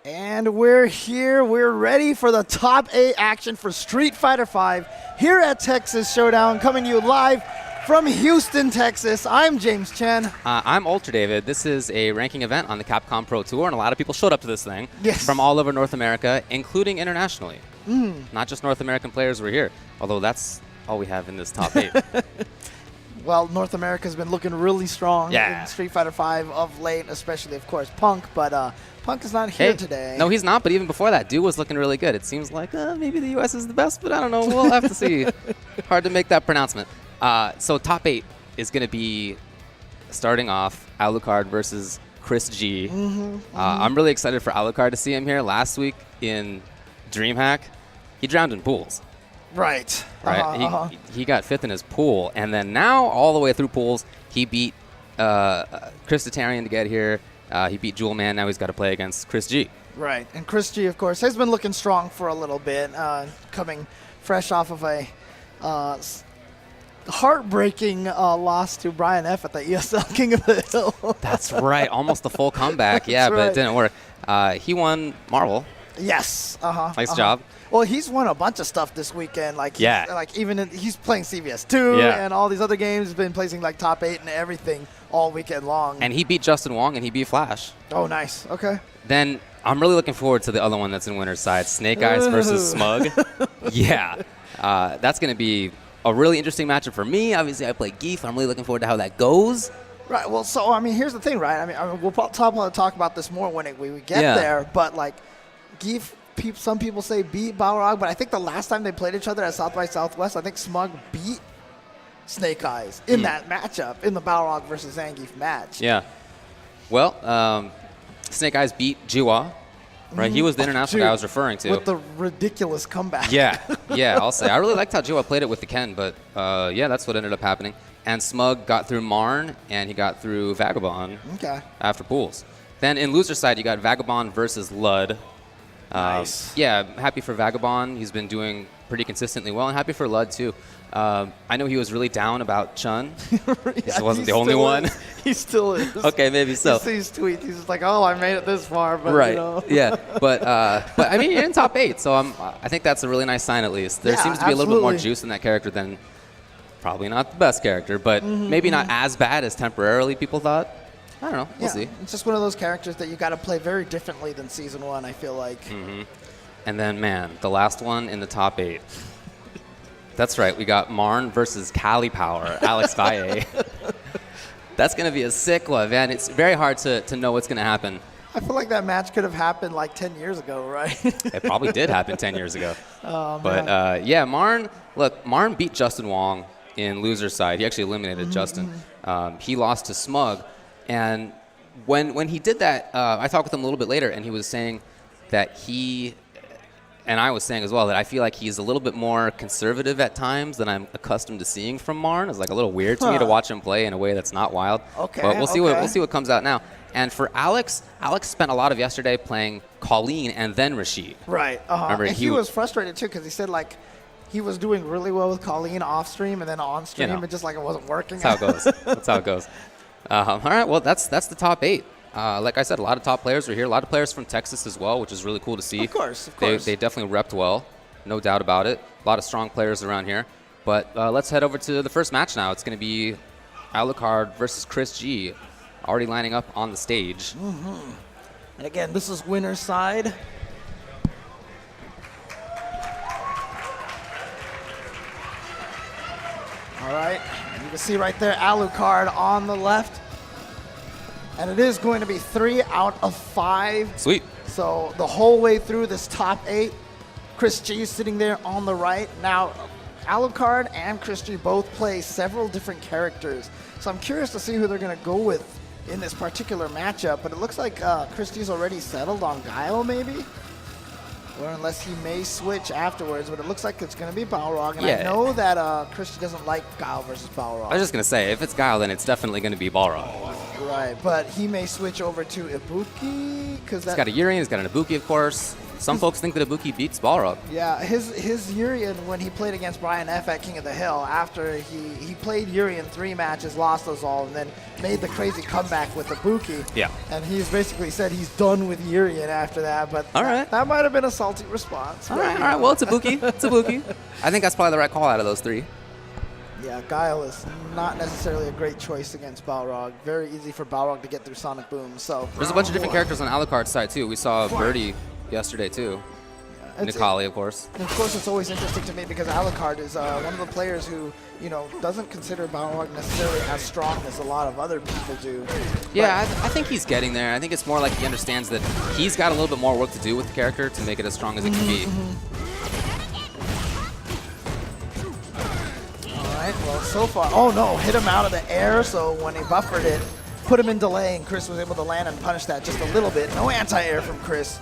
And we're here. We're ready for the top 8 action for Street Fighter V here at Texas Showdown, coming to you live from Houston, Texas. I'm James Chen. I'm Ultra David. This is a ranking event on the Capcom Pro Tour, and a lot of people showed up to this thing from all over North America, including internationally. Not just North American players were here, although that's all we have in this top 8. Well, North America's been looking really strong in Street Fighter V of late, especially, of course, Punk. But Punk is not here today. No, he's not. But even before that, Dew was looking really good. It seems like maybe the U.S. is the best, but I don't know. We'll have to see. Hard to make that pronouncement. So top 8 is going to be starting off Alucard versus ChrisG. I'm really excited for Alucard to see him here. Last week in DreamHack, he drowned in pools. Right. He got 5th in his pool, and then now all the way through pools, he beat Chris Tatarian to get here. He beat Jewel Man. Now he's got to play against ChrisG. Right, and ChrisG, of course, has been looking strong for a little bit, coming fresh off of a heartbreaking loss to Brian F. at the ESL King of the Hill. That's right, almost a full comeback. Yeah, but it didn't work. He won Marvel. Yes. Nice job. Well, he's won a bunch of stuff this weekend. He's playing CVS 2 and all these other games. He's been placing like top 8 and everything all weekend long. And he beat Justin Wong and he beat Flash. Oh, nice. Okay. Then I'm really looking forward to the other one that's in winner's side, Snake Eyez versus Smug. That's going to be a really interesting matchup for me. Obviously, I play Geef. I'm really looking forward to how that goes. Right. Well, so I mean, here's the thing, right? I mean we'll talk about this more when we get there. But like, Geef. Some people say beat Balrog, but I think the last time they played each other at South by Southwest, I think Smug beat Snake Eyez in that matchup, in the Balrog versus Zangief match. Yeah. Well, Snake Eyez beat Jiwa, right? He was the international guy I was referring to. With the ridiculous comeback. Yeah, I'll say. I really liked how Jiwa played it with the Ken, but that's what ended up happening. And Smug got through Marn, and he got through Vagabond after pools. Then in loser side, you got Vagabond versus Lud. Nice. I'm happy for Vagabond. He's been doing pretty consistently well, and happy for Lud, too. I know he was really down about Chun. This wasn't the only one. He still is. Okay, maybe so. You see his tweet. He's just like, oh, I made it this far. But, right. You know. Yeah. But I mean, you're in top 8, so I think that's a really nice sign at least. There seems to be a little bit more juice in that character than probably not the best character, but maybe not as bad as temporarily people thought. I don't know. We'll see. It's just one of those characters that you got to play very differently than Season 1, I feel like. And then, man, the last one in the top 8. That's right. We got Marn versus Cali Power, Alex Valle. That's going to be a sick one, man. It's very hard to know what's going to happen. I feel like that match could have happened like 10 years ago, right? It probably did happen 10 years ago. But, Marn beat Justin Wong in loser side. He actually eliminated Justin. He lost to Smug. And when he did that, I talked with him a little bit later, and he was saying that and I was saying as well, that I feel like he's a little bit more conservative at times than I'm accustomed to seeing from Marn. It's like a little weird to me to watch him play in a way that's not wild. Okay. But we'll see what comes out now. And for Alex spent a lot of yesterday playing Colleen and then Rashid. Right. Remember, and he was frustrated too because he said like he was doing really well with Colleen off stream and then on stream, and just like it wasn't working. That's how it goes. All right, well, that's the top 8. Like I said, a lot of top players are here. A lot of players from Texas as well, which is really cool to see. Of course. They definitely repped well, no doubt about it. A lot of strong players around here. But let's head over to the first match now. It's going to be Alucard versus ChrisG, already lining up on the stage. And again, this is winner's side. All right. You can see right there, Alucard on the left. And it is going to be 3 out of 5. Sweet. So the whole way through this top 8, ChrisG is sitting there on the right. Now, Alucard and ChrisG both play several different characters. So I'm curious to see who they're going to go with in this particular matchup. But it looks like ChrisG's already settled on Guile, maybe? Or unless he may switch afterwards, but it looks like it's going to be Balrog. And I know that ChrisG doesn't like Guile versus Balrog. I was just going to say, if it's Guile, then it's definitely going to be Balrog. Right, but he may switch over to Ibuki. He's got a Yuri, he's got an Ibuki, of course. Some folks think that Ibuki beats Balrog. Yeah, his Urien, when he played against Brian F at King of the Hill, after he played Urien 3 matches, lost those all, and then made the crazy comeback with Ibuki. Yeah. And he's basically said he's done with Urien after that, but all right. that might have been a salty response. All right, well, it's Ibuki. It's Ibuki. I think that's probably the right call out of those 3. Yeah, Guile is not necessarily a great choice against Balrog. Very easy for Balrog to get through Sonic Boom. So there's a bunch of different characters on Alucard's side, too. We saw Birdie yesterday, too. Nikali, of course. And of course, it's always interesting to me because Alucard is one of the players who, doesn't consider Balrog necessarily as strong as a lot of other people do. Yeah, I think he's getting there. I think it's more like he understands that he's got a little bit more work to do with the character to make it as strong as it can be. Well, so far, oh no, hit him out of the air, so when he buffered it, put him in delay, and Chris was able to land and punish that just a little bit. No anti-air from Chris.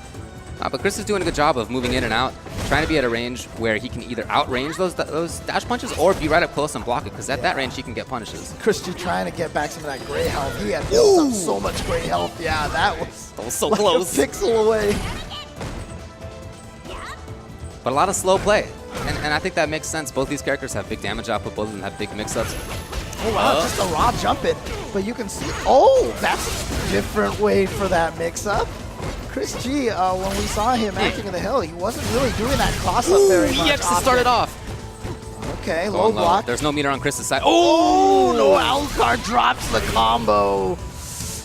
But Chris is doing a good job of moving in and out, trying to be at a range where he can either outrange those dash punches or be right up close and block it, because at that range he can get punishes. ChrisG trying to get back some of that gray health. He had built up so much gray health. Yeah, that was so like close. A pixel away. But a lot of slow play. And I think that makes sense. Both these characters have big damage output. Both of them have big mix-ups. Oh, wow, just a raw jump it. But you can see, that's a different way for that mix-up. ChrisG, when we saw him at King of the Hill, he wasn't really doing that cross-up very much. EX to start it off. Okay, low block. There's no meter on Chris's side. Oh, no, Alucard drops the combo.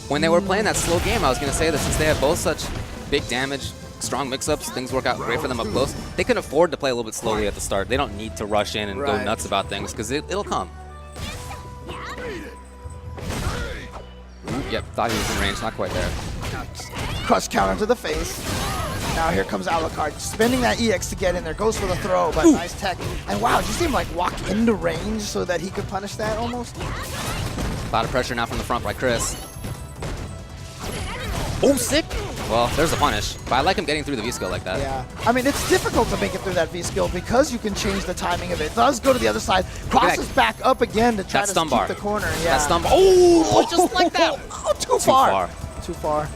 When they were playing that slow game, I was going to say that since they have both such big damage, strong mix-ups, things work out great for them up close, they can afford to play a little bit slowly at the start. They don't need to rush in and go nuts about things, because it'll come. Yep, thought he was in range, not quite there. Crush counter to the face. Now here comes Alucard, spending that EX to get in there, goes for the throw, but nice tech. And wow, did you see him like walk into range so that he could punish that almost? A lot of pressure now from the front by Chris. Oh, sick! Well, there's the punish, but I like him getting through the V-skill like that. Yeah, I mean, it's difficult to make it through that V-skill because you can change the timing of it. It does go to the other side, crosses back up again to try to keep the corner. Yeah. That stun bar. Oh, just like that. Oh, too far. Too far.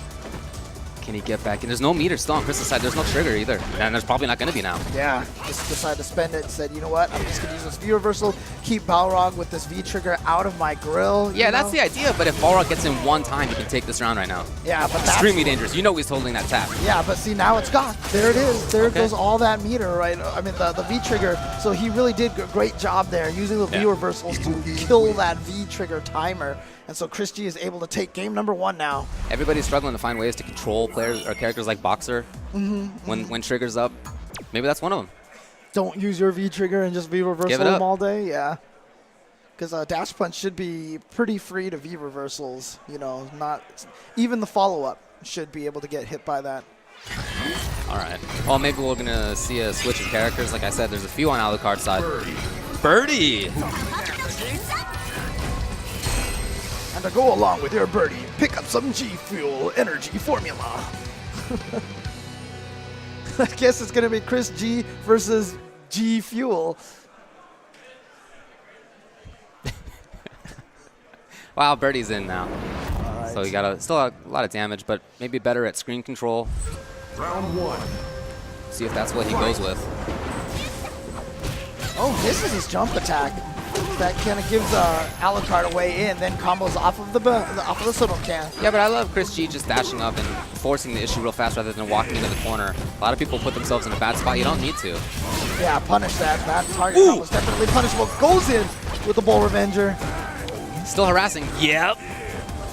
Can he get back in? There's no meter still on Chris's side. There's no trigger either. And there's probably not going to be now. Yeah, just decided to spend it and said, you know what, I'm just going to use this V reversal, keep Balrog with this V trigger out of my grill. Yeah, that's the idea, but if Balrog gets in one time, he can take this round right now. Yeah, but that's extremely dangerous. You know he's holding that tap. Yeah, but see, now it's gone. There it is. There goes all that meter, right? I mean, the V trigger. So he really did a great job there using the V reversals to kill that V trigger timer. And so ChrisG is able to take game number 1 now. Everybody's struggling to find ways to control players or characters like Boxer when triggers up. Maybe that's one of them. Don't use your V trigger and just V reversal them all day. Yeah, because dash punch should be pretty free to V reversals. You know, not even the follow up should be able to get hit by that. All right. Well, maybe we're gonna see a switch of characters. Like I said, there's a few on Alucard's side. Birdie. And to go along with your birdie, pick up some G Fuel energy formula. I guess it's going to be ChrisG versus G Fuel. Wow, Birdie's in now. Right. So you got still a lot of damage, but maybe better at screen control. Round 1. See if that's what he goes with. Oh, this is his jump attack. That kind of gives Alucard a way in, then combos off of the Soto can. Yeah, but I love ChrisG just dashing up and forcing the issue real fast rather than walking into the corner. A lot of people put themselves in a bad spot. You don't need to. Yeah, punish that. That target was definitely punishable. Goes in with the Bull Revenger. Still harassing. Yep.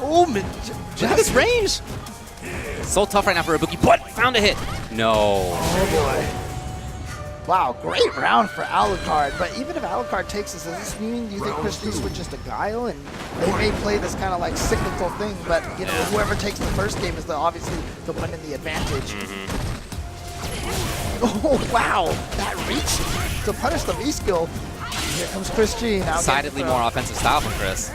Oh, look at this range. So tough right now for Ibuki, but found a hit. No. Oh, boy. Wow, great round for Alucard. But even if Alucard takes this, does this mean, do you think ChrisG switches to Guile? And they may play this kind of like cyclical thing, but you know, whoever takes the first game is obviously the one in the advantage. Oh, wow. That reach to punish the V-skill. Here comes ChrisG. Now decidedly more offensive style from Chris.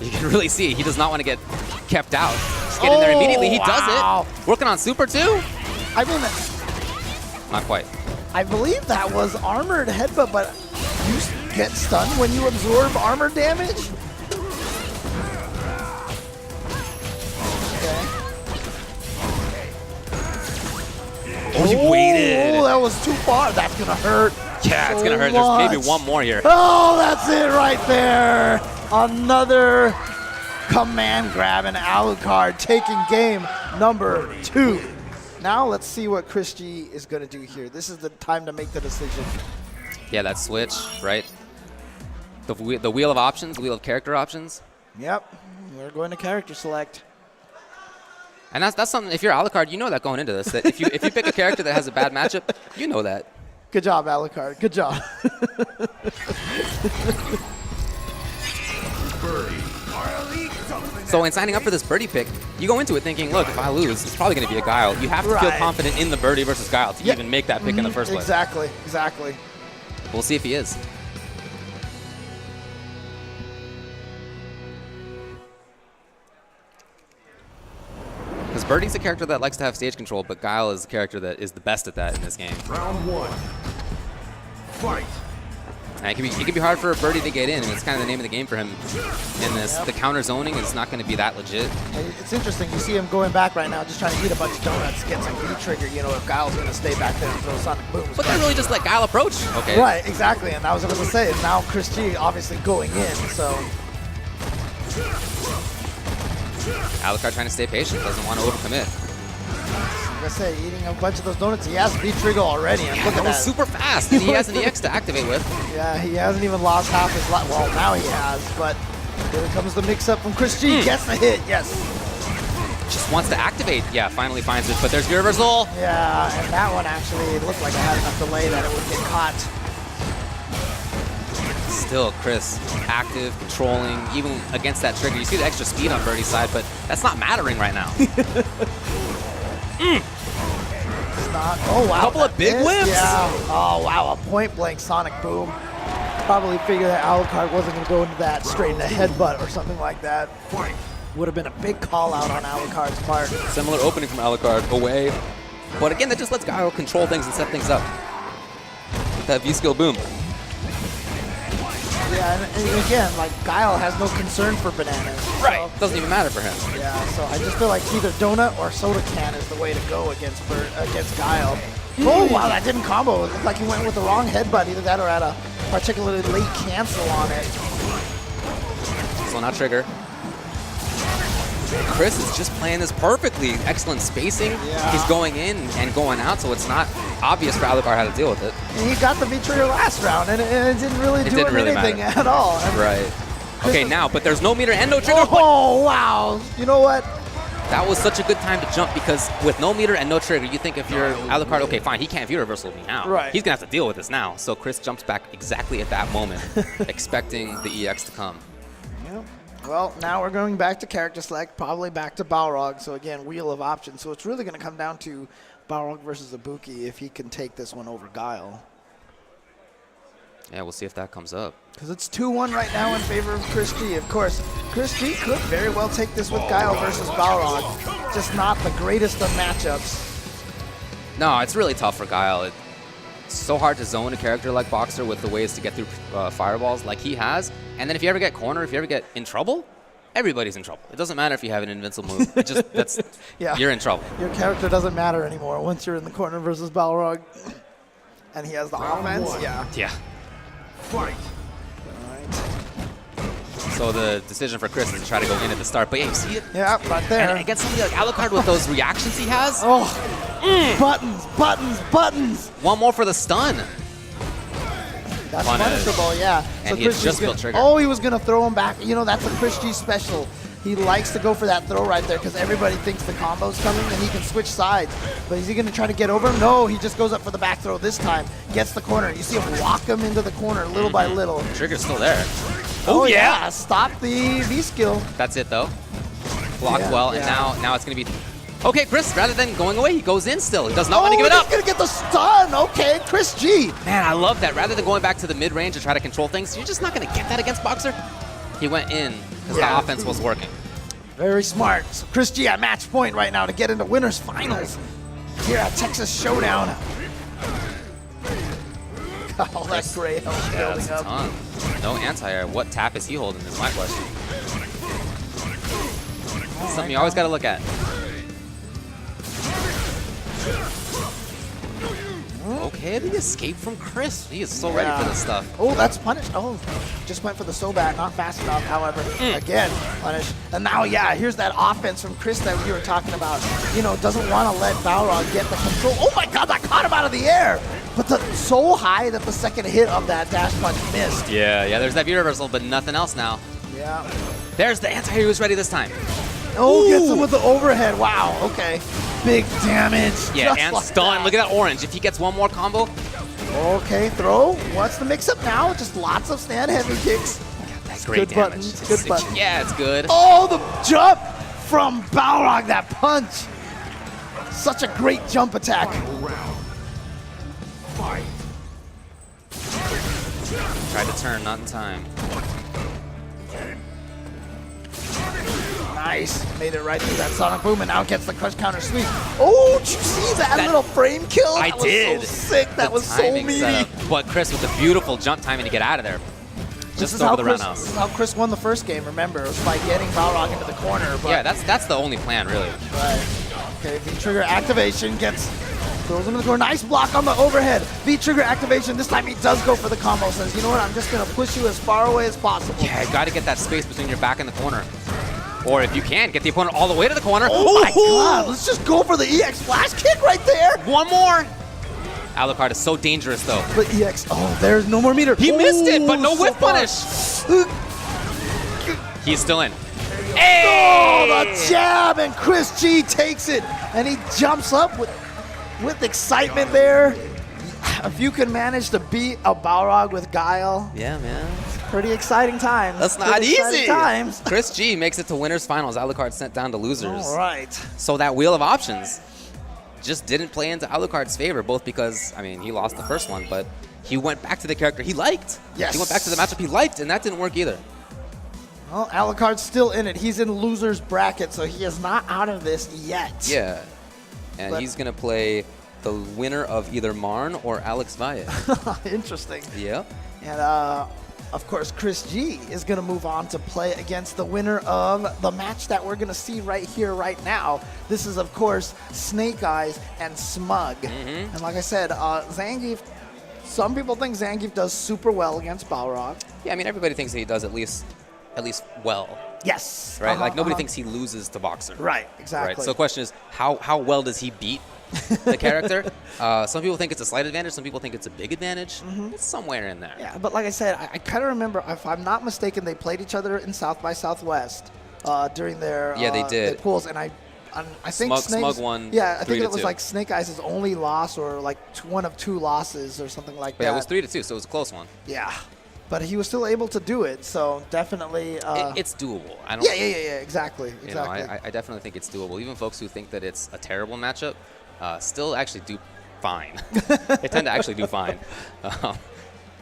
You can really see it. He does not want to get kept out. Just get in there immediately. He does it. Working on super too? I mean, not quite. I believe that was armored headbutt, but you get stunned when you absorb armor damage? Okay. Oh, he waited. Oh, that was too far. That's going to hurt. Yeah, it's so going to hurt. There's maybe one more here. Oh, that's it right there. Another command grab, and Alucard taking game number 2. Now let's see what ChrisG is going to do here. This is the time to make the decision. Yeah, that switch, right? The wheel of options, wheel of character options. Yep, we're going to character select. And that's something, if you're Alucard, you know that going into this, that if you pick a character that has a bad matchup, you know that. Good job, Alucard. Good job. So in signing up for this birdie pick, you go into it thinking, look, if I lose, it's probably going to be a Guile. You have to feel confident in the birdie versus Guile to even make that pick in the first place. Exactly, exactly. We'll see if he is. Because Birdie's a character that likes to have stage control, but Guile is a character that is the best at that in this game. Round 1. Fight. And it can be hard for a Birdie to get in, and it's kind of the name of the game for him in this. Yep. The counter zoning is not going to be that legit. It's interesting. You see him going back right now, just trying to eat a bunch of donuts, get some V-trigger, you know, if Guile's going to stay back there and throw Sonic Booms. But they really just let Guile approach. Okay. Right, exactly. And I was going to say, now ChrisG obviously going in, so... Alucard trying to stay patient, doesn't want to overcommit. Like I say, eating a bunch of those donuts, he has V-trigger already, and look at That was that. super fast, and he has an EX to activate with. Yeah, he hasn't even lost half his life. Well, now he has, but here comes the mix-up from ChrisG. Gets the hit, yes. Just wants to activate. Yeah, finally finds it, but there's your reversal. Yeah, and that one actually looked like it had enough delay that it would get caught. Still, Chris, active, controlling, even against that trigger. You see the extra speed on Birdie's side, but that's not mattering right now. It's not. Oh, wow. Couple of big whips. Yeah. Oh, wow. A point-blank Sonic Boom. Probably figured that Alucard wasn't going to go into that straight in the headbutt or something like that. Would have been a big call-out on Alucard's part. Similar opening from Alucard, away. But again, that just lets Guile control things and set things up. With that V-skill boom. Yeah, and again, like, Guile has no concern for bananas. Right. Doesn't even matter for him. Yeah, so I just feel like either donut or soda can is the way to go against Guile. Oh, wow, that didn't combo. It looked like he went with the wrong headbutt. Either that or had a particularly late cancel on it. So now trigger. Chris is just playing this perfectly. Excellent spacing. Yeah. He's going in and going out, so it's not obvious for Alucard how to deal with it. And he got the V-trigger last round, and it didn't really do anything at all. Right. Okay, now, but there's no meter and no trigger. Oh, wow. You know what? That was such a good time to jump because with no meter and no trigger, you think if you're Alucard, okay, fine, he can't view reversal me now. Right. He's going to have to deal with this now. So Chris jumps back exactly at that moment, expecting the EX to come. Yep. Well, now we're going back to character select, probably back to Balrog. So again, wheel of options. So it's really going to come down to Balrog versus Ibuki if he can take this one over Guile. Yeah, we'll see if that comes up. Because it's 2-1 right now in favor of ChrisG. Of course, ChrisG could very well take this with Guile versus Balrog. Just not the greatest of matchups. No, it's really tough for Guile. It's so hard to zone a character like Boxer with the ways to get through fireballs like he has. And then if you ever get cornered, if you ever get in trouble, everybody's in trouble. It doesn't matter if you have an invincible move. It just, Yeah. You're in trouble. Your character doesn't matter anymore once you're in the corner versus Balrog. And he has the offense. Yeah. Yeah. Fight. All right. So the decision for Chris is to try to go in at the start. But yeah, you see it? Yeah, right there. And against somebody like Alucard with those reactions he has, Oh, buttons, buttons, buttons. one more for the stun. That's Punish. punishable, yeah. And he had just built trigger. Oh, he was going to throw him back. You know, that's a ChrisG special. He likes to go for that throw right there because everybody thinks the combo's coming and he can switch sides. But is he going to try to get over him? No, he just goes up for the back throw this time. Gets the corner. You see him walk him into the corner little by little. Trigger's still there. Oh, yeah. Stop the V-skill. That's it, though. Blocked Yeah, well, yeah. and now it's going to be... Okay, Chris, rather than going away, he goes in still. He does not want to give it up. He's going to get the stun. Okay, ChrisG. Man, I love that. Rather than going back to the mid-range and try to control things, you're just not going to get that against Boxer. He went in because the offense was working. Very smart. So ChrisG at match point right now to get into winners finals here at Texas Showdown. All that gray health building That's a up. ton. No anti-air. What tap is he holding is my question. Something you always got to look at. kid. He escaped from Chris. He is so ready for this stuff. Oh, that's punished. Oh, just went for the so-bat. Not fast enough, however. Again, punished. And now, yeah, here's that offense from Chris that we were talking about. You know, doesn't want to let Balrog get the control. Oh my god, that caught him out of the air. But so high that the second hit of that dash punch missed. Yeah, there's that view reversal, but nothing else now. Yeah. There's the anti-hero who's ready this time. Oh, gets him with the overhead. Wow, okay. Big damage. Yeah, just and like stun. that. Look at that orange. If he gets one more combo. Okay, throw. What's the mix-up now? Just lots of stand heavy kicks. That's great Good damage. button. Good button. Yeah, it's good. Oh, the jump from Balrog, that punch. Such a great jump attack. Final round. Fight. Tried to turn, not in time. Nice. Made it right through that Sonic Boom and now gets the crush counter sweep. Oh, did you see that little frame kill? I That was did. so sick. That was so Timing meaty. setup. But Chris with the beautiful jump timing to get out of there. This is Just over how the Chris, roundhouse. this is how Chris won the first game, remember? It was by getting Balrog into the corner. But Yeah, that's the only plan, really. Right. Okay, V-trigger activation throws him in the corner. Nice block on the overhead. V-trigger activation. This time he does go for the combo. Says, you know what? I'm just going to push you as far away as possible. Yeah, you got to get that space between your back and the corner. Or if you can, get the opponent all the way to the corner. Oh my god. Let's just go for the EX flash kick right there. One more. Alucard is so dangerous, though. But EX, there's no more meter. He missed it, but no so whip far. punish. He's still in. Oh, Hey! the jab, and ChrisG takes it, and he jumps up with excitement there. If you can manage to beat a Balrog with guile, Yeah, man. pretty exciting times. That's not Pretty exciting easy. times. ChrisG makes it to winners finals. Alucard sent down to losers. All right. So that wheel of options just didn't play into Alucard's favor, both because, I mean, he lost the first one, but he went back to the character he liked. Yes. He went back to the matchup he liked, and that didn't work either. Well, Alucard's still in it. He's in loser's bracket, so he is not out of this yet. Yeah. And But- he's going to play the winner of either Marn or Alex Valle. Interesting. Yep. And of course, ChrisG is going to move on to play against the winner of the match that we're going to see right here, right now. This is, of course, Snake Eyez and Smug. And like I said, Zangief, some people think Zangief does super well against Balrog. Yeah, I mean, everybody thinks that he does at least well, Yes. right? Like, nobody thinks he loses to Boxer. Right, exactly. Right. So the question is, how well does he beat the character? Some people think it's a slight advantage. Some people think it's a big advantage. It's somewhere in there. Yeah, but like I said, I kind of remember, if I'm not mistaken, they played each other in South by Southwest during their Yeah, they did. their pools, and I think Smug won Yeah, I think it 3-2. was like Snake Eyes' only loss, or like one of two losses, or something like But that. yeah, it was 3-2, so it was a close one. Yeah, but he was still able to do it, so definitely. It's doable. I don't. Yeah, exactly, You know, exactly. I definitely think it's doable. Even folks who think that it's a terrible matchup still actually do fine. They tend to actually do fine.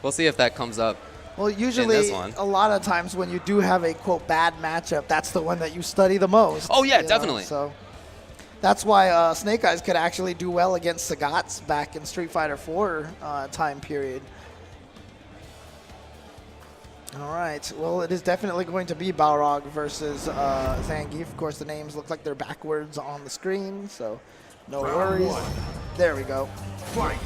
We'll see if that comes up. Well, usually, this one. a lot of times when you do have a, quote, bad matchup, that's the one that you study the most. Oh, yeah, you know, definitely. So that's why Snake Eyes could actually do well against Sagat's back in Street Fighter 4 time period. All right. Well, it is definitely going to be Balrog versus Zangief. Of course, the names look like they're backwards on the screen, so no worries. There we go. Fight.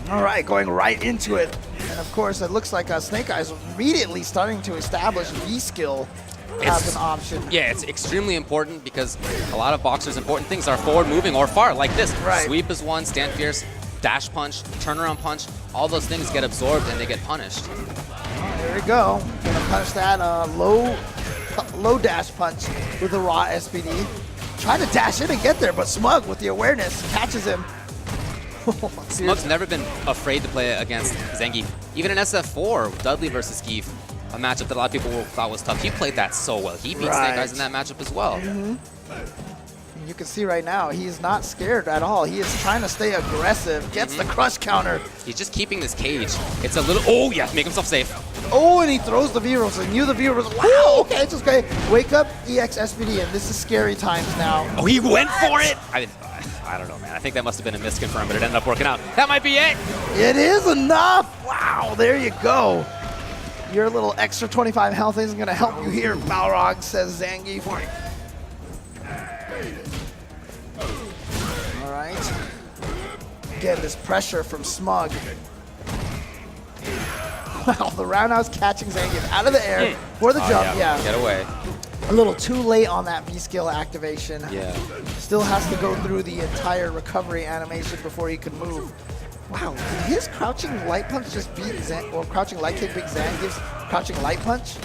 All right, going right into it. And of course, it looks like Snake Eyes immediately starting to establish V-skill as an option. Yeah, it's extremely important because a lot of boxers' important things are forward moving or far, like this. Right. Sweep is one, stand fierce, dash punch, turnaround punch. All those things get absorbed and they get punished. There we go. Gonna punch that low dash punch with the raw SPD. Trying to dash in and get there, but Smug with the awareness catches him. Smug's never been afraid to play against Zangief. Even in SF4, Dudley versus Geef, a matchup that a lot of people thought was tough. He played that so well. He beat Snake Eyes in that matchup as well. You can see right now, he's not scared at all. He is trying to stay aggressive, gets the crush counter. He's just keeping this cage. It's a little, oh yeah, make himself safe. Oh, and he throws the V-Rolls, and you the V-Rolls, wow, okay, it's okay. Wake up, EX SPD, and this is scary times now. Oh, he went for it! I don't know, man. I think that must have been a misconfirm, but it ended up working out. That might be it! It is enough! Wow, there you go. Your little extra 25 health isn't going to help you here, Balrog, says Zangief. All right. again, this pressure from Smug. Wow, the roundhouse catching Zangief out of the air for the jump. Yeah. Get away. A little too late on that V-skill activation. Yeah. Still has to go through the entire recovery animation before he can move. Wow, did his crouching light punch just beat or crouching light kick beat Zangief's crouching light punch?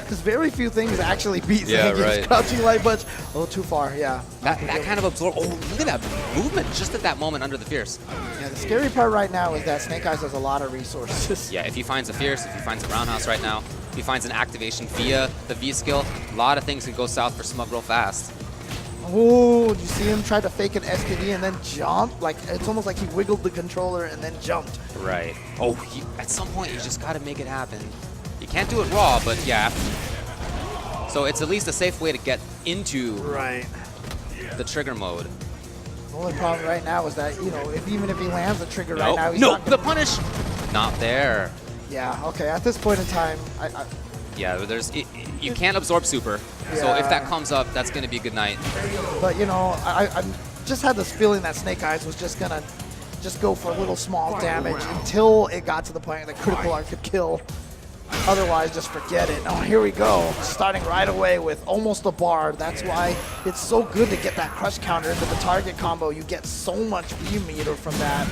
Because very few things actually beat Zangief's crouching light punch. A little too far, yeah. That kind of absorbed. Oh, look at that movement just at that moment under the Fierce. Yeah, the scary part right now is that Snake Eyez has a lot of resources. Yeah, if he finds a Fierce, if he finds a roundhouse right now, if he finds an activation via the V skill, a lot of things can go south for Smug real fast. Oh, did you see him try to fake an SPD and then jump? Like, it's almost like he wiggled the controller and then jumped. Right. Oh, at some point, you just got to make it happen. You can't do it raw, but yeah. So it's at least a safe way to get into the trigger mode. The only problem right now is that, you know, even if he lands the trigger right now, he's not the punish! Not there. Yeah, okay, at this point in time, yeah, you can't absorb super. So if that comes up, that's going to be a good night. But, you know, I just had this feeling that Snake Eyez was just going to go for a little small damage until it got to the point that critical art could kill. Otherwise, just forget it. Oh, here we go. Starting right away with almost a bar. That's why it's so good to get that crush counter into the target combo. You get so much V meter from that.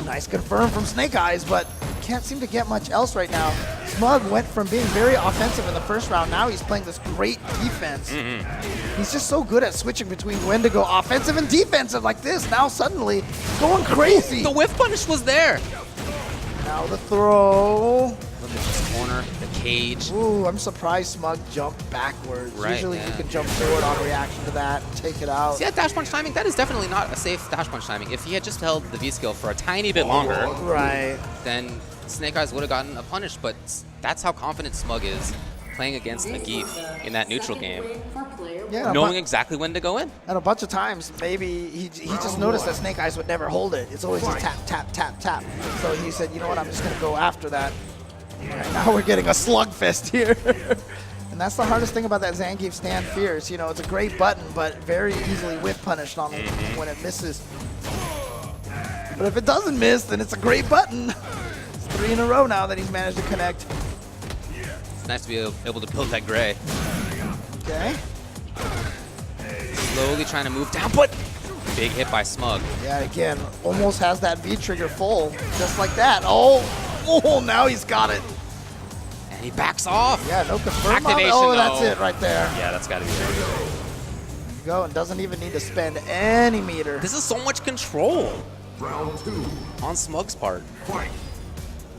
Nice confirm from Snake Eyez, but can't seem to get much else right now. Smug went from being very offensive in the first round. Now he's playing this great defense. He's just so good at switching between when to go offensive and defensive like this. Now suddenly going crazy. The whiff punish was there. Now the throw. Look at this corner, the cage. Ooh, I'm surprised Smug jumped backwards. Right, Usually you can jump forward on reaction to that and take it out. See that dash punch timing? That is definitely not a safe dash punch timing. If he had just held the V skill for a tiny bit longer, then Snake Eyez would have gotten a punish, but that's how confident Smug is playing against Zangief in that neutral game. Yeah, knowing exactly when to go in. And a bunch of times, maybe he just noticed that Snake Eyez would never hold it. It's always just tap, tap, tap, tap. So he said, you know what, I'm just going to go after that. Right, now we're getting a slugfest here. And that's the hardest thing about that Zangief stand Fierce. You know, it's a great button, but very easily whiff punished on it when it misses. But if it doesn't miss, then it's a great button. It's 3 in a row now that he's managed to connect. It's nice to be able to pill that gray. Okay. Slowly trying to move down, but big hit by Smug. Yeah, again, almost has that V trigger full, just like that. Oh, now he's got it. And he backs off. Yeah, no confirm. Activation, Oh, that's it right there. Yeah, that's got to be it. There you go, and doesn't even need to spend any meter. This is so much control Round 2. on Smug's part. Fight.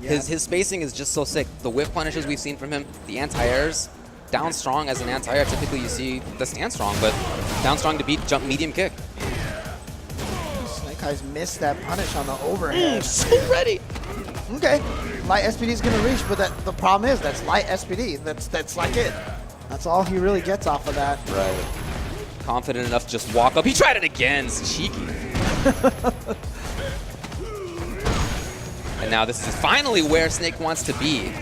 Yeah. His spacing is just so sick. The whiff punishes we've seen from him, the anti-airs, down strong as an anti-air. Typically you see the stand strong, but down strong to beat jump medium kick. Snake Eyez missed that punish on the overhead. So ready. Okay, light SPD is going to reach, but the problem is that's light SPD. That's like it. That's all he really gets off of that. Right. Confident enough to just walk up. He tried it again. It's cheeky. And now this is finally where Snake wants to be.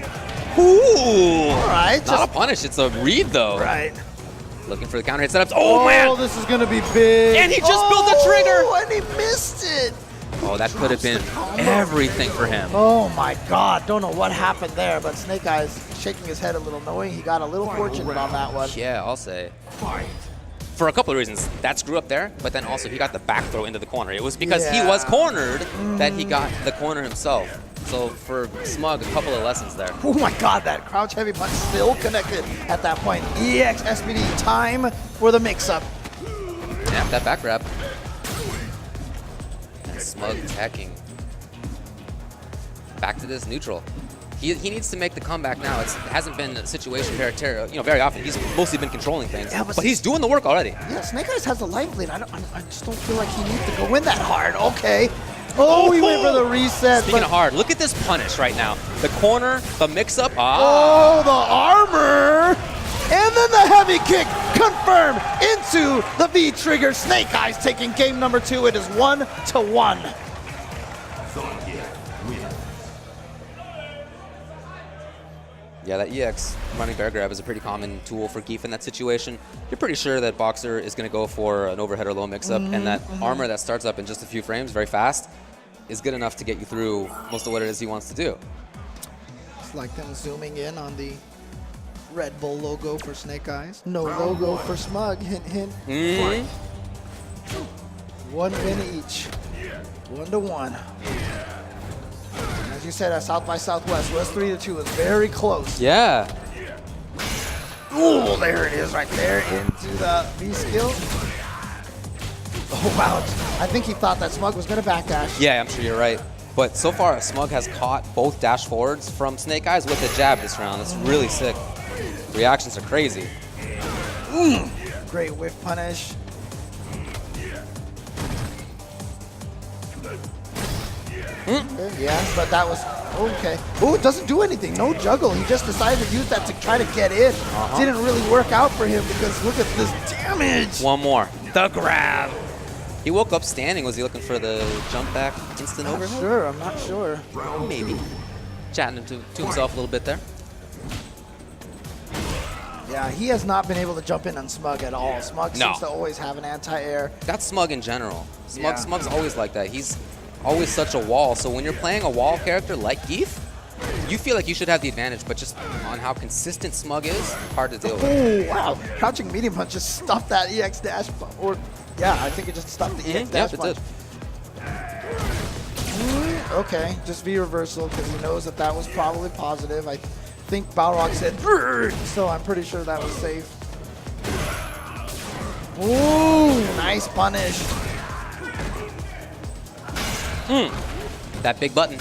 Ooh! All right. Not a punish. It's a read, though. Right. Looking for the counter hit setups. Oh, man! this is going to be big. And he just built the trigger! And he missed it. Oh, that could have been everything for him. Oh my God, don't know what happened there, but Snake Eyez shaking his head a little, knowing he got a little fortunate on that one. Yeah, I'll say. Fight. For a couple of reasons. That screw up there, but then also he got the back throw into the corner. It was because he Yeah. was cornered that he got the corner himself. So for Smug, a couple of lessons there. Oh my God, that crouch heavy punch still connected at that point. EX SPD, time for the mix-up. Snap that back grab. And Smug attacking. Back to this neutral. He needs to make the comeback now. It hasn't been a situation very often. He's mostly been controlling things, Yeah, but he's doing the work already. Yeah, Snake Eyez has the life lead. I just don't feel like he needs to go in that hard. Okay. Oh, he went for the reset. Speaking of hard, look at this punish right now. The corner, the mix-up. Oh, the armor. And then the heavy kick confirmed into the V trigger. Snake Eyez taking game number 2. It is 1-1. Zangief wins. Yeah, that EX running bear grab is a pretty common tool for Geef in that situation. You're pretty sure that Boxer is going to go for an overhead or low mix-up, and that armor that starts up in just a few frames very fast is good enough to get you through most of what it is he wants to do. It's like them zooming in on the Red Bull logo for Snake Eyez. No logo for Smug, hint, hint. One win each. 1-1. As you said, at South by Southwest was 3-2. It was very close. Yeah. Ooh, there it is right there into the V skill. Oh, wow. I think he thought that Smug was going to backdash. Yeah, I'm sure you're right. But so far, Smug has caught both dash forwards from Snake Eyez with a jab this round. That's really sick. Reactions are crazy. Great whiff punish. Yeah, but that was okay. Oh, it doesn't do anything. No juggle. He just decided to use that to try to get in. Didn't really work out for him because look at this damage. One more. The grab. He woke up standing. Was he looking for the jump back instant overhead? Sure, I'm not sure. Maybe. Chatting to himself a little bit there. Yeah, he has not been able to jump in on Smug at all. Smug seems to always have an anti-air. That's Smug in general. Smug's always like that. He's always such a wall. So when you're playing a wall character like Geef, you feel like you should have the advantage, but just on how consistent Smug is, hard to deal with. Oh, wow. Crouching medium punch just stuffed that EX dash. Or, yeah, I think it just stuffed the EX dash punch. It did. Okay, just V reversal because he knows that that was probably positive. I think Balrog said, "Brrr," so I'm pretty sure that was safe. Ooh, nice punish. That big button.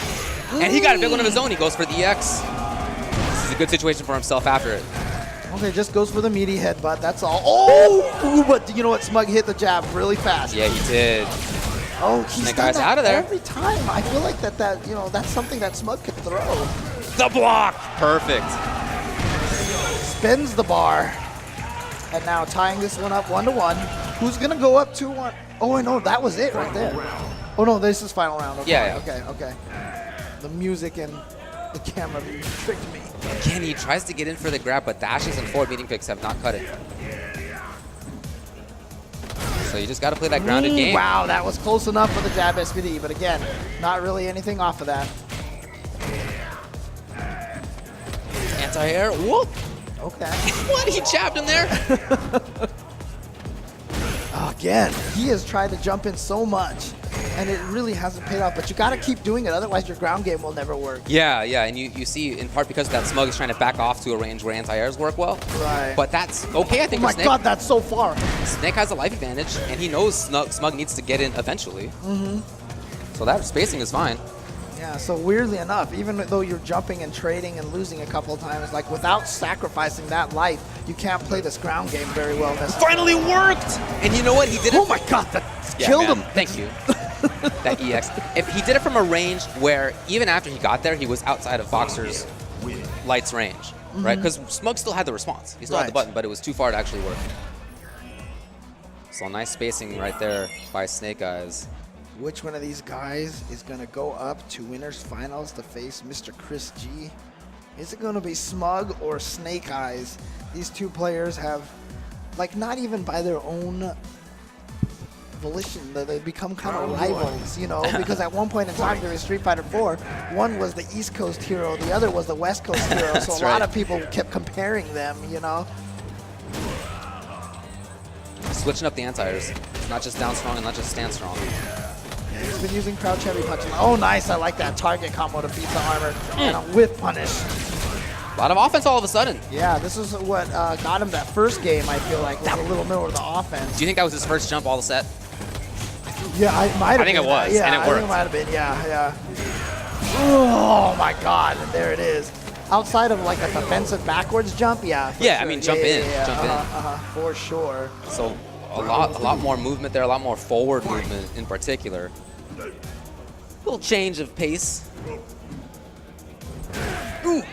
And he got a big one of his own. He goes for the EX. This is a good situation for himself after it. Okay, just goes for the meaty headbutt. That's all. Oh, but you know what? Smug hit the jab really fast. Yeah, he did. Oh, he's Snake done Eyez that out of there. every time. I feel like that you know, that's something that Smug could throw. The block. Perfect. Spins the bar. And now tying this one up 1-1. Who's going to go up 2-1? Oh, I know. That was it right there. Oh, no, this is final round. Okay. Yeah. Okay. The music and the camera tricked me. Again, he tries to get in for the grab, but dashes and forward meeting picks have not cut it. So you just got to play that grounded game. Wow, that was close enough for the jab SPD, but again, not really anything off of that. Anti-air. Whoop. Okay. What? He jabbed him there? Again, he has tried to jump in so much, and it really hasn't paid off, but you got to keep doing it, otherwise your ground game will never work. Yeah, and you see, in part because of that, Smug is trying to back off to a range where anti-airs work well. Right. But that's okay, I think. Oh my God, that's so far. Snake has a life advantage, and he knows Smug needs to get in eventually. So that spacing is fine. Yeah, so weirdly enough, even though you're jumping and trading and losing a couple of times, like without sacrificing that life, you can't play this ground game very well necessarily. Finally worked! And you know what? He did it. Oh my God, that killed him. Thank you. That EX. If he did it from a range where even after he got there, he was outside of Boxer's lights range, right? Because Smug still had the response. He still had the button, but it was too far to actually work. So nice spacing right there by Snake Eyez. Which one of these guys is going to go up to winners finals to face Mr. ChrisG? Is it going to be Smug or Snake Eyez? These two players have, like, not even by their own volition, they become kind of rivals, you know, because at one point in time during Street Fighter 4, one was the East Coast hero, the other was the West Coast hero, so a lot of people kept comparing them, you know. Switching up the anti-airs. Not just down strong and not just stand strong. He's been using crouch heavy punching. Oh, nice. I like that target combo to beat the armor and a whip punish. A lot of offense all of a sudden. Yeah, this is what got him that first game, I feel like, was a little middle of the offense. Do you think that was his first jump all the set? Yeah, it might have been. I think it was, and it worked. I think it might have been, yeah. Oh, my God. And there it is. Outside of, like, a defensive backwards jump, yeah. Yeah, sure. I mean, jump in. For sure. So a lot more movement there, a lot more forward movement in particular. Little change of pace. Ooh.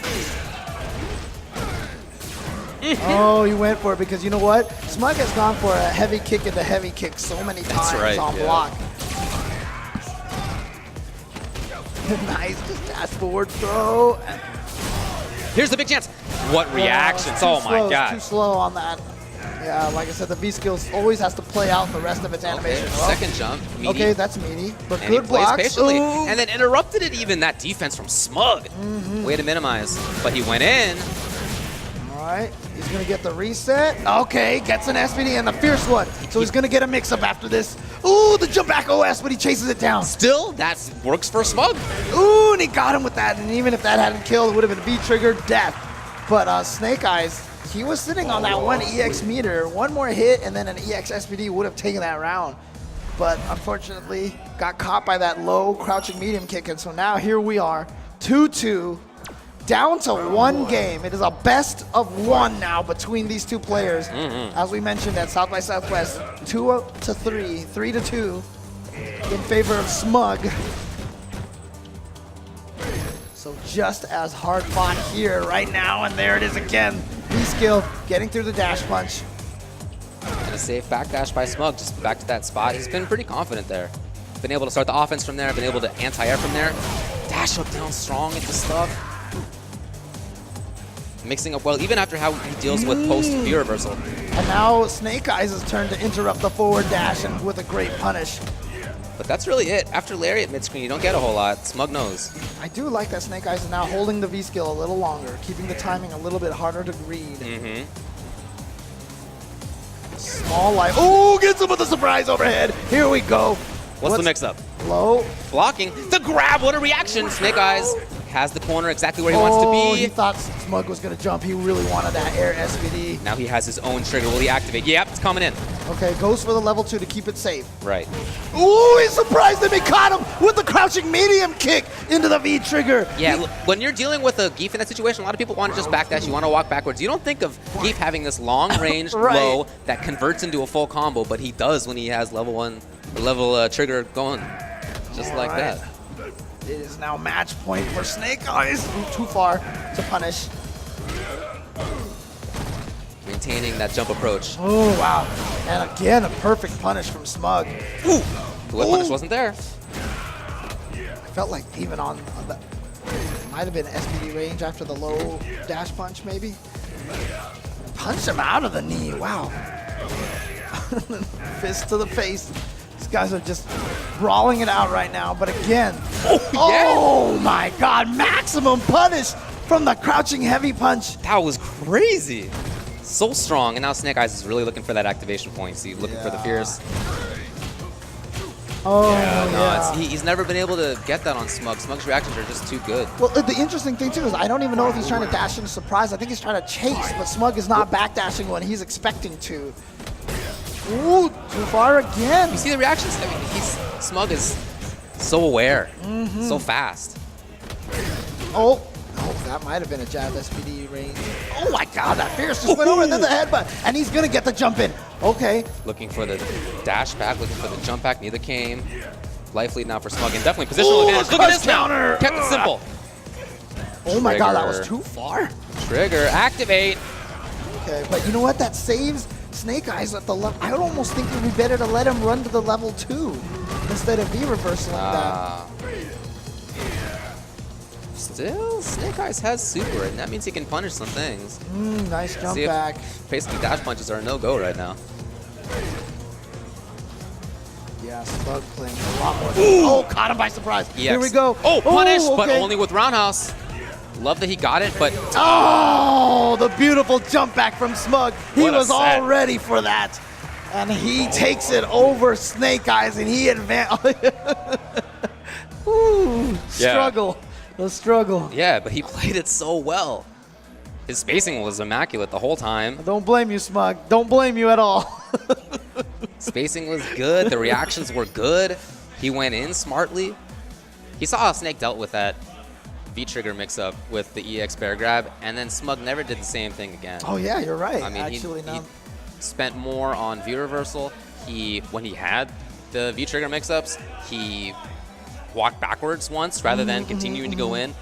Oh, he went for it because you know what? Smug has gone for a heavy kick into heavy kick so many times on block. Nice, just dash forward throw. Here's the big chance. What reactions? Oh my Too god. slow on that. Yeah, like I said, the V skills always has to play out the rest of its animation. Okay, Well, second jump. Meaty. okay, that's meaty, but And good he plays blocks. patiently. Ooh. And then interrupted it even, that defense from Smug. Way to minimize. But he went in. All right, he's gonna get the reset. Okay, gets an SVD and the fierce one. So he's gonna get a mix-up after this. Ooh, the jump back OS, but he chases it down. Still, that works for Smug. Ooh, and he got him with that. And even if that hadn't killed, it would have been V-trigger death. But Snake Eyes, he was sitting on that one EX meter. One more hit and then an EX SVD would have taken that round. But unfortunately, got caught by that low crouching medium kick. And so now here we are, 2-2, down to one game. It is a best of one now between these two players. As we mentioned at South by Southwest, 2-3, 3-2 in favor of Smug. So just as hard fought here right now, and there it is again. V-skill getting through the dash punch. And a safe backdash by Smug, just back to that spot. He's been pretty confident there. Been able to start the offense from there, been able to anti-air from there. Dash up down strong into stuff. Mixing up well, even after how he deals with post-V reversal. And now Snake Eyes is turned to interrupt the forward dash and with a great punish. But that's really it. After Lariat mid-screen, you don't get a whole lot. Smug knows. I do like that Snake Eyes is now holding the V-skill a little longer, keeping the timing a little bit harder to read. Small life. Oh, gets him with a surprise overhead. Here we go. What's the mix-up? Low. Blocking. The grab, what a reaction. Snake Eyes has the corner exactly where he wants to be. He thought Smug was going to jump. He really wanted that air SVD. Now he has his own trigger. Will he activate? Yep, it's coming in. Okay, goes for the level 2 to keep it safe. Right. Ooh, he's surprised that he caught him with the crouching medium kick into the V trigger. Yeah, look, when you're dealing with a Geef in that situation, a lot of people want to just backdash. You want to walk backwards. You don't think of Geef having this long-range Right. low that converts into a full combo, but he does when he has level trigger going, just like right. that. It is now match point for Snake Eyes. Ooh, too far to punish. Maintaining that jump approach. Oh, wow. And again, a perfect punish from Smug. Ooh, the whip punish wasn't there. I felt like even on the, it might have been SPD range after the low dash punch, maybe. Punch him out of the knee. Wow. Fist to the face. These guys are just brawling it out right now. But again, oh my God, maximum punish from the crouching heavy punch. That was crazy. So strong, and now Snake Eyes is really looking for that activation point. See, looking for the fierce. Oh, No, he's never been able to get that on Smug. Smug's reactions are just too good. Well, the interesting thing, too, is I don't even know if he's trying to dash into surprise. I think he's trying to chase, but Smug is not backdashing when he's expecting to. Ooh, too far again. You see the reactions? I mean, Smug is so aware, so fast. Oh, that might have been a jab SPD range. Oh my God, that fierce just went over and then the headbutt, and he's gonna get the jump in. Okay. Looking for the dash back, looking for the jump back, neither came. Life lead now for Smug, and definitely positional advantage. Look at this counter. now. Kept it simple. Oh my God, that was Trigger. too far. Trigger, activate. Okay, but you know what? That saves Snake Eyes at the level. I would almost think it would be better to let him run to the level 2 instead of V-reversaling that. Still, Snake Eyes has super, and that means he can punish some things. Nice jump See if back. basically dash punches are a no-go right now. Yeah, Smug playing a lot more. Oh, caught him by surprise. EX. Here we go. Oh, punish, but okay. only with Roundhouse. Love that he got it, but Oh, the beautiful jump back from Smug. He What a was all set. ready for that. And he takes it over Snake Eyes, and he advances. Ooh, struggle. The struggle. yeah, but he played it so well. His spacing was immaculate the whole time. Don't blame you, Smug. Don't blame you at all. Spacing was good. The reactions were good. He went in smartly. He saw how Snake dealt with that V-trigger mix-up with the EX bear grab, and then Smug never did the same thing again. Oh, yeah, you're right. I mean, Actually, he no. spent more on V-reversal. When he had the V-trigger mix-ups, he walked backwards once rather than continuing to go in.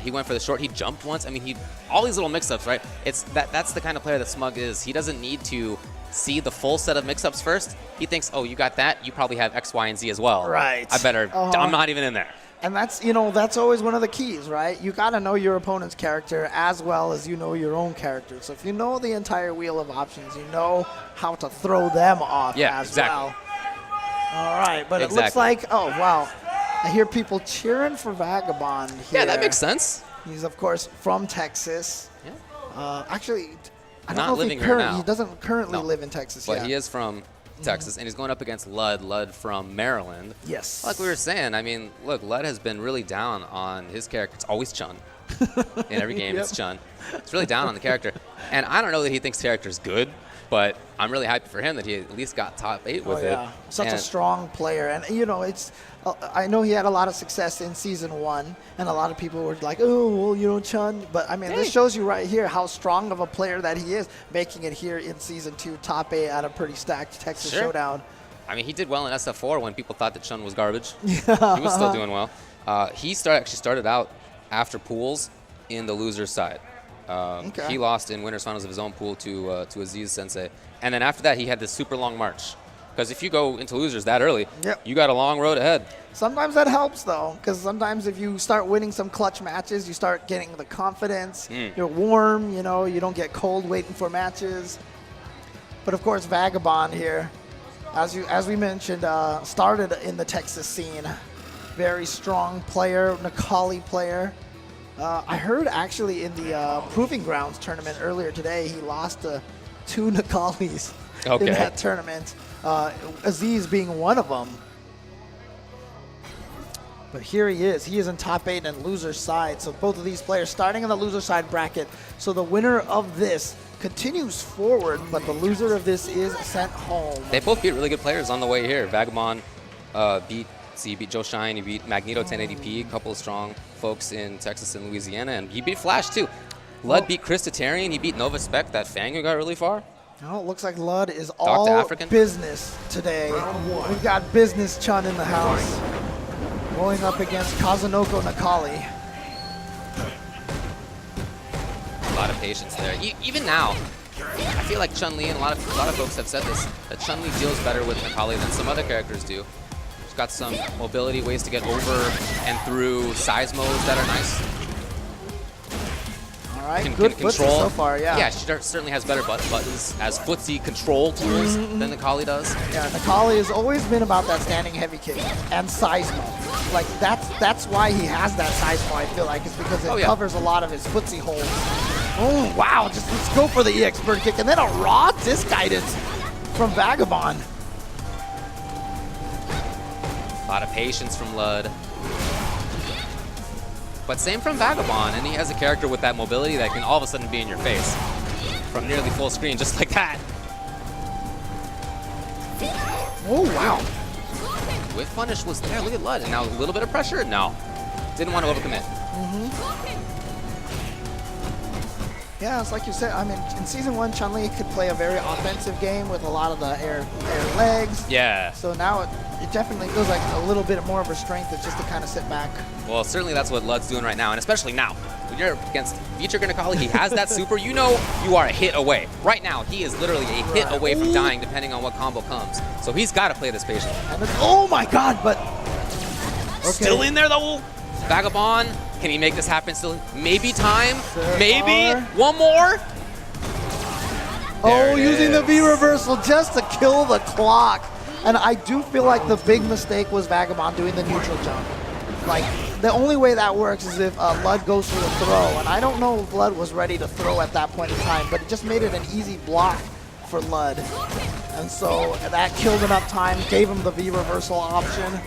He went for the short. He jumped once. I mean, all these little mix-ups, right? That's the kind of player that Smug is. He doesn't need to see the full set of mix-ups first. He thinks, oh, you got that. You probably have X, Y, and Z as well. Right. I better. I'm not even in there. And that's, you know, that's always one of the keys, right? You got to know your opponent's character as well as you know your own character. So if you know the entire wheel of options, you know how to throw them off as well. All right, but it looks like, oh, wow. I hear people cheering for Vagabond here. Yeah, that makes sense. He's, of course, from Texas. Yeah. Actually, I don't Not know living if here now. he doesn't currently live in Texas But yet. he is from Texas, and he's going up against Lud from Maryland. Yes. Like we were saying, I mean, look, Lud has been really down on his character. It's always Chun. In every game, it's Chun. It's really down on the character. And I don't know that he thinks character's good, but I'm really happy for him that he at least got top 8 with it. Such a strong player. And, you know, it's I know he had a lot of success in Season 1, and a lot of people were like, oh, well, you know, Chun. But, I mean, this shows you right here how strong of a player that he is, making it here in Season 2, top 8 at a pretty stacked Texas Showdown. I mean, he did well in SF4 when people thought that Chun was garbage. He was still doing well. He actually started out after pools in the loser's side. He lost in winners finals of his own pool to Eyez Sensei. And then after that, he had this super long march. Because if you go into losers that early, you got a long road ahead. Sometimes that helps, though, because sometimes if you start winning some clutch matches, you start getting the confidence. You're warm, you know, you don't get cold waiting for matches. But, of course, Vagabond here, as we mentioned, started in the Texas scene. Very strong player, Necalli player. I heard, actually, in the Proving Grounds tournament earlier today, he lost to 2 Necallis in that tournament. Eyez being one of them. But here he is. He is in top 8 and loser side. So both of these players starting in the loser side bracket. So the winner of this continues forward, but the loser of this is sent home. They both beat really good players on the way here. Vagabond beat Joe Shine, he beat Magneto 1080p, a couple of strong folks in Texas and Louisiana, and he beat Flash too. Lud beat Chris Tatarian, he beat Nova Spec, that Fang who got really far. Oh, it looks like Lud is all business today. We've got business Chun in the house. Going up against Kazunoko Necalli. A lot of patience there. Even now, I feel like Chun-Li, and a lot of folks have said this, that Chun-Li deals better with Necalli than some other characters do. She's got some mobility, ways to get over and through size modes that are nice. All right, good control so far, Yeah, she certainly has better buttons as footsie control tools than Necalli does. Yeah, Necalli has always been about that standing heavy kick and seismo. Like, that's why he has that seismo, I feel like, is because it covers a lot of his footsie holes. Oh, wow, just let's go for the EX bird kick, and then a raw disc guidance from Vagabond. A lot of patience from Lud. But same from Vagabond, and he has a character with that mobility that can all of a sudden be in your face from nearly full screen, just like that. Oh, wow. Whip punish was there. Look at Lud. And now a little bit of pressure? No. Didn't want to overcommit. Yeah, it's like you said. I mean, in Season 1, Chun-Li could play a very offensive game with a lot of the air legs. Yeah. So now it definitely feels like a little bit more of a strength is just to kind of sit back. Well, certainly that's what Lud's doing right now, and especially now. When you're against Feature Necalli, he has that super. You know you are a hit away. Right now, he is literally a hit away from dying, depending on what combo comes. So he's got to play this patient. Oh my God! But still in there though. Vagabond, can he make this happen? Still, maybe time. Maybe one more. Oh, using the V reversal just to kill the clock. And I do feel like the big mistake was Vagabond doing the neutral jump. Like, the only way that works is if Lud goes for the throw. And I don't know if Lud was ready to throw at that point in time, but it just made it an easy block for Lud. And so that killed enough time, gave him the V reversal option.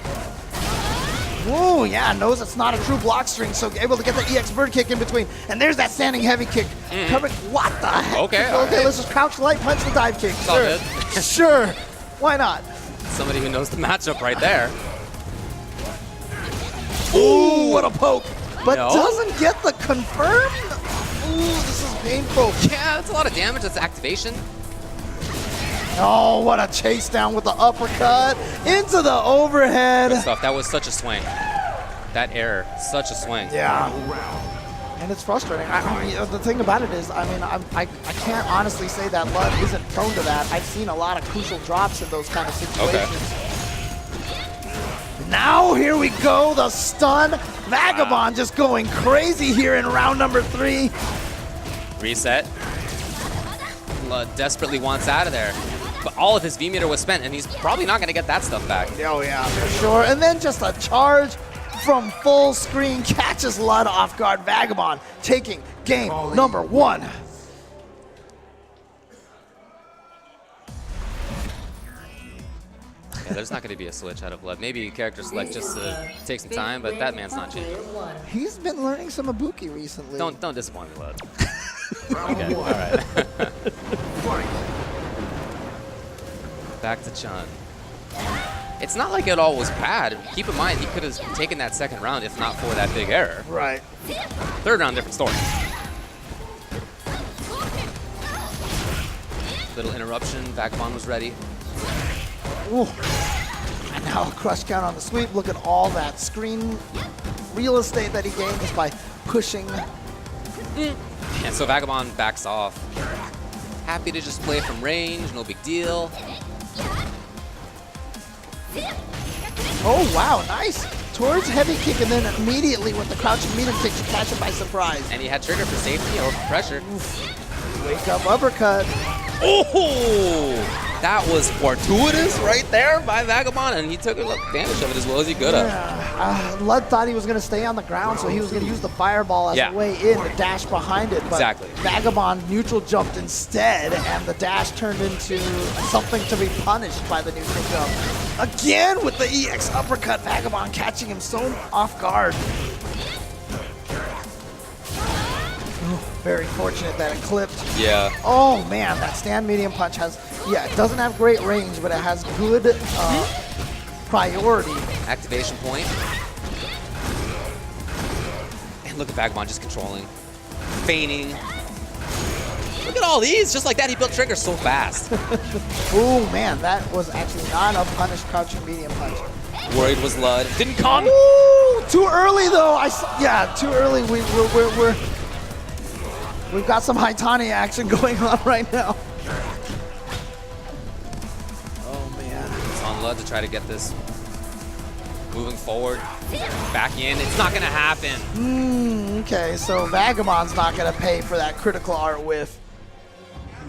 Whoa, yeah, knows it's not a true block string, so able to get the EX bird kick in between. And there's that standing heavy kick. What the heck? Okay, let's just crouch light punch the dive kick. Sure. Sure. Why not? Somebody who knows the matchup right there. Ooh, what a poke. But doesn't get the confirm. Ooh, this is painful. Yeah, that's a lot of damage. That's activation. Oh, what a chase down with the uppercut into the overhead. Good stuff. That was such a swing. That error, such a swing. Yeah. And it's frustrating. I mean, the thing about it is, I mean, I can't honestly say that Lud isn't prone to that. I've seen a lot of crucial drops in those kind of situations. now here we go, the stun. Vagabond just going crazy here in round number 3. Reset. Lud desperately wants out of there. But all of his V-meter was spent, and he's probably not going to get that stuff back. Oh yeah, for sure. And then just a charge from full screen catches Lud off guard. Vagabond taking game number 1. Yeah, there's not going to be a switch out of Blood. Maybe character select just to take some time, but that man's not changing. He's been learning some Ibuki recently. Don't disappoint me, Blood. Okay, all right. Back to Chun. It's not like it all was bad. Keep in mind, he could have taken that second round if not for that big error. Right. Third round, different story. Little interruption. Vagabond was ready. Ooh. And now a crush count on the sweep. Look at all that screen real estate that he gained just by pushing. And so Vagabond backs off. Happy to just play from range, no big deal. Oh, wow, nice. Towards heavy kick, and then immediately with the crouching medium kick to catch him by surprise. And he had trigger for safety or for pressure. Wake up uppercut. Oh! That was fortuitous right there by Vagabond, and he took advantage of it as well as he could have. Yeah. Lud thought he was going to stay on the ground, so he was going to use the fireball as a way in to dash behind it. But exactly. Vagabond neutral jumped instead, and the dash turned into something to be punished by the neutral jump. Again with the EX uppercut, Vagabond catching him so off guard. Very fortunate that it clipped. Yeah. Oh man, that stand medium punch has, it doesn't have great range, but it has good priority. Activation point. And look at Vagabond just controlling. Feigning. Look at all these. Just like that, he built trigger so fast. Oh man, that was actually not a punished crouching medium punch. Worried was Lud. Didn't come. Ooh, too early though. Too early. We've got some Haitani action going on right now. Oh man. It's on Lud to try to get this moving forward. Back in. It's not gonna happen. Okay, so Vagabond's not gonna pay for that critical art whiff.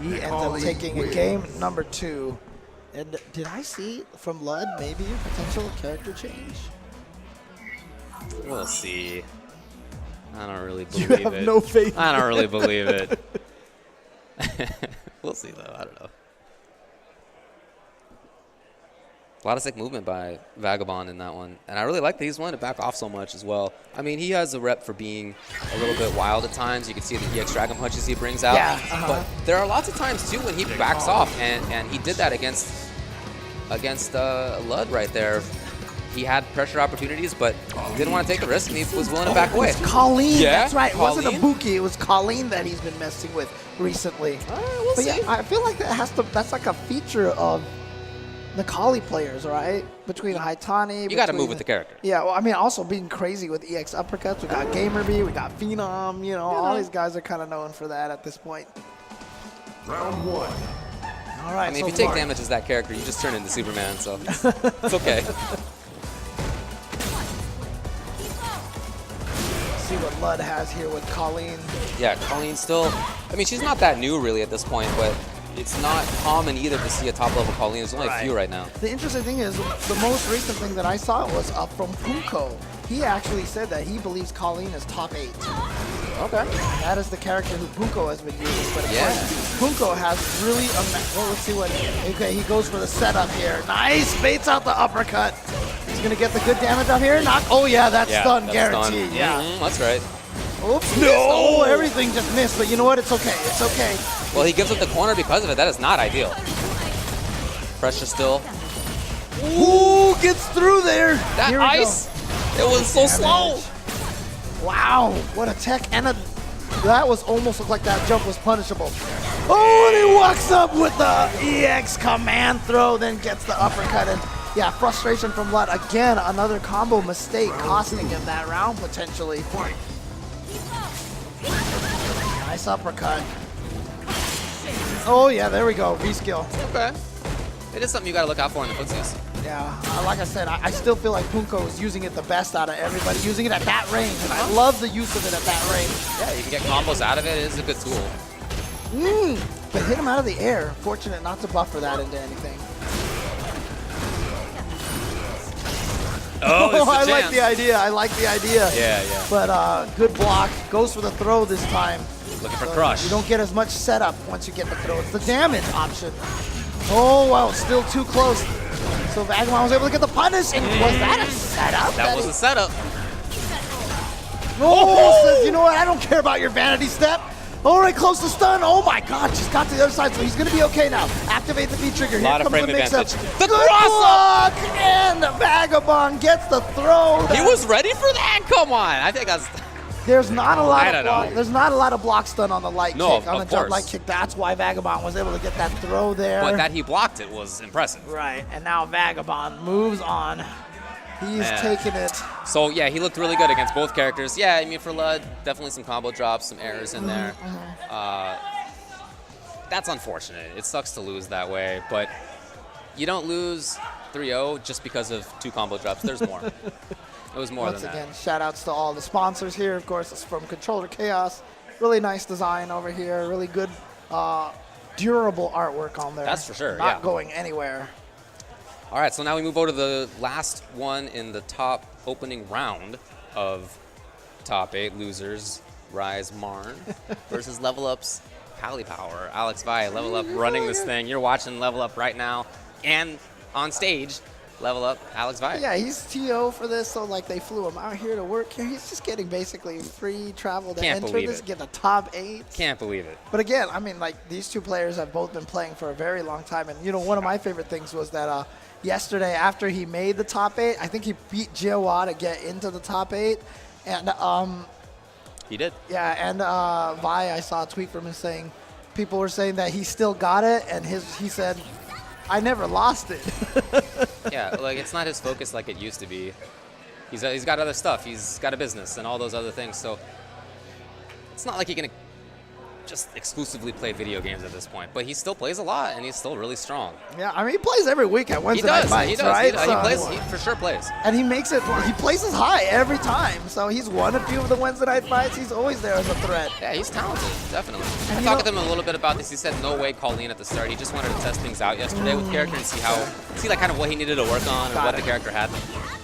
He ends up taking a game number 2. And did I see from Lud maybe a potential character change? We'll see. I don't really believe You it. have no faith. I don't really believe it. We'll see, though. I don't know. A lot of sick movement by Vagabond in that one. And I really like that he's willing to back off so much as well. I mean, he has a rep for being a little bit wild at times. You can see the EX Dragon punches he brings out. Yeah, But there are lots of times, too, when he backs off. And he did that against Lud right there. He had pressure opportunities, but he didn't want to take the risk, and he was willing to back away. It was Colleen. Yeah, That's right. Colleen. It wasn't Ibuki. It was Colleen that he's been messing with recently. All right, we'll see. Yeah, I feel like that's like a feature of the Kali players, right? Between Haitani. You got to move with the character. Yeah, well, I mean, also being crazy with EX uppercuts. We got GamerB, we got Phenom. All these guys are kind of known for that at this point. Round 1. All right. I mean, if you take damage as that character, you just turn into Superman, so it's okay. See what Lud has here with Colleen. Yeah, Colleen still, I mean, she's not that new really at this point, but it's not common either to see a top level Colleen. There's only a few right now. The interesting thing is, the most recent thing that I saw was from Punko. He actually said that he believes Colleen is top 8. Okay. That is the character who Punko has been using. But Yeah. Punko has really, well, let's see what, okay, he goes for the setup here. Nice, baits out the uppercut. He's gonna get the good damage out here. Oh yeah, that's stun guaranteed. Yeah. That's right. Oops. No. Oh, everything just missed, but you know what? It's okay. It's okay. Well, he gives up the corner because of it. That is not ideal. Pressure still. Ooh, gets through there. That Here we ice, it was so slow. Wow, what a tech, and that was almost looked like that jump was punishable. Oh, and he walks up with the EX command throw, then gets the uppercut, and yeah, frustration from Lud. Again, another combo mistake costing him that round potentially. Nice uppercut. Oh yeah, there we go, V-skill. Okay. It is something you got to look out for in the footsies. Yeah, like I said, I still feel like Punko is using it the best out of everybody, using it at that range, and I love the use of it at that range. Yeah, you can get combos out of it. It is a good tool. But hit him out of the air. Fortunate not to buffer that into anything. Oh, I like the idea. I like the idea. Yeah, yeah. But good block. Goes for the throw this time. Looking for crush. You don't get as much setup once you get the throw. It's the damage option. Oh, wow, still too close. So Vagabond was able to get the punish, and was that a setup? That was a setup. Oh, says, you know what? I don't care about your vanity step. All right, close to stun. Oh my God, just got to the other side, so he's gonna be okay now. Activate the V trigger. Here comes the mix-up. The Good block, and Vagabond gets the throw. He was ready for that. Come on, I think that's. There's not a lot I of don't block. know. There's not a lot of block stun on the light kick, on the of jump course. light kick. That's why Vagabond was able to get that throw there. But that he blocked it was impressive. Right, and now Vagabond moves on. He's taking it. So yeah, he looked really good against both characters. Yeah, I mean for Lud, definitely some combo drops, some errors in there. That's unfortunate. It sucks to lose that way, but you don't lose 3-0 just because of 2 combo drops. There's more. It was more Once than again, shout outs to all the sponsors here. Of course, it's from Controller Chaos. Really nice design over here. Really good, durable artwork on there. That's for sure, Not yeah. going anywhere. All right, so now we move over to the last one in the top opening round of top 8 losers. Rise Marn versus Level Up's Pally Power. Alex Valle, Level Up running this thing. You're watching Level Up right now. And on stage, Level Up, Alex Valle. Yeah, he's TO for this, so like they flew him out here to work here. He's just getting basically free travel to Can't enter believe this, it. get the top 8. Can't believe it. But again, I mean, like these two players have both been playing for a very long time, and you know, one of my favorite things was that yesterday after he made the top 8, I think he beat Jiowa to get into the top 8, and He did. yeah, and Vi, I saw a tweet from him saying, people were saying that he still got it, and he said, I never lost it. Yeah, like it's not his focus like it used to be. He's got other stuff. He's got a business and all those other things. So it's not like he can just exclusively play video games at this point. But he still plays a lot, and he's still really strong. Yeah, I mean, he plays every week at He Wednesday Night does. Fights, He does. right? He plays. He for sure plays. And he makes it, he places high every time. So he's won a few of the Wednesday Night Fights. He's always there as a threat. Yeah, he's talented, definitely. And I you talked know- with him a little bit about this. He said no way Colleen at the start. He just wanted to test things out yesterday with character and see like kind of what he needed to work on and Got what it. the character had.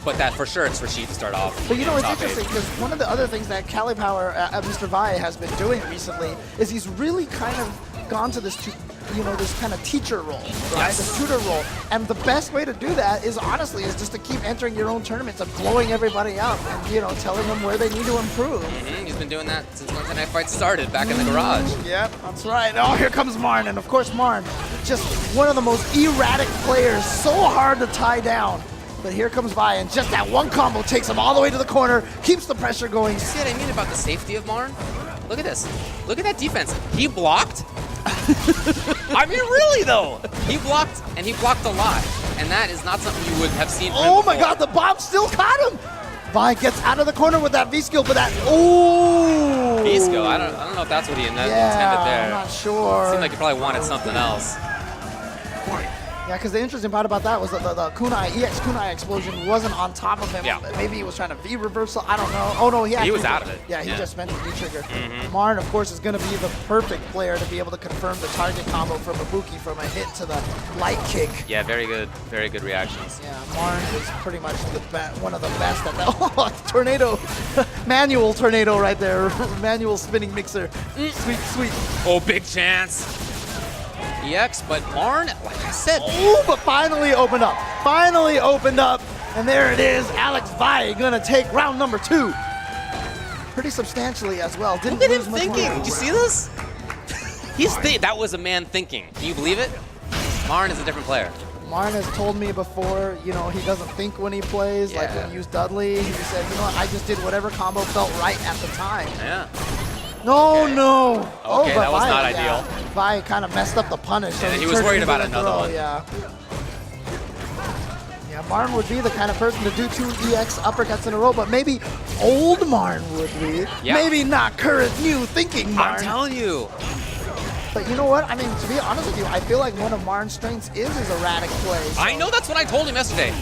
But that for sure it's Rashid to start off. But you know, it's top 8. interesting because one of the other things that Cali Power, Mr. Valle has been doing recently is he's really kind of gone to this, this kind of teacher role, right? Yes. The tutor role. And the best way to do that is honestly is just to keep entering your own tournaments and blowing everybody up and, telling them where they need to improve. He's been doing that since Wednesday Night Fights started back in the garage. Yep, that's right. Oh, here comes Marn. And of course, Marn, just one of the most erratic players, so hard to tie down. But here comes Vi, and just that one combo takes him all the way to the corner, keeps the pressure going. See what I mean about the safety of Marn? Look at this. Look at that defense. He blocked. I mean, really, though. He blocked, and he blocked a lot. And that is not something you would have seen from him Oh my before. God, the bomb still caught him. Vi gets out of the corner with that V-skill, but that, oh! V-skill, I don't know if that's what he intended there. I'm not sure. Seemed like he probably wanted something else. Yeah, because the interesting part about that was that the kunai, EX kunai explosion wasn't on top of him. Yeah. Maybe he was trying to V reversal. I don't know. Oh no, He was out of it. Yeah, he Yeah. just meant to V-trigger. Marn, of course, is going to be the perfect player to be able to confirm the target combo from Ibuki from a hit to the light kick. Yeah, very good reactions. Yeah, Marn is pretty much one of the best at that. Oh, tornado, manual tornado right there, manual spinning mixer. Sweet, sweet. Oh, big chance. EX, but Marn, like I said, Ooh, but finally opened up. Finally opened up. And there it is. Alex Valle gonna take round number 2. Pretty substantially as well. Didn't look at him lose much thinking. more. Did you see this? That was a man thinking. Can you believe it? Marn is a different player. Marn has told me before, he doesn't think when he plays. Like when he used Dudley, he said, I just did whatever combo felt right at the time. Yeah. No. Okay, but that was Vi, not yeah, ideal. Vi kind of messed up the punish. So Yeah, he was turned worried it about into a another throw, one. Yeah. Yeah, Marn would be the kind of person to do 2 EX uppercuts in a row, but maybe old Marn would be. Yeah. Maybe not current new thinking Marn. I'm telling you. But you know what? I mean, to be honest with you, I feel like one of Marn's strengths is his erratic play. So. I know, that's what I told him yesterday.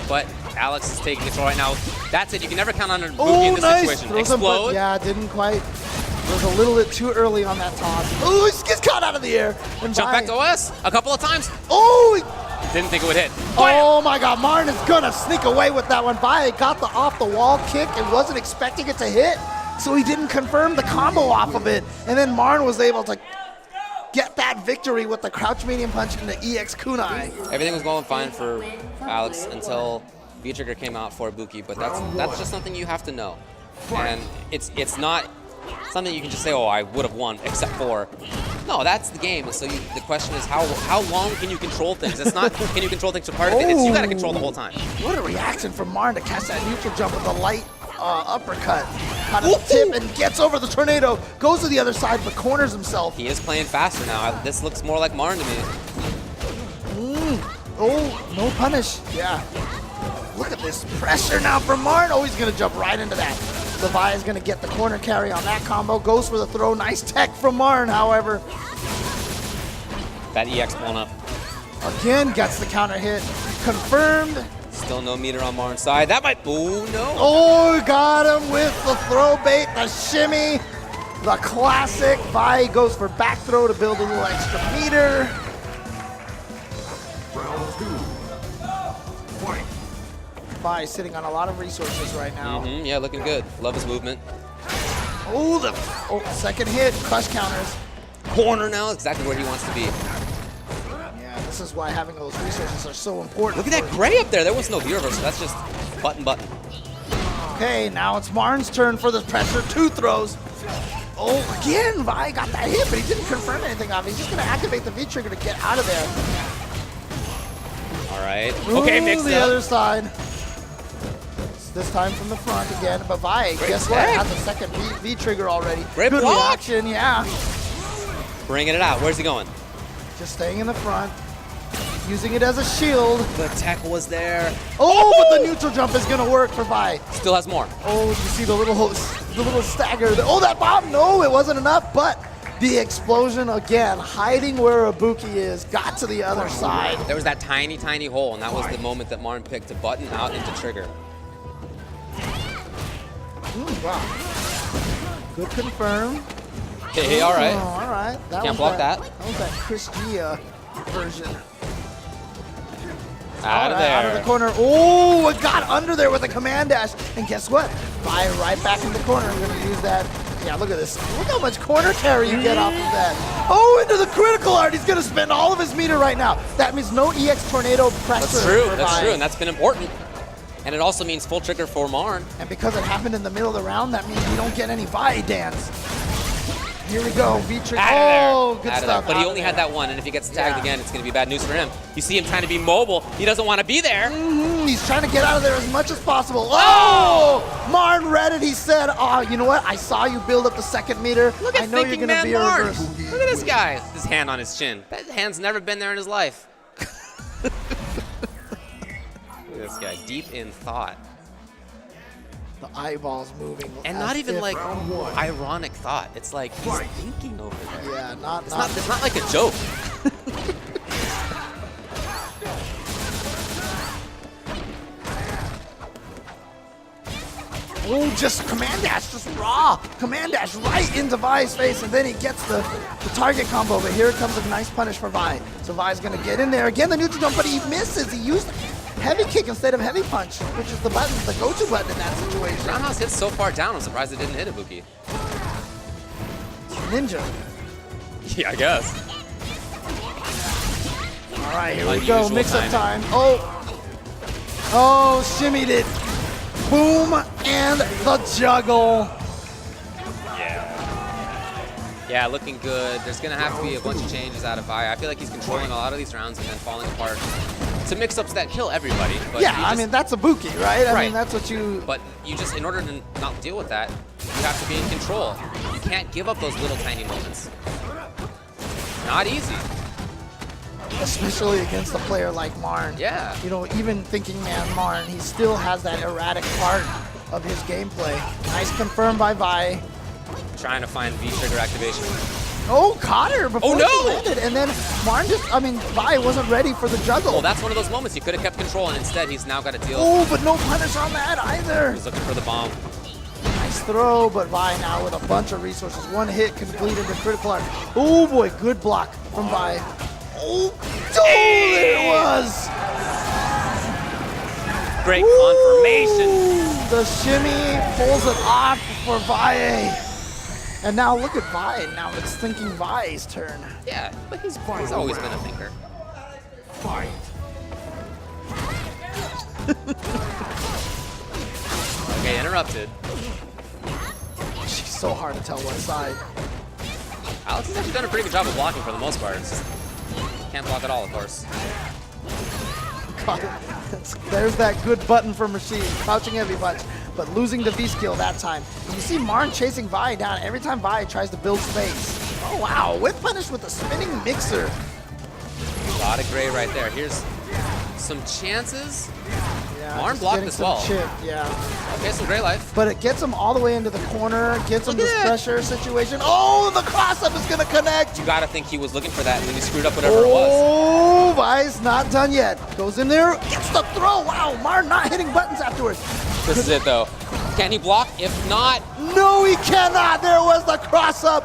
But Alex is taking control right now. That's it. You can never count on a Boogie in this situation. Throws him, Explode. yeah, didn't quite. It was a little bit too early on that toss. Oh, he gets caught out of the air. And Jump back to OS a couple of times. Oh! Didn't think it would hit. Oh my God, Marn is gonna sneak away with that one. Valle got the off the wall kick and wasn't expecting it to hit, so he didn't confirm the combo off of it. And then Marn was able to get that victory with the crouch medium punch and the EX kunai. Everything was going fine for Alex until V-Trigger came out for Ibuki, but that's just something you have to know. And it's not something you can just say, oh, I would have won, except for. No, that's the game. So the question is, how long can you control things? It's not, can you control things for part of it? It's you got to control the whole time. What a reaction from Marn to catch that neutral jump with a light uppercut. Kind of tip and gets over the tornado, goes to the other side, but corners himself. He is playing faster now. This looks more like Marn to me. Oh, no punish. Yeah. Look at this pressure now from Marn. Oh, he's going to jump right into that. Levi is going to get the corner carry on that combo. Goes for the throw. Nice tech from Marn, however. That EX blown up. Again, gets the counter hit. Confirmed. Still no meter on Marn's side. That might, oh no. Oh, got him with the throw bait, the shimmy. The classic. Valle goes for back throw to build a little extra meter. Round 2. Fight. Valle sitting on a lot of resources right now. Yeah, looking good. Love his movement. Oh, second hit. Crush counters. Corner now, exactly where he wants to be. Yeah, this is why having those resources are so important. Look at that gray up there. There was no V-reverse, so that's just button. Okay, now it's Marn's turn for the pressure. 2 throws. Oh, again, Valle got that hit, but he didn't confirm anything on it. He's just going to activate the V-trigger to get out of there. All right. Okay, mixed the up. other side. This time from the front again, but Valle, guess what? Has a second V-trigger already. Great Good block. reaction, yeah. Bringing it out. Where's he going? Just staying in the front, using it as a shield. The tech was there. Oh, but the neutral jump is gonna work for Valle. Still has more. Oh, you see the little stagger. Oh, that bomb! No, it wasn't enough. But the explosion again, hiding where Ibuki is, got to the other side. There was that tiny, tiny hole, and that was the moment that Marn picked to button out into trigger. Wow. Good confirm. Hey, all right. Oh, all right. Can't block that. That was that ChrisG version. Out of there. Out of the corner. Oh, it got under there with a command dash. And guess what? Valle right back in the corner. I'm going to use that. Yeah, look at this. Look how much corner carry you get off of that. Oh, into the critical art. He's going to spend all of his meter right now. That means no EX tornado pressure. That's true. For That's Valle. true, and that's been important. And it also means full trigger for Marn. And because it happened in the middle of the round, that means we don't get any Valle dance. Here we go, V-trigger. Oh, good stuff. But he only had that one, and if he gets tagged again, it's going to be bad news for him. You see him trying to be mobile. He doesn't want to be there. He's trying to get out of there as much as possible. Oh! Marn read it. He said, oh, you know what? I saw you build up the second meter. Look at I know you're thinking going to man be a Marn. reverse. Look at this guy. His hand on his chin. That hand's never been there in his life. Look at this guy, deep in thought. The eyeballs moving. And not even like Round 1. ironic thought. It's like he's thinking over there. Yeah, not. It's not like a joke. Oh, just command dash, just raw. Command dash right into Vai's face, and then he gets the target combo. But here comes a nice punish for Valle. So Vai's going to get in there. Again, the neutral jump, but he misses. He used heavy kick instead of heavy punch, which is the button, the go-to button in that situation. Roundhouse hits so far down, I'm surprised it didn't hit Ibuki. Ninja. Yeah, I guess. All right, here we Unusual go. Mix-up timing. time. Oh, shimmied it. Boom, and the juggle. Yeah, looking good. There's going to have to be a bunch of changes out of Valle. I feel like he's controlling a lot of these rounds and then falling apart to mix-ups that kill everybody. But Yeah, I mean, that's Ibuki, right? I Right. mean, that's what you... But you just, in order to not deal with that, you have to be in control. You can't give up those little tiny moments. Not easy. Especially against a player like Marn. Yeah. You know, even thinking man Marn, he still has that erratic part of his gameplay. Nice confirm by Valle. Trying to find V-trigger activation. Oh, caught her before Oh, no! she landed. And then Marn Vi wasn't ready for the juggle. Well, that's one of those moments. He could have kept control, and instead he's now got to deal. Oh, but no punish on that either. He's looking for the bomb. Nice throw, but Vi now with a bunch of resources. One hit completed the critical art. Oh boy, good block from Vi. Oh, there it was. Great confirmation. Ooh, the shimmy pulls it off for Valle. And now look at Vi. Now it's thinking Vi's turn. Yeah, but he's always been a thinker. Fight. Okay, interrupted. She's so hard to tell what side. Alex has actually done a pretty good job of blocking for the most part. It's just, can't block at all, of course. There's that good button for Machine, crouching heavy punch, but losing the V skill that time. And you see Marn chasing Vi down every time Vi tries to build space. Oh wow, whip punish with a spinning mixer. A lot of gray right there. Here's some chances. Yeah, Marn just blocked getting as some well. chip, yeah. Okay, some gray life. But it gets him all the way into the corner, gets him Look this at that. pressure situation. Oh, the cross-up is gonna connect. You gotta think he was looking for that, and then he screwed up whatever it was. Oh, Vi's not done yet. Goes in there, gets the throw. Wow, Marn not hitting buttons afterwards. This is it, though. Can he block? If not, No, he cannot. There was the cross-up,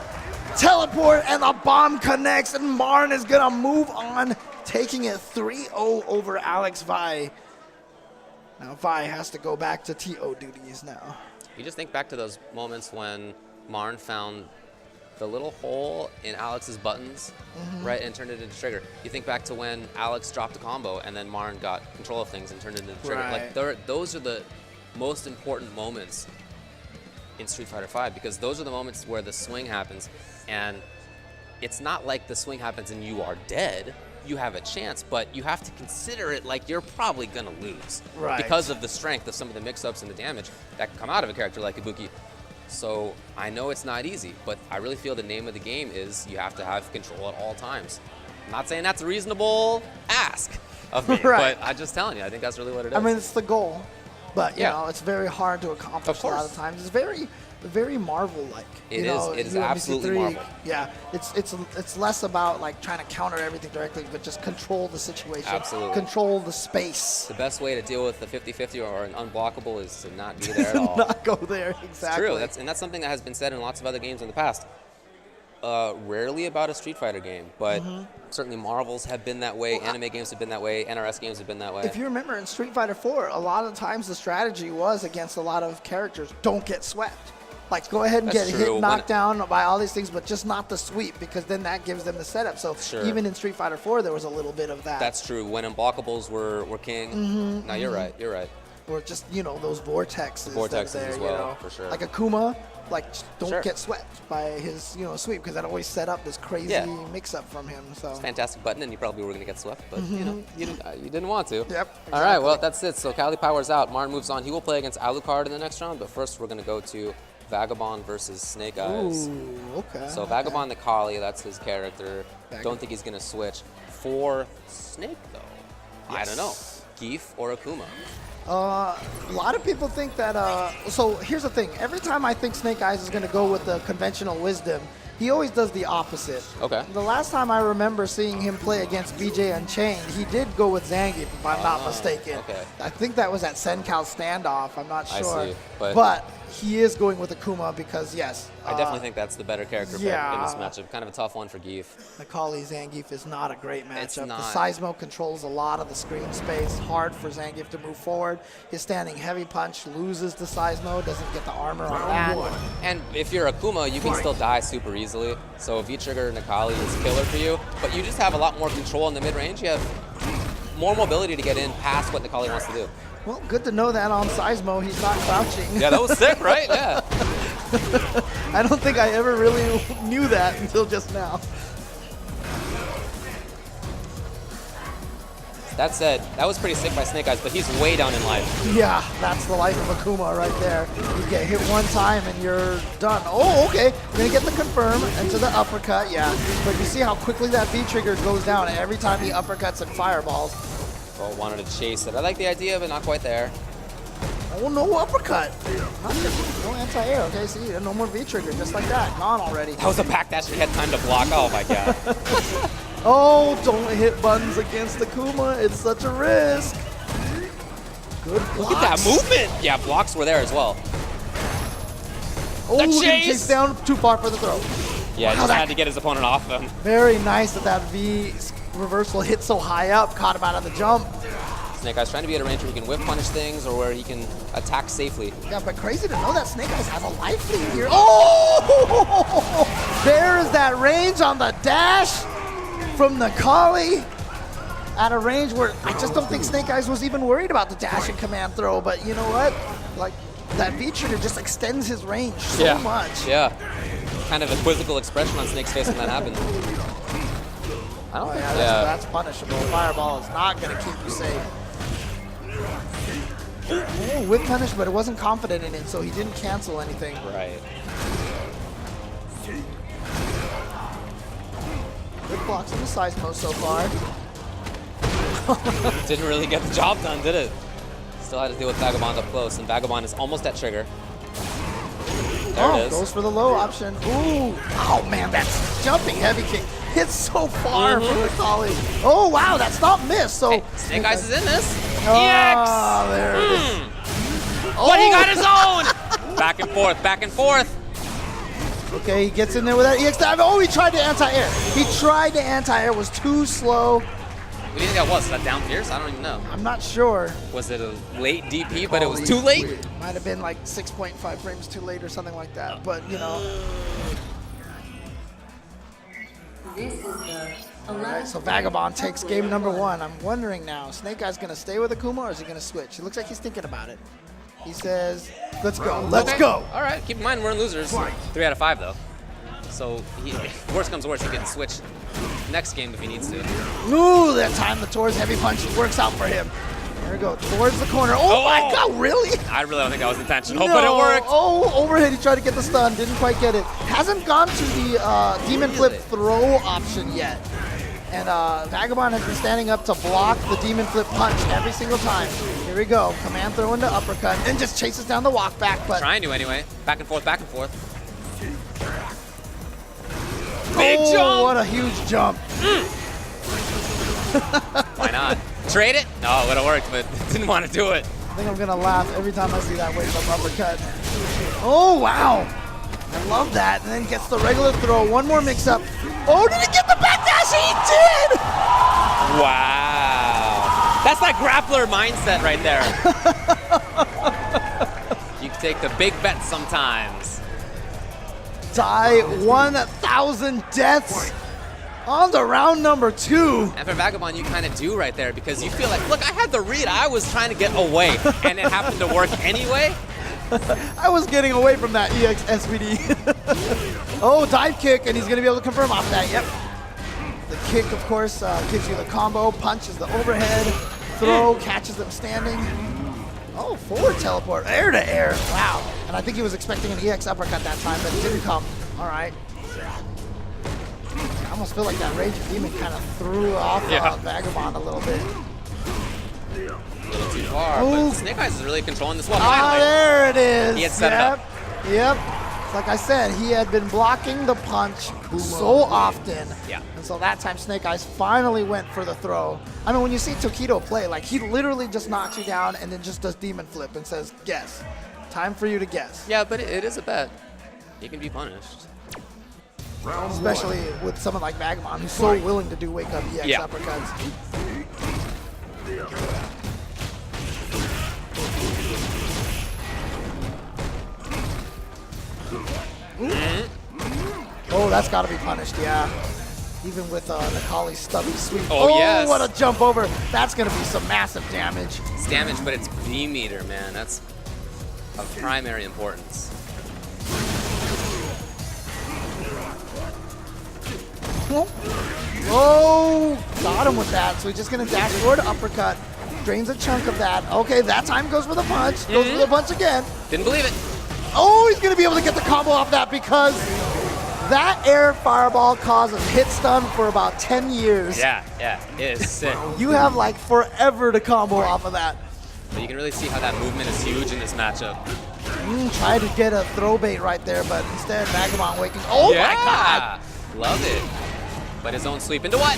teleport, and the bomb connects, and Marn is gonna move on, taking it 3-0 over Alex Vi. Now Vi has to go back to TO duties now. you just think back to those moments when Marn found the little hole in Alex's buttons, right, and turned it into trigger. You think back to when Alex dropped a combo, and then Marn got control of things and turned it into trigger. Right. Like, those are the most important moments in Street Fighter V, because those are the moments where the swing happens, and it's not like the swing happens and you are dead. You have a chance, but you have to consider it like you're probably gonna lose, Right. because of the strength of some of the mix-ups and the damage that come out of a character like Ibuki. So I know it's not easy, but I really feel the name of the game is you have to have control at all times. I'm not saying that's a reasonable ask of me, Right. but I'm just telling you, I think that's really what it is. I mean, it's the goal, but you Yeah. know, it's very hard to accomplish Of a lot course. of times. It's very Marvel-like. It you is- know, it is UMBC3, absolutely Marvel. Yeah, it's less about like trying to counter everything directly, but just control the situation. Absolutely. Control the space. the best way to deal with the 50-50 or an unblockable is to not be there at all. Not go there, exactly. True, that's something that has been said in lots of other games in the past. Rarely about a Street Fighter game, but certainly Marvels have been that way, anime games have been that way, NRS games have been that way. If you remember in Street Fighter 4, a lot of times the strategy was against a lot of characters, don't get swept. Like, go ahead and That's get true. hit, knocked down by all these things, but just not the sweep, because then that gives them the setup. So Sure. even in Street Fighter 4, there was a little bit of that. That's true. When unblockables were king. No, you're right. You're right. Or just, you know, those vortexes. that are vortexes there, as you well, know. for sure. Like Akuma, like, just don't Sure. get swept by his, you know, sweep, because that always set up this crazy Yeah. mix-up from him. So Fantastic button, and you probably were going to get swept, but you know, you didn't want to. Yep, All right, well, exactly. that's it. So Cali powers out. Marn moves on. He will play against Alucard in the next round, but first we're going to go to Vagabond versus Snake Eyes. Ooh, okay. So okay. Vagabond the Kali, that's his character. Vagabond. Don't think he's going to switch. For Snake, though, I don't know. Geef or Akuma? A lot of people think that, so here's the thing. Every time I think Snake Eyes is going to go with the conventional wisdom, he always does the opposite. Okay. The last time I remember seeing him play against BJ Unchained, he did go with Zangief, if I'm not mistaken. okay. I think that was at Sencal Standoff. I'm not I sure. see, but- he is going with Akuma because, yes. I definitely think that's the better character pick yeah. in this matchup. Kind of a tough one for Geef. Macaulay Zangief is not a great It's matchup. not. The Seismo controls a lot of the screen space. Hard for Zangief to move forward. His standing heavy punch loses the Seismo, doesn't get the armor on that. And if you're Akuma, you can still die super easily. So V-Trigger Nikali is killer for you, but you just have a lot more control in the mid-range. You have more mobility to get in past what Nikali wants to do. Well, good to know that on Seismo he's not crouching. Yeah, that was sick, right? Yeah. I don't think I ever really knew that until just now. That said, that was pretty sick by Snake Eyes, but he's way down in life. Yeah, that's the life of Akuma right there. You get hit one time and you're done. Oh, okay. You're going to get the confirm into the uppercut, yeah. But you see how quickly that V-trigger goes down every time he uppercuts and fireballs. Well, wanted to chase it. I like the idea, but not quite there. Oh, no uppercut. Nothing. No anti-air. Okay, see, no more V-trigger. Just like that. Gone already. That was a backdash he had time to block. Oh, my God. Oh, don't hit buttons against the Kuma. It's such a risk. Good blocks. Look at that movement. Yeah, blocks were there as well. Oh, The look at him chase. chase down too far for the throw. Yeah, Wow, just that- had to get his opponent off him. Very nice that V reversal hit so high up, caught him out of the jump. Snake Eyes trying to be at a range where he can whip punish things or where he can attack safely. Yeah, but crazy to know that Snake Eyes has a life lead here. Oh! There is that range on the dash from Nakali. At a range where I just don't think Snake Eyes was even worried about the dash and command throw, but you know what? Like, that V-trigger just extends his range so much. Yeah. Kind of a quizzical expression on Snake's face when that happened. I don't Oh, think, yeah, that's punishable. Fireball is not going to keep you safe. Oh, whip punish, but it wasn't confident in it, so he didn't cancel anything. Right. Good blocks in the Seismo so far. Didn't really get the job done, did it? Still had to deal with Vagabond up close, and Vagabond is almost at trigger. There it is. Goes for the low option. Ooh. Oh, man, that's jumping heavy kick. Hits so far from the collie. Oh, wow, that's not missed. So Hey, Snake Eyes is in this. Oh, EX! there it is. But he got his own! Back and forth, back and forth. Okay, he gets in there with that EX dive. Oh, he tried to anti-air. He tried to anti-air, was too slow. What do you think that was? Is that down Pierce? I don't even know. I'm not sure. Was it a late DP, but it was too late? Might have been like 6.5 frames too late or something like that. But, you know. This is the All right, so Vagabond takes game number 1. I'm wondering now, Snake Eyes going to stay with Akuma or is he going to switch? It looks like he's thinking about it. He says, let's go, let's go. All right, keep in mind we're in losers. 3 out of 5 though. So if worst comes to worst, he can switch next game if he needs to. Ooh, that time the Tor's heavy punch works out for him. There we go, towards the corner. Oh my God, really? I really don't think that was intentional, but it worked. Oh, overhead, he tried to get the stun, didn't quite get it. Hasn't gone to the Demon Flip throw option yet. And Vagabond has been standing up to block the Demon Flip punch every single time. Here we go, command throw into uppercut, and just chases down the walk back. But Trying to anyway. Back and forth, back and forth. Big oh, jump! what a huge jump. Why not? Trade it? No, it would have worked, but didn't want to do it. I think I'm gonna laugh every time I see that wake up uppercut. Oh, wow. I love that. And then gets the regular throw. One more mix up. Oh, did he get the backdash? He did! Wow. That's that grappler mindset right there. You can take the big bets sometimes. Die 1,000 deaths on to round number 2. And for Vagabond, you kind of do right there because you feel like, look, I had the read. I was trying to get away, and it happened to work anyway. I was getting away from that EX SVD. Oh, dive kick, and he's going to be able to confirm off that. Yep. The kick, of course, gives you the combo. Punch is the overhead. Throw catches them standing. Oh, forward teleport. Air to air. Wow. And I think he was expecting an EX uppercut that time, but it didn't come. All right. I almost feel like that Rage of Demon kind of threw off Vagabond a little bit. A little too far, Ooh. but Snake Eyes is really controlling this one. Ah, Finally. there it is. He had set it up. Yep. Like I said, he had been blocking the punch so often. Yeah. And so that time Snake Eyes finally went for the throw. I mean, when you see Tokido play, like he literally just knocks you down and then just does Demon Flip and says, guess. Time for you to guess. Yeah, but it is a bet. He can be punished. Especially with someone like Vagabond, who's so willing to do wake up EX Yeah. uppercuts. Oh, that's got to be punished, yeah. Even with Nakali's stubby sweep. Oh, yes. What a jump over. That's going to be some massive damage. It's damage, but it's V meter, man. That's of primary importance. Oh, got him with that. So he's just going to dash forward uppercut. Drains a chunk of that. Okay, that time goes for the punch. Goes for the punch again. Didn't believe it. Oh, he's going to be able to get the combo off that because that air fireball causes hit stun for about 10 years. Yeah, it is sick. You have like forever to combo off of that. But you can really see how that movement is huge in this matchup. Tried to get a throw bait right there, but instead Vagabond waking. Oh yeah. my God! Love it. But his own sweep into what?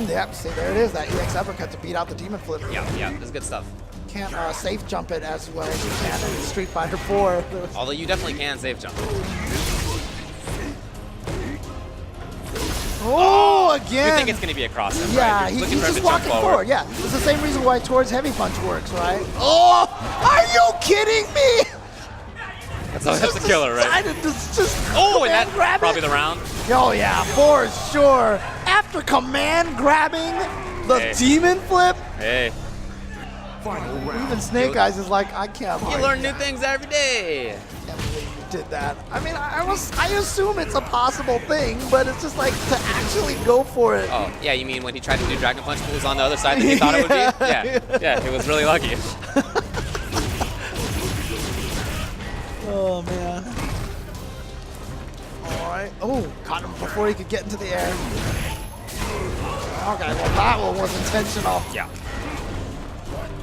Yep, see there it is, that EX uppercut to beat out the demon flip. Yeah, this is good stuff. Can't safe jump it as well as you can in Street Fighter 4. Although you definitely can safe jump. Oh, again! You think it's going to be a cross-up, yeah, right? You're looking he's for him just to jump walking forward. Yeah, it's the same reason why towards heavy punch works, right? Oh, are you kidding me? That's a killer, right? Oh, and that's grab probably it. the round. Oh yeah, for sure. After command grabbing the demon flip, Hey, Final round. even Snake Eyes is like, I can't you believe learn new things every day. you did that. I mean, I assume it's a possible thing, but it's just like to actually go for it. Oh, yeah, you mean when he tried to do Dragon Punch moves on the other side that he thought it would be? Yeah, he was really lucky. Oh man. All right. Oh, caught him before he could get into the air. Okay, well that one was intentional. Yeah.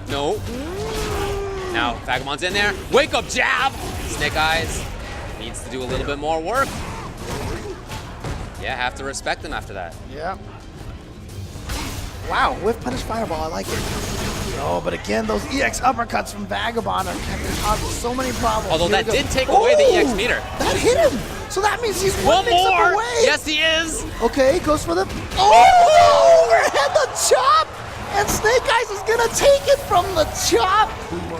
No. Now, Vagabond's in there. Wake up, jab! Snake Eyes needs to do a little bit more work. Yeah, have to respect him after that. Yeah. Wow, whiff punish fireball, I like it. Oh, but again, those EX uppercuts from Vagabond are causing so many problems. Although Here that we go. did take away the EX meter. That hit him! So that means he's One mix up more! away. Yes, he is! Okay, goes for the... Oh! Overhead the chop! And Snake Eyes is gonna take it from the chop!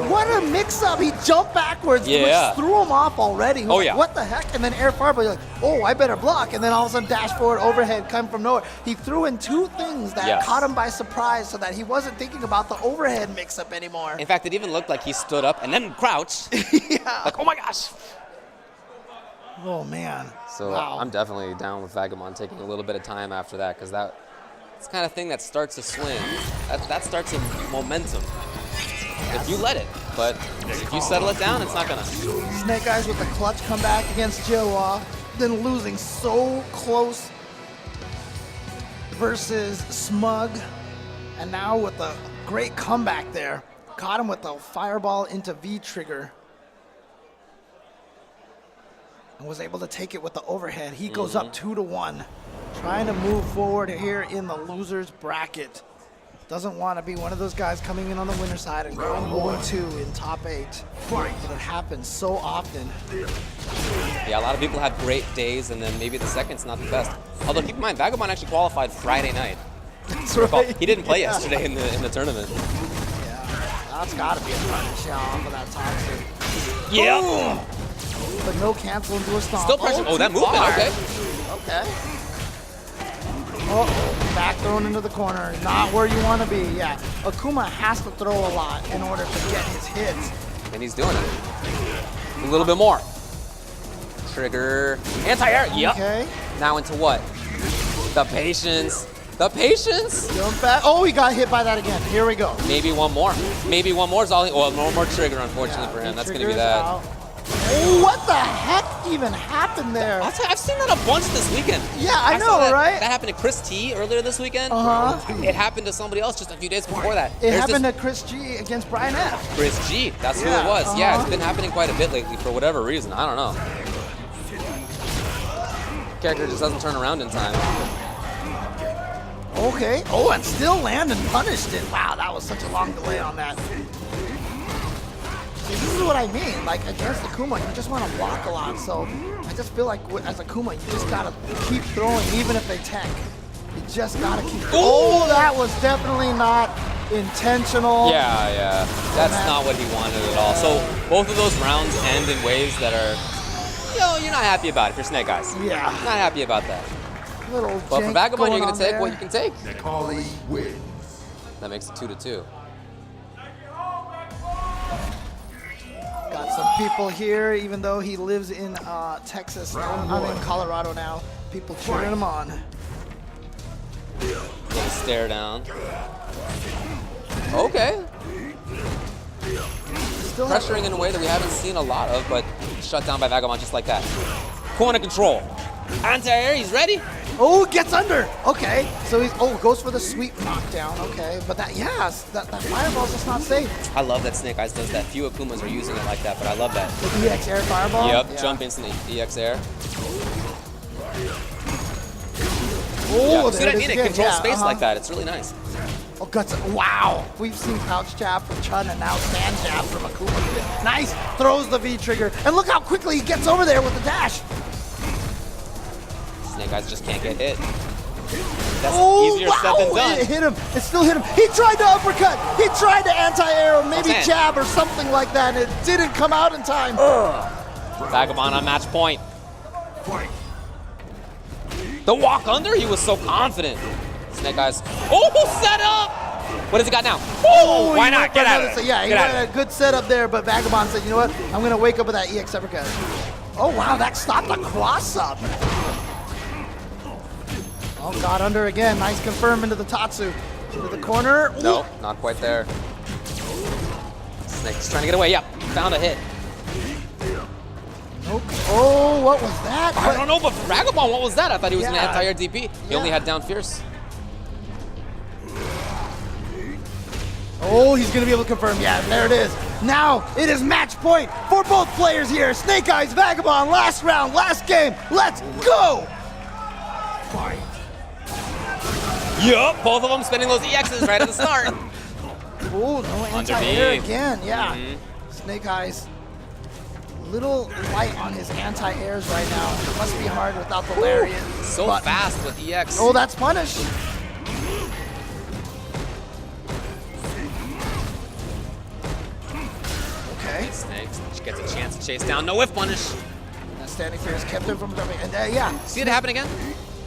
What a mix-up! He jumped backwards, Yeah. which threw him off already. Oh, yeah. What the heck? And then air fireball, you're like, oh, I better block. And then all of a sudden, dash forward, overhead, come from nowhere. He threw in two things that Yes. caught him by surprise, so that he wasn't thinking about the overhead mix-up anymore. In fact, it even looked like he stood up and then crouched. Yeah. Like, oh my gosh! Oh man. So Wow. I'm definitely down with Vagabond taking a little bit of time after that, because that's the kind of thing that starts a swing. That starts a momentum. If you let it. But if you settle it down, it's not gonna. Snake Eyes with the clutch comeback against Joa, then losing so close versus Smug, and now with a great comeback there. Caught him with the fireball into V-trigger. And was able to take it with the overhead. He goes up 2-1. Trying to move forward here in the loser's bracket. Doesn't want to be one of those guys coming in on the winner's side and going 0-2 in top 8. But it happens so often. Yeah, a lot of people have great days, and then maybe the second's not the best. Although keep in mind, Vagabond actually qualified Friday night. That's right. He didn't play yesterday in the tournament. Yeah, that's got to be a punish off of that toxic. Yeah. Oh! But no cancel into a stomp. Still pressure. Oh, that movement. far. Okay. Okay. Oh, back thrown into the corner. Not where you want to be. Yeah. Akuma has to throw a lot in order to get his hits. And he's doing it. A little bit more. Trigger. Anti-air. Yep. Okay. Now into what? The patience. The patience. Jump back. Oh, he got hit by that again. Here we go. Maybe one more. Maybe one more is all. Well, no more trigger, unfortunately for him. That's going to be that. Out. Oh, what the heck even happened there? I'll tell you, I've seen that a bunch this weekend. Yeah, I know, saw that, right? That happened to ChrisG earlier this weekend. Uh-huh. It happened to somebody else just a few days before that. It happened to ChrisG against Brian F. ChrisG. That's who Yeah, it was. Yeah, uh-huh. it's been happening quite a bit lately for whatever reason. I don't know. Character just doesn't turn around in time. Okay. Oh, and still Landon punished it. Wow, that was such a long delay on that. See, this is what I mean. Like, against Akuma, you just want to block a lot. So I just feel like as Akuma, you just got to keep throwing, even if they tech. You just got to keep. Oh, that was definitely not intentional. Yeah. That's not what he wanted at all. So both of those rounds end in ways that are, you're not happy about it if you're Snake Eyes. Yeah. Not happy about that. Little But for jank Vagabond, you're going going to take on what you can take. Holly wins. That makes it 2-2. Got some people here, even though he lives in Texas. I'm in Colorado now. People cheering him on. Little stare down. Okay. Still Pressuring in a way that we haven't seen a lot of, but shut down by Vagabond just like that. Corner control. Anti-air, he's ready. Oh, gets under. Okay, so he's goes for the sweep knockdown. Okay, but that that fireball's just not safe. I love that Snake Eyes does that. Few Akumas are using it like that, but I love that. The EX air fireball. Yep, Yeah. jump instant EX air. Oh, See what I mean? It again. controls Yeah, space like that. It's really nice. Oh, guts. Wow. We've seen pouch jab from Chun and now stand jab from Akuma. Nice. Throws the V trigger. And look how quickly he gets over there with the dash. Snake Eyes just can't get hit. That's Oh, easier wow. said than done. It hit him. It still hit him. He tried to uppercut. He tried to anti-air, maybe Man. jab or something like that. And it didn't come out in time. Vagabond on match point. Fight. The walk under, he was so confident. Snake Eyes. Oh, set up! What has he got now? Oh, why he not? went Get for out of another there. set. Yeah, he Get out went of a good setup there, but Vagabond said, you know what? I'm going to wake up with that EX uppercut. Oh, wow, that stopped the cross-up. Oh, got under again. Nice confirm into the Tatsu. To the corner. there. No, not quite there. Snake's trying to get away. Yep, found a hit. Nope. Oh, what was that? I don't know, but for Vagabond, what was that? I thought he was an Yeah. anti-air DP. He only had down fierce. Oh, he's going to be able to confirm. Yeah, there it is. Now it is match point for both players here. Snake Eyes, Vagabond, last round, last game. Let's go. Fight. Yup, both of them spending those EXs right at the start. Oh, no anti-air Underneath. again. Yeah. Snake Eyes, little light on his anti-airs right now. It must be hard without the lariat. So But- fast with EX. Oh, that's punish. Okay. Snake gets a chance to chase down. No whiff punish. That standing fierce kept him from jumping. And yeah, See it happen again?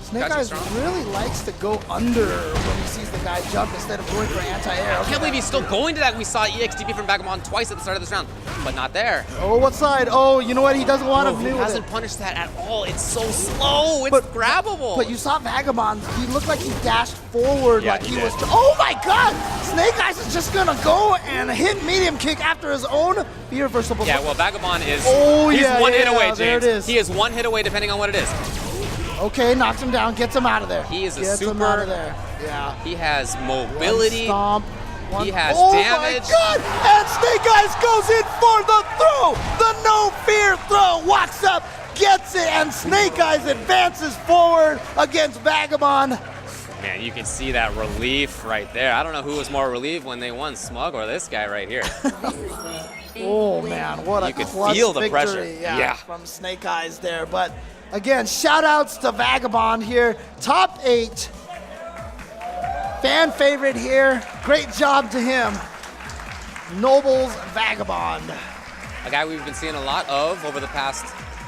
Snake Gotcha, Eyes strong. really likes to go under when he sees the guy jump instead of going for anti-air. I can't believe he's still going to that. We saw EXDP from Vagabond twice at the start of this round, but not there. Oh, what side? Oh, you know what? He doesn't want to He do with hasn't it. punished that at all. It's so slow. It's But- grabbable. But you saw Vagabond. He looked like he dashed forward Yeah, like he he did. was. Oh my God! Snake Eyes is just gonna go and hit medium kick after his own irreversible. yeah, well, Vagabond is Oh, he's yeah, one hit yeah, away, James. there it is. He is one hit away depending on what it is. Okay, knocks him down, gets him out of there. He is a gets him super- out of there. Yeah. He has One mobility. stomp. He has oh damage. My God! And Snake Eyes goes in for the throw. The no fear throw. Walks up, gets it, and Snake Eyes advances forward against Vagabond. Man, you can see that relief right there. I don't know who was more relieved when they won, Smug or this guy right here. Oh man, what a You could clutch feel the victory, pressure. yeah, Yeah. from Snake Eyes there. But again, shout outs to Vagabond here. Top 8. Fan favorite here. Great job to him. Nobles Vagabond. A guy we've been seeing a lot of over the past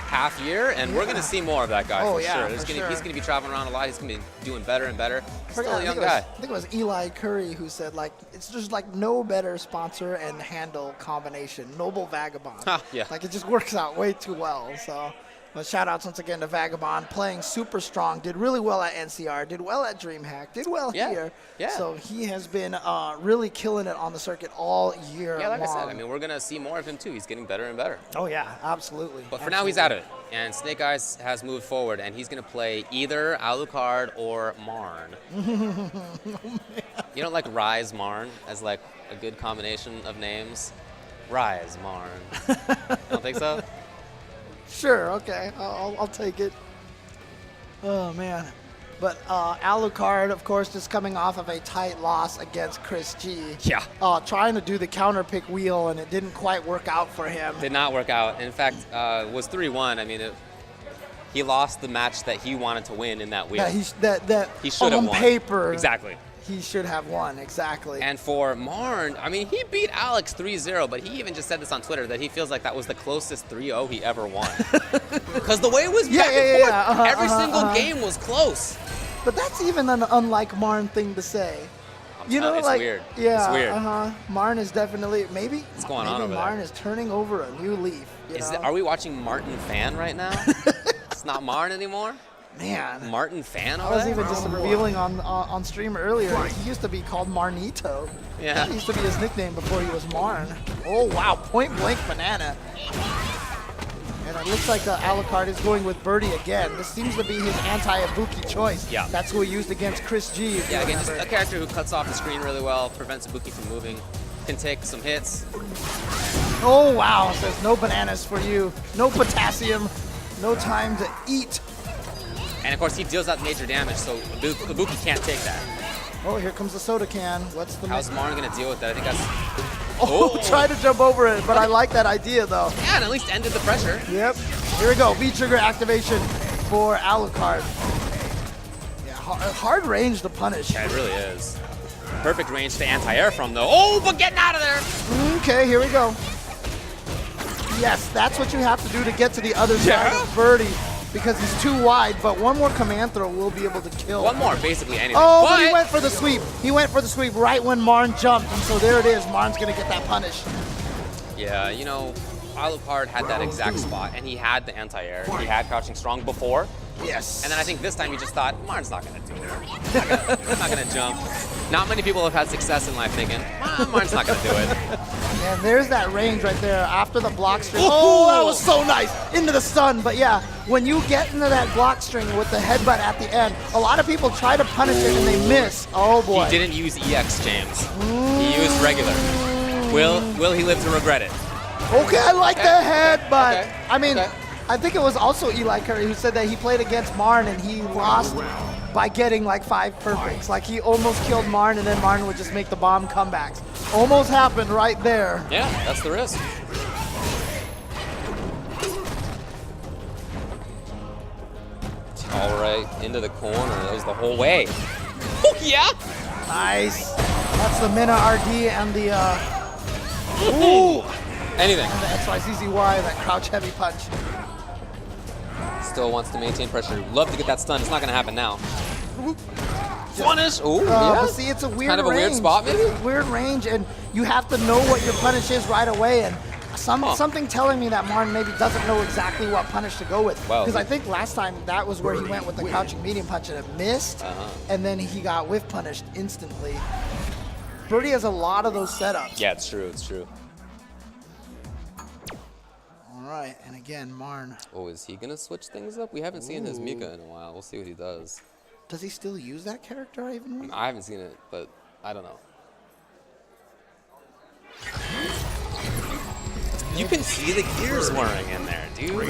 half year, and we're going to see more of that guy Oh, for yeah, sure. for sure. He's going to be traveling around a lot. He's going to be doing better and better. Still I a young think guy. I think it was Eli Curry who said, like, it's just like no better sponsor and handle combination. Noble Vagabond. Huh, yeah. Like, it just works out way too well. So, but shout outs once again to Vagabond, playing super strong, did really well at NCR, did well at DreamHack, did well Yeah, here. yeah. So he has been really killing it on the circuit all year Yeah, like I long. said, I mean, we're going to see more of him too. He's getting better and better. Oh, yeah, absolutely. But for now, he's out of it. And Snake Eyes has moved forward, and he's going to play either Alucard or Marn. You don't like Rise Marn as like a good combination of names? Rise Marn. Don't think so? Sure, okay, I'll take it. Oh, man. But Alucard, of course, just coming off of a tight loss against NYChrisG. Yeah. Trying to do the counter pick wheel, and it didn't quite work out for him. Did not work out. In fact, it was 3-1. I mean, he lost the match that he wanted to win in that wheel. That He should have on won. paper, Exactly. he should have won, exactly. And for Marn, I mean, he beat Alex 3-0, but he even just said this on Twitter that he feels like that was the closest 3-0 he ever won. Because the way it was back and forth, every single game was close. But that's even an unlike Marn thing to say. You know, it's like, weird. Yeah, It's weird. Marn is definitely, maybe What's going on over Marn there? is turning over a new leaf. You know? Are we watching Martin Fan right now? It's not Marn anymore? Man. Martin Fan I over was there? even just revealing on stream earlier. He used to be called Marnito. Yeah. That used to be his nickname before he was Marn. Oh wow, point blank banana. And it looks like Alucard is going with Birdie again. This seems to be his anti-Ibuki choice. Yeah. That's who he used against ChrisG. Yeah, again, just a character who cuts off the screen really well, prevents Ibuki from moving, can take some hits. Oh, wow. Says no bananas for you. No potassium. No time to eat. And of course, he deals out major damage, so Ibuki can't take that. Oh, here comes the soda can. What's the How's Marn going to deal with that? I think that's... Oh, try to jump over it, but I like that idea, though. Yeah, and at least ended the pressure. Yep. Here we go. V-trigger activation for Alucard. Yeah, hard range to punish. Yeah, it really is. Perfect range to anti-air from, though. Oh, but getting out of there! Okay, here we go. Yes, that's what you have to do to get to the other side of Birdie, because he's too wide, but one more command throw will be able to kill. One more, basically anything. Oh, but he went for the sweep. He went for the sweep right when Marn jumped, and so there it is. Marn's going to get that punish. Yeah, you know, Alucard had that exact spot, and he had the anti-air. He had crouching strong before. Yes. And then I think this time he just thought, Marn's not going to do it. He's not going to jump. Not many people have had success in life thinking, Marn's not going to do it. And there's that range right there after the block string. Oh, that was so nice. Into the stun. But yeah, when you get into that block string with the headbutt at the end, a lot of people try to punish it and they miss. Oh, boy. He didn't use EX, James. He used regular. Will he live to regret it? Okay, I like the headbutt. Okay. I mean, Okay. I think it was also Eli Curry who said that he played against Marn and he lost by getting like 5 perfects. Like he almost killed Marn and then Marn would just make the bomb comebacks. Almost happened right there. Yeah, that's the risk. All right, into the corner. That was the whole way. Oh, yeah! Nice. That's the Mina RD and the ooh, Anything. and the XYZZY, that crouch heavy punch. Still wants to maintain pressure. Love to get that stun. It's not going to happen now. Punish. Ooh, But yeah. see, it's a weird Kind of a weird range. spot, maybe? It's a weird range, and you have to know what your punish is right away. And something telling me that Marn maybe doesn't know exactly what punish to go with. Well, Because I think last time that was where he went with the crouching medium punch and it missed, and then he got whiff punished instantly. Birdie has a lot of those setups. Yeah, it's true. It's true. All right, and again, Marn. Oh, is he going to switch things up? We haven't seen his Mika in a while. We'll see what he does. Does he still use that character, even? I haven't seen it, but I don't know. You can see the gears whirring in there, dude.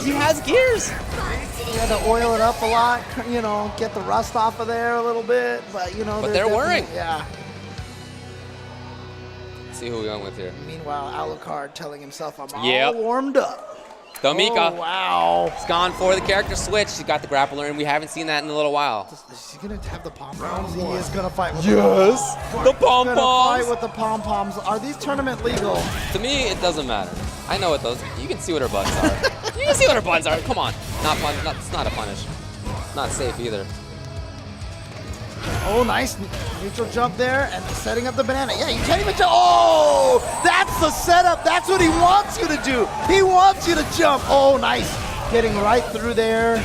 He has gears. You had to oil it up a lot, you know, get the rust off of there a little bit, but you know. But there's they're whirring. definitely- Yeah. Let's see who we're going with here. Meanwhile, Alucard telling himself, I'm Yep. all warmed up. The Mika. Oh, wow. He's gone for the character switch. He got the grappler, and we haven't seen that in a little while. Is he going to have the pom-poms? He is going to fight with The the pom-poms. Gonna fight pom-poms. with the pom-poms. Are these tournament legal? To me, it doesn't matter. I know what those. You can see what her buttons are. You can see what her buttons are. Come on. It's not a punish. Not safe either. Oh, nice neutral jump there and setting up the banana. Yeah, you can't even jump. Oh, that's the setup. That's what he wants you to do. He wants you to jump. Oh, nice. Getting right through there.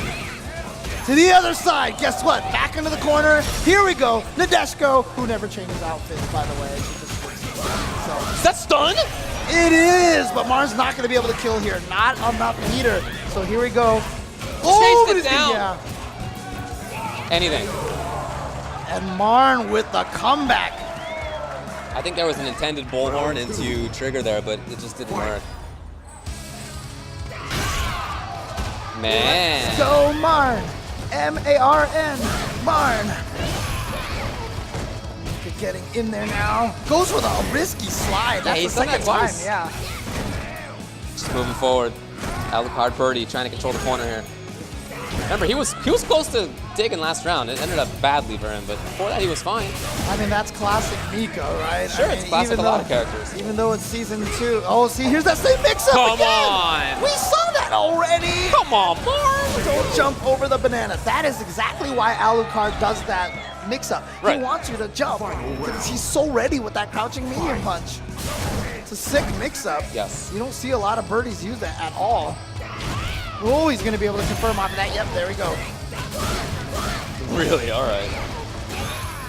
To the other side. Guess what? Back into the corner. Here we go. Nadeshko, who never changes outfits, by the way. She just looks so. Is that stun? It is, but Marn's not going to be able to kill here. Not enough meter. So here we go. Oh, Chased it down. Yeah. Anything. And Marn with the comeback. I think there was an intended bullhorn into trigger there, but it just didn't work. Man. Go Marn. M-A-R-N. Marn. Getting in there now. Goes with a risky slide. That's the he's done that second time. twice. Yeah. Just moving forward. Alucard Birdie trying to control the corner here. Remember, he was close to taking last round. It ended up badly for him, but before that he was fine. I mean, that's classic Mika, right? Sure, I mean, it's classic even a lot though- of characters. Even though it's season 2. Oh, see, here's that same mix-up Come again. on. We saw that already. Come on, Marn! Don't jump over the banana. That is exactly why Alucard does that mix-up. Right. He wants you to jump because he's so ready with that crouching medium punch. It's a sick mix-up. Yes. You don't see a lot of birdies use that at all. Oh, he's going to be able to confirm off of that. Yep, there we go. Really? All right.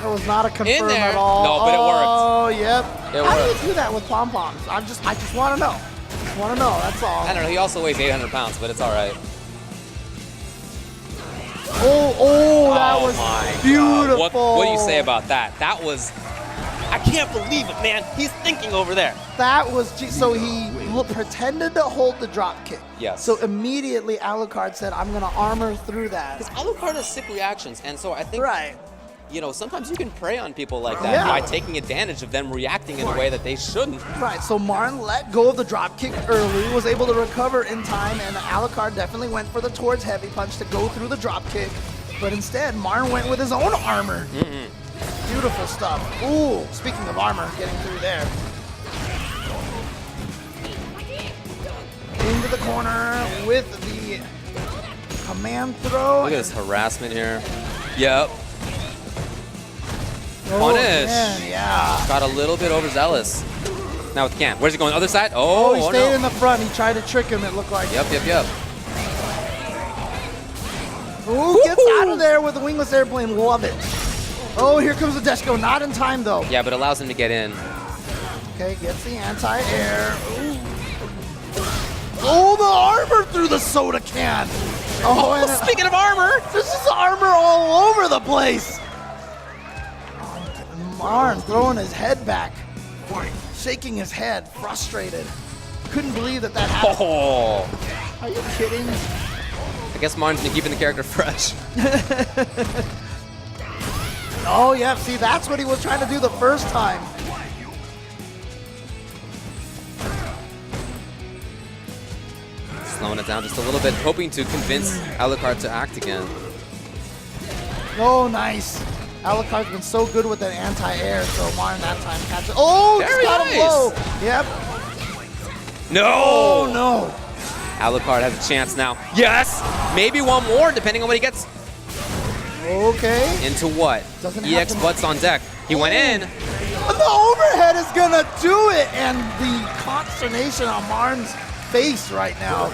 That was not a confirm there. at all. No, but it worked. Oh, yep. It How do worked. you do that with pom-poms? I just want to know. Want to know, that's all. I don't know. He also weighs 800 pounds, but it's all right. That was my beautiful. God. What do you say about that? That was... I can't believe it, man. He's thinking over there. That was... So he pretended to hold the drop kick. Yes. So immediately Alucard said, I'm going to armor through that. Because Alucard has sick reactions, and so I think... Right. You know, sometimes you can prey on people like that by taking advantage of them reacting in a way that they shouldn't. Right, so Marn let go of the drop kick early, was able to recover in time, and Alucard definitely went for the towards heavy punch to go through the drop kick. But instead, Marn went with his own armor. Beautiful stuff. Ooh, speaking of armor, getting through there. Into the corner with the command throw. Look at this harassment here. Yep. Oh, Punish. man, yeah. Got a little bit overzealous. Now with the can. Where's he going? Other side? Oh, He stayed no. in the front. He tried to trick him, it looked like. Yep. Ooh, gets out of there with the wingless airplane. Love it. Oh, here comes the Deshko. Not in time, though. Yeah, but allows him to get in. Okay, gets the anti-air. Oh, the armor through the soda can. Oh, and speaking of armor. this is armor all over the place. Marn throwing his head back, shaking his head, frustrated. Couldn't believe that happened. Oh. Are you kidding? I guess Marn's been keeping the character fresh. Oh, yeah, see, that's what he was trying to do the first time. Slowing it down just a little bit, hoping to convince Alucard to act again. Oh, nice. Alucard's been so good with that anti-air, so Marn that time catches. Oh, just Very got him nice. low. Yep. No! Oh, no. Alucard has a chance now. Yes! Maybe one more, depending on what he gets. Okay. Into what? Doesn't EX have to- butts on deck. He went in. The overhead is going to do it, and the consternation on Marn's face right now.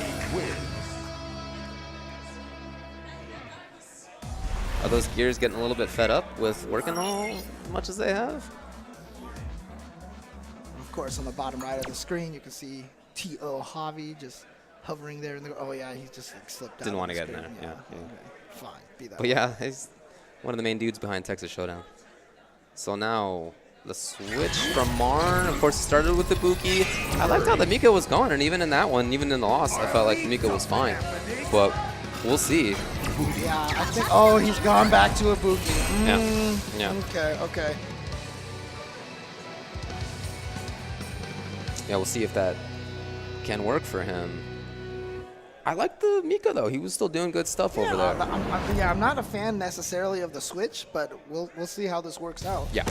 Are those gears getting a little bit fed up with working all as much as they have? Of course, on the bottom right of the screen, you can see T.O. Javi just hovering there. Oh, yeah, he just like, slipped out. Didn't want to the get in screen. there. Yeah. Okay. Fine. Be that But yeah, he's one of the main dudes behind Texas Showdown. So now the switch from Marn. Of course, it started with the Buki. I liked how the Mika was going, and even in that one, even in the loss, I felt like the Mika was fine. But we'll see. Yeah, I think. Oh, he's gone back to a Buki. Yeah. Okay. Yeah, we'll see if that can work for him. I like the Mika though. He was still doing good stuff over there. I'm not a fan necessarily of the switch, but we'll see how this works out. Yeah.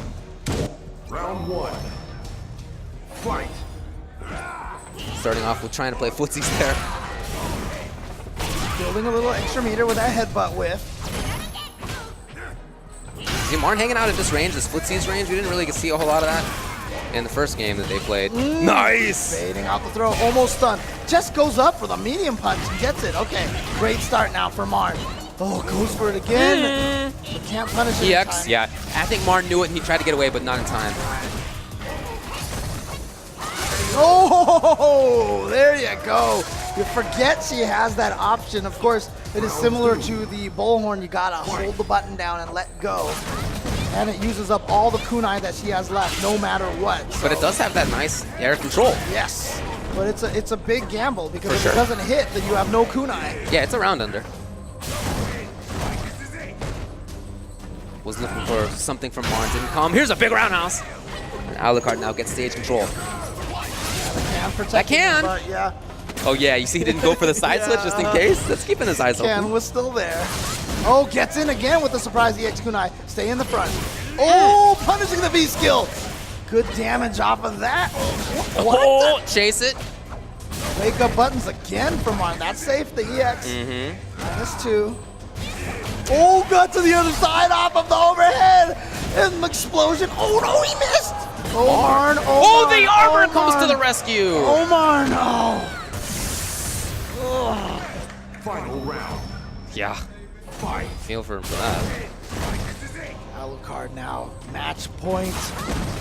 Round one. Fight. Starting off with trying to play footsies there. Building a little extra meter with that headbutt whiff. See, Marn hanging out at this range, this footsies range. We didn't really get to see a whole lot of that in the first game that they played. Nice! Fading out the throw, almost stunned. Just goes up for the medium punch and gets it. Okay, great start now for Marn. Oh, goes for it again. But can't punish it in EX, time. yeah. I think Marn knew it and he tried to get away, but not in time. Oh, there you go. You forget she has that option. Of course, it is similar to the bullhorn. You gotta hold the button down and let go. And it uses up all the kunai that she has left, no matter what. So, But it does have that nice air control. yes, but it's a big gamble because For if sure. it doesn't hit, then you have no kunai. Yeah, it's a round under. Was looking for something from Marn, didn't come. Here's a big roundhouse. And Alucard now gets stage control. Can protect That can. him, but yeah, Oh yeah, you see he didn't go for the side switch just in case? That's keeping his eyes Can open. was still there. Oh, gets in again with the surprise EX kunai. Stay in the front. Oh, punishing the V skill. Good damage off of that. What? Oh, chase it. Wake up buttons again from Marn. That's safe, the EX. -2. Oh, got to the other side off of the overhead. And the explosion. Oh, no, he missed. Oh, Marn. Oh, Marn, the armor oh, comes to Marn. the rescue. Oh, Marn. Oh. Ugh. Final round. Yeah, Fight. feel for him for that. Alucard now, match point.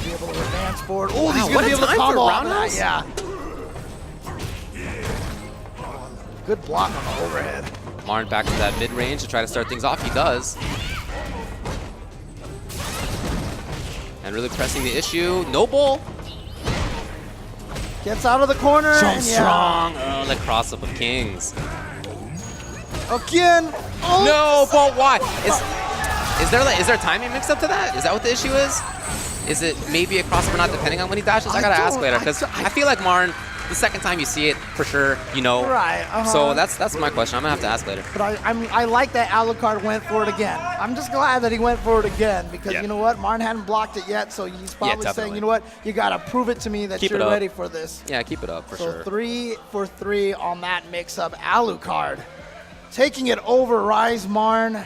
Be able to advance forward. Oh, he's Wow, going what to be a able to time for combo off that. roundhouse. Yeah. Good block on the overhead. Marn back to that mid-range to try to start things off. He does. And really pressing the issue. Noble. Gets out of the corner. So and strong. Oh, the cross-up of Kings. Again. Oh. No, but why? Is there a timing mix up to that? Is that what the issue is? Is it maybe a crossover not depending on when he dashes? I gotta ask later because I feel like Marn, the second time you see it, for sure, you know. Right. So that's my question. I'm gonna have to ask later. But I like that Alucard went for it again. I'm just glad that he went for it again because you know what? Marn hadn't blocked it yet, so he's probably saying, you know what? You gotta prove it to me that you're ready for this. Yeah, keep it up for sure. So 3 for 3 on that mix-up. Alucard taking it over Rise Marn.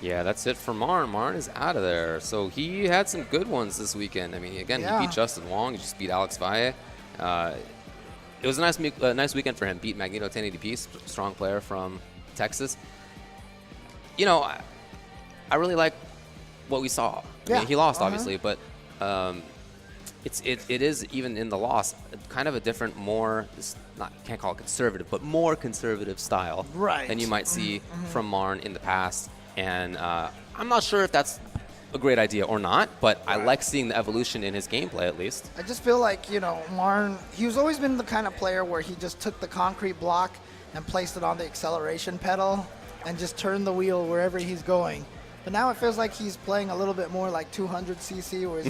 Yeah, that's it for Marn. Marn is out of there. So he had some good ones this weekend. I mean, again, he beat Justin Wong. He just beat Alex Valle. It was a nice weekend for him. Beat Magneto 1080p, strong player from Texas. You know, I really like what we saw. I mean, he lost, obviously, but it is, even in the loss, kind of a different, more, can't call it conservative, but more conservative style than you might see from Marn in the past. And I'm not sure if that's a great idea or not, but I like seeing the evolution in his gameplay at least. I just feel like, you know, Marn, he's always been the kind of player where he just took the concrete block and placed it on the acceleration pedal and just turned the wheel wherever he's going. But now it feels like he's playing a little bit more like 200cc where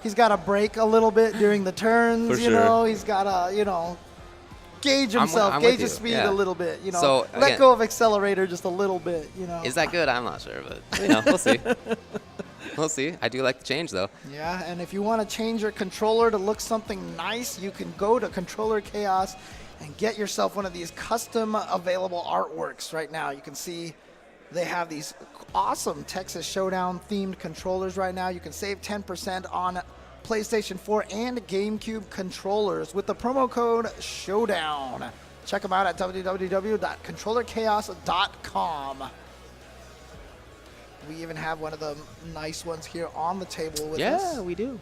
he's got to brake a little bit during the turns, you know, he's got to, you know, gauge himself, gauge his speed a little bit, you know, so, let go of accelerator just a little bit, you know. Is that good? I'm not sure, but, you know, we'll see. We'll see. I do like the change, though. Yeah, and if you want to change your controller to look something nice, you can go to Controller Chaos and get yourself one of these custom available artworks right now. You can see they have these awesome Texas Showdown themed controllers right now. You can save 10% on PlayStation 4 and GameCube controllers with the promo code Showdown. Check them out at www.controllerchaos.com. We even have one of the nice ones here on the table with us. Yeah, we do.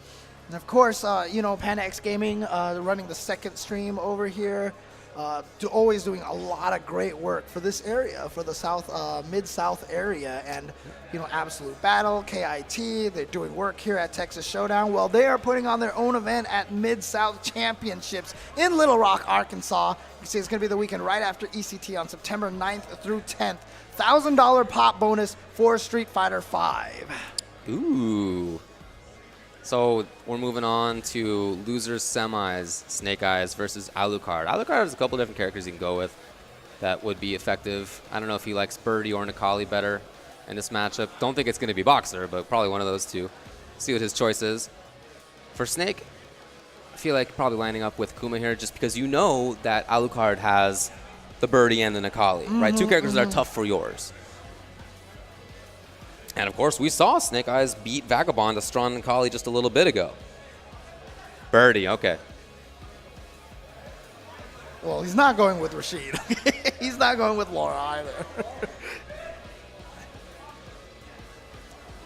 And of course, you know, Panda X Gaming running the second stream over here. Always doing a lot of great work for this area, for the South, Mid-South area. And, you know, Absolute Battle, KIT, they're doing work here at Texas Showdown. Well, they are putting on their own event at Mid-South Championships in Little Rock, Arkansas. You see, it's going to be the weekend right after ECT on September 9th through 10th. $1,000 pop bonus for Street Fighter V. Ooh. So we're moving on to losers semis, Snake Eyez versus Alucard. Alucard has a couple different characters you can go with that would be effective. I don't know if he likes Birdie or Nikali better in this matchup. Don't think it's going to be Boxer, but probably one of those two. See what his choice is. For Snake, I feel like probably lining up with Kuma here just because you know that Alucard has the Birdie and the Nikali, right? Two characters that are tough for yours. And of course, we saw Snake Eyez beat Vagabond, a strong Nikali, just a little bit ago. Birdie, okay. Well, he's not going with Rashid. He's not going with Laura either.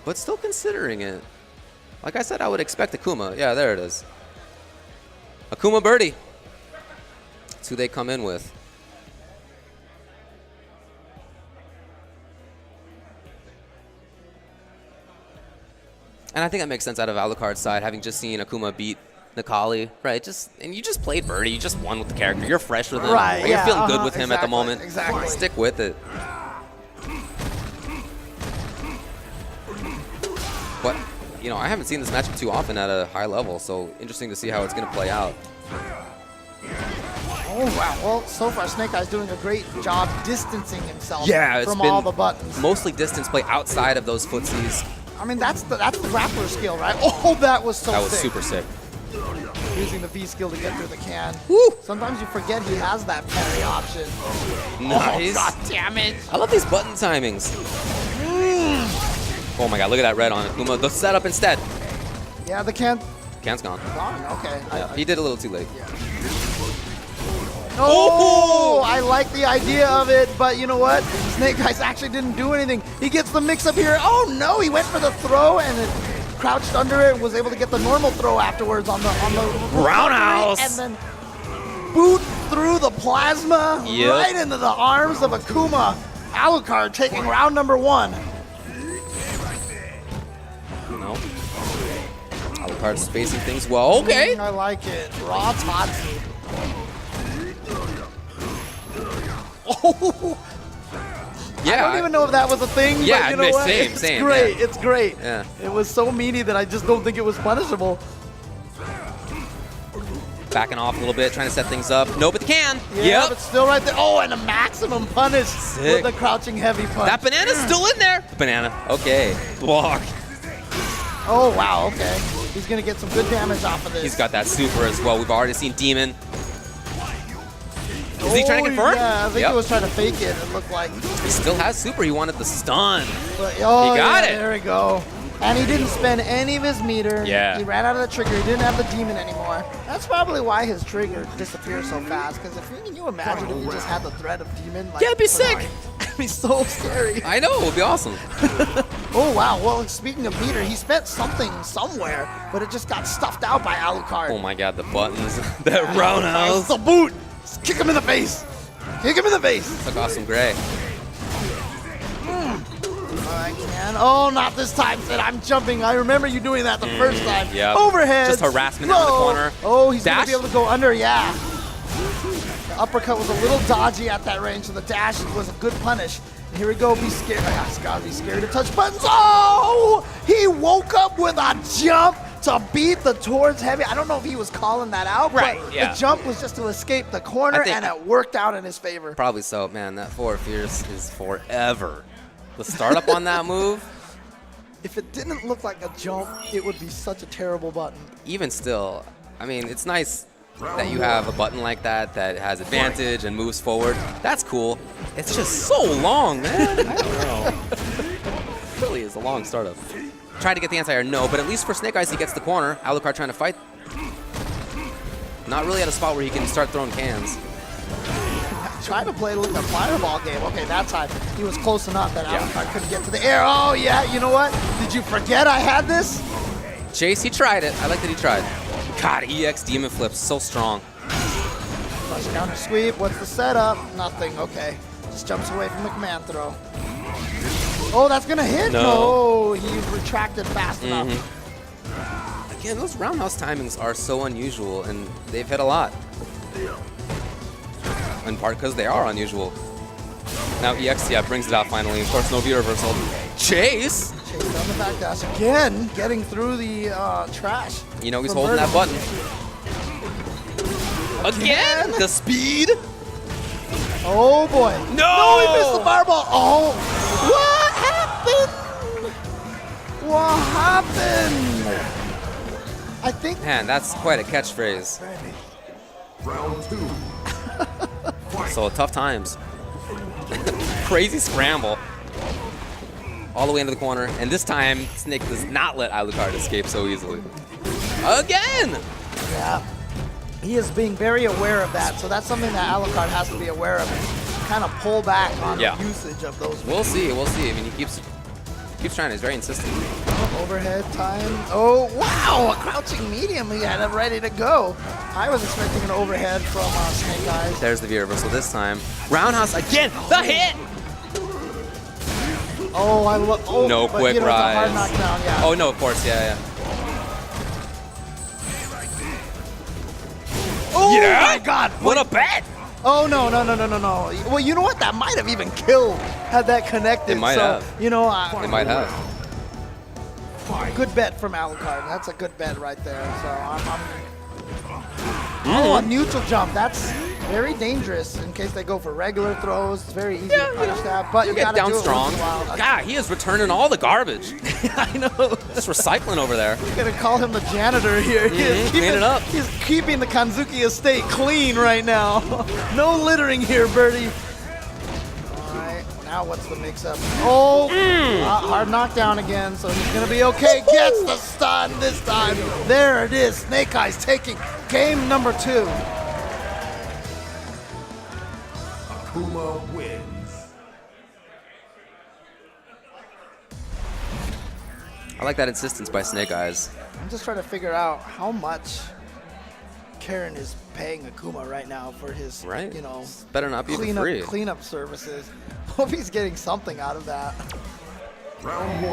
But still considering it. Like I said, I would expect Akuma. Yeah, there it is. Akuma Birdie. That's who they come in with. And I think that makes sense out of Alucard's side, having just seen Akuma beat Nikali, right? And you just played Birdie. You just won with the character. You're fresh with him. Right, You're feeling good with him at the moment. Exactly. Stick with it. But, you know, I haven't seen this matchup too often at a high level, so interesting to see how it's going to play out. Oh, wow. Well, so far, Snake Eyes doing a great job distancing himself from been all the buttons. Mostly distance play outside of those footsies. I mean, that's the grappler skill, right? Oh, that was so sick. That was super sick. Using the V skill to get through the can. Woo! Sometimes you forget he has that parry option. Nice. Oh, God damn it. I love these button timings. Oh my God, look at that red on Akuma. The setup instead. Yeah, the can. Can's gone. Gone, okay. Yeah, he did a little too late. Yeah. Oh, I like the idea of it, but you know what? Snake Eyes actually didn't do anything. He gets the mix up here. Oh no, he went for the throw and it crouched under it and was able to get the normal throw afterwards on the roundhouse. And then boot through the plasma Yep. right into the arms of Akuma. Alucard taking round number 1. No. Alucard spacing things well. Okay. I like it. Raw Tatsu. Oh, Yeah. I don't even know if that was a thing. Yeah, but you know what? same, It's same, great. yeah. It's great. Yeah. It was so meaty that I just don't think it was punishable. Backing off a little bit, trying to set things up. No, but they can. Yeah, Yep. but still right there. Oh, and a maximum punish Sick. with the crouching heavy punch. That banana's still in there. Banana. Okay. Block. Oh, wow, okay. He's going to get some good damage off of this. He's got that super as well. We've already seen Demon. Is he trying to confirm? Yeah, I think Yep. he was trying to fake it, it looked like. He still has super. He wanted the stun. But, oh, He got yeah, it. There we go. And he didn't spend any of his meter. Yeah. He ran out of the trigger. He didn't have the demon anymore. That's probably why his trigger disappears so fast. Because can you imagine if he just had the threat of demon? Like, Yeah, it'd be sick. It'd be so scary. I know. It would be awesome. Oh, wow. Well, speaking of meter, he spent something somewhere, but it just got stuffed out by Alucard. Oh my god, the buttons. that It's roundhouse. the boot. Just kick him in the face. Kick him in the face. Took awesome gray. I can. Oh, not this time, Sid. I'm jumping. I remember you doing that the first time. Yep. Overhead. Just harassment out of the corner. Oh, he's going to Dash? be able to go under. Yeah. The uppercut was a little dodgy at that range, so the dash was a good punish. And here we go. Be scared. He's got to be scared to touch buttons. Oh! He woke up with a jump to beat the towards heavy. I don't know if he was calling that out, Right, but yeah. the jump was just to escape the corner, I think- and it worked out in his favor. Probably so. Man, that 4 Fierce is forever. The startup on that move, If it didn't look like a jump, it would be such a terrible button. even still, I mean, it's nice that you have a button like that that has advantage and moves forward. That's cool. It's just so long, man. I don't know. It really is a long startup. Tried to get the anti-air, no, but at least for Snake Eyes, he gets the corner. Alucard trying to fight. Not really at a spot where he can start throwing cans. Trying to play like a fireball game. Okay, that time he was close enough that Alucard couldn't get to the air. Oh, yeah, you know what? Did you forget I had this? Chase, he tried it. I like that he tried. God, EX Demon Flip, so strong. Flush counter sweep. What's the setup? Nothing. Okay. Just jumps away from the command throw. Oh, that's going to hit? No. He retracted fast enough. Again, those roundhouse timings are so unusual, and they've hit a lot. In part because they are unusual. Now EX, yeah, brings it out finally. Of course, no V reversal. Chase! Chase down the back dash again, getting through the trash. You know he's from holding that Virgil. button. Again! The speed! Oh, boy. No! He missed the fireball. Oh, what happened? What happened? I think Man, that's quite a catchphrase. Round 2. So tough times. Crazy scramble. All the way into the corner. And this time, Snake does not let Alucard escape so easily. Again! yeah, he is being very aware of that. So that's something that Alucard has to be aware of. Kind of pull back on Yeah. the usage of those. We'll see, we'll see. I mean, he keeps trying. He's very insistent. Overhead time. Oh, wow. A crouching medium. He had it ready to go. I was expecting an overhead from Snake Eyes. There's the V reversal this time. Roundhouse again. The hit. Oh, I love. Oh, No but, quick you know, it's a hard rise. knockdown, yeah. Oh no, of course, yeah. Oh, Yeah? my God. What a bet! Oh, no. Well, you know what? That might have even killed had that connected. It might so, have. You know, It might have. good bet from Alucard. That's a good bet right there. So Oh, a neutral jump. That's very dangerous in case they go for regular throws. It's very easy to punish that, but you Get gotta down do it strong. once in a while. God, he is returning all the garbage. I know. Just recycling over there. You're gonna call him the janitor here. He is clean it up. He's keeping the Kanzuki estate clean right now. No littering here, Birdie. All right, now what's the mix-up? Oh, hard knockdown again, so he's gonna be okay. Gets the stun this time. There it is. Snake Eyes taking game number 2. Akuma wins. I like that insistence by Snake Eyes. I'm just trying to figure out how much Karen is paying Akuma right now for his, Right? you know, Better not be for free. cleanup services. Hope he's getting something out of that. Round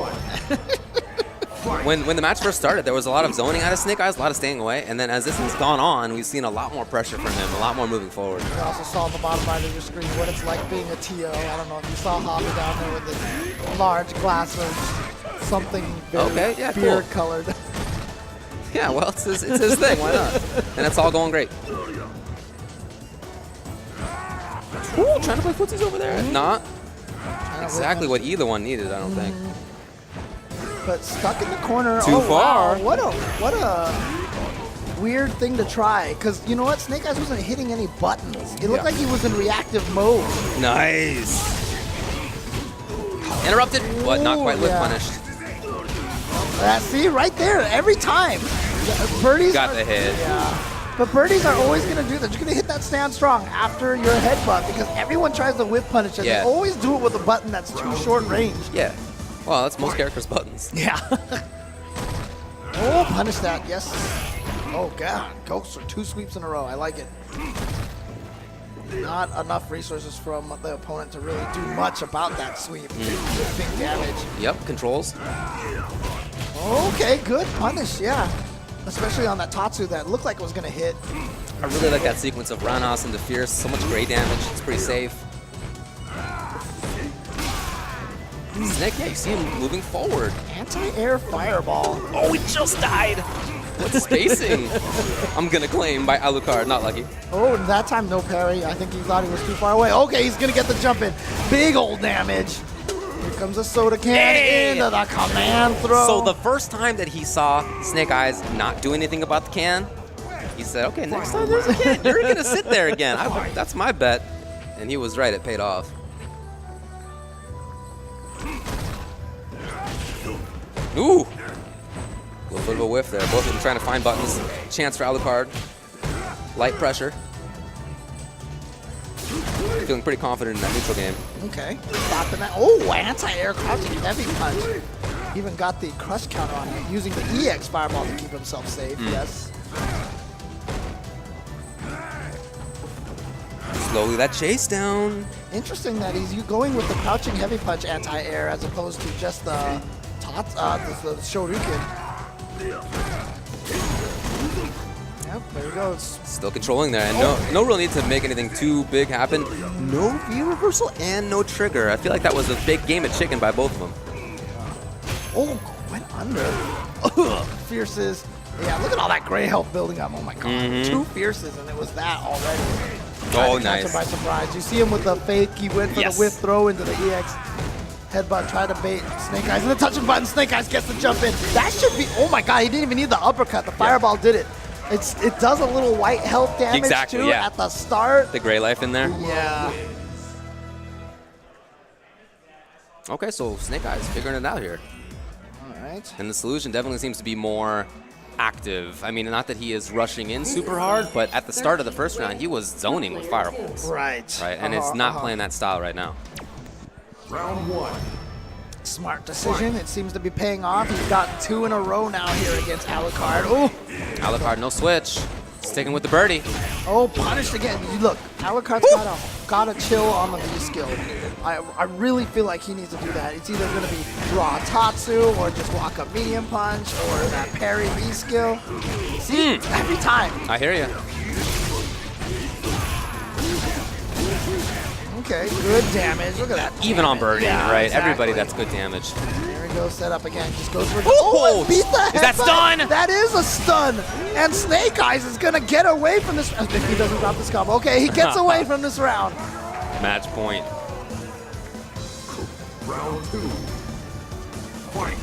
1. When the match first started, there was a lot of zoning out of Snake Eyes, a lot of staying away, and then as this has gone on, we've seen a lot more pressure from him, a lot more moving forward. You also saw on the bottom right of your screen what it's like being a TO. I don't know if you saw Hobby down there with this large glass of something very beer colored. Yeah, well, it's his thing. Why not? And it's all going great. Ooh, trying to play footsies over there. Not exactly what either one needed, I don't think. But stuck in the corner. Too far. Wow. What a weird thing to try. Because you know what? Snake Eyes wasn't hitting any buttons. It looked like he was in reactive mode. Nice. Interrupted, but not quite lip punished. See, right there, every time. Birdies Got the hit. Yeah. But birdies are always going to do that. You're going to hit that stand strong after your headbutt because everyone tries to whip punish and they always do it with a button that's too short range. Yeah. Well, that's most characters' buttons. Yeah. Oh, punish that, yes. Oh, God. Ghosts for 2 sweeps in a row. I like it. Not enough resources from the opponent to really do much about that sweep. Big damage. Yep, controls. Okay, good punish, yeah. Especially on that Tatsu that looked like it was going to hit. I really like that sequence of roundhouse into Fierce. So much gray damage. It's pretty safe. Snake, yeah, you see him moving forward. Anti-air fireball. Oh, he just died. What spacing? I'm going to claim by Alucard. Not lucky. Oh, and that time no parry. I think he thought he was too far away. Okay, he's going to get the jump in. Big old damage. Here comes a soda can into the command throw. So the first time that he saw Snake Eyes not do anything about the can, he said, okay, next time there's a can, you're going to sit there again. That's my bet. And he was right. It paid off. Ooh. A little bit of a whiff there. Both of them trying to find buttons. Chance for Alucard. Light pressure. Feeling pretty confident in that neutral game. Okay. Stopping that. Oh, anti-air crouching heavy punch. Even got the crush counter on him, using the EX fireball to keep himself safe. Yes. Slowly that chase down. Interesting that he's going with the crouching heavy punch anti-air as opposed to just the the Shoryuken. Yep, there he goes. Still controlling there, and no real need to make anything too big happen. No V reversal and no trigger. I feel like that was a big game of chicken by both of them. Oh, went under. Fierces. Yeah, look at all that gray health building up. Oh my God, 2 fierces, and it was that already. Oh, Catch nice. him by surprise. You see him with the fake. He went for the whip throw into the EX. Headbutt, try to bait Snake Eyes, and the touching button, Snake Eyes gets the jump in. That should be, oh my God, he didn't even need the uppercut. The fireball did it. It does a little white health damage too at the start. The gray life in there. Yeah. Okay, so Snake Eyes figuring it out here. All right. And the solution definitely seems to be more active. I mean, not that he is rushing in super hard, but at the start of the first round, he was zoning with fireballs. Right. Right, and it's not playing that style right now. Round 1. Smart decision. It seems to be paying off. He's gotten 2 in a row now here against Alucard. Oh, Alucard, no switch. Sticking with the birdie. oh, punished again. You look, Alucard's gotta chill on the V skill. I really feel like he needs to do that. It's either gonna be raw Tatsu or just walk up medium punch or that parry V skill. See, every time. I hear you. Okay, good damage. Look at that. Even on birdie, Yeah, right? exactly. Everybody, that's good damage. There he goes, set up again. Just goes for Oh, beat the headbutt. is that stun? That is a stun. And Snake Eyes is gonna get away from this. If he doesn't drop this combo. Okay, he gets away from this round. Match point. Round 2. Fight.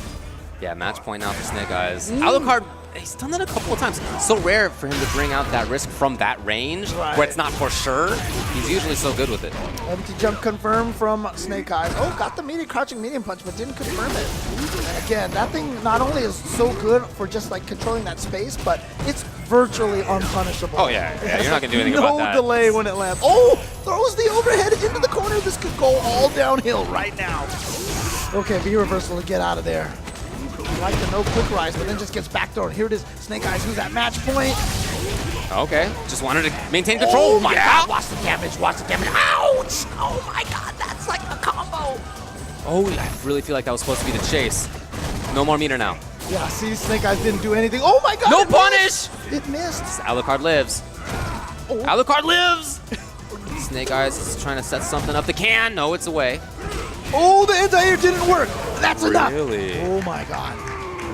Yeah, match point now for Snake Eyes. Alucard, he's done that a couple of times. So rare for him to bring out that risk from that range, where it's not for sure. He's usually so good with it. Empty jump confirmed from Snake Eyes. Oh, got the crouching medium punch, but didn't confirm it. And again, that thing not only is so good for just like controlling that space, but it's virtually unpunishable. Oh, yeah, you're not going to do anything about that. No delay when it lands. Oh, throws the overhead into the corner. This could go all downhill right now. Okay, V reversal to get out of there. I like the no quick rise, but then just gets backdoored. Here it is, Snake Eyes, who's at match point. Okay, just wanted to maintain control. Oh my God, watch the damage, watch the damage. Ouch! Oh my God, that's like a combo. Oh, I really feel like that was supposed to be the chase. No more meter now. Yeah, see, Snake Eyes didn't do anything. Oh my God! No it punish! Missed. It missed. Alucard lives. Oh. Alucard lives! Snake Eyes is trying to set something up. The can. No, it's away. Oh, the anti-air didn't work. That's enough. Really? Oh my God.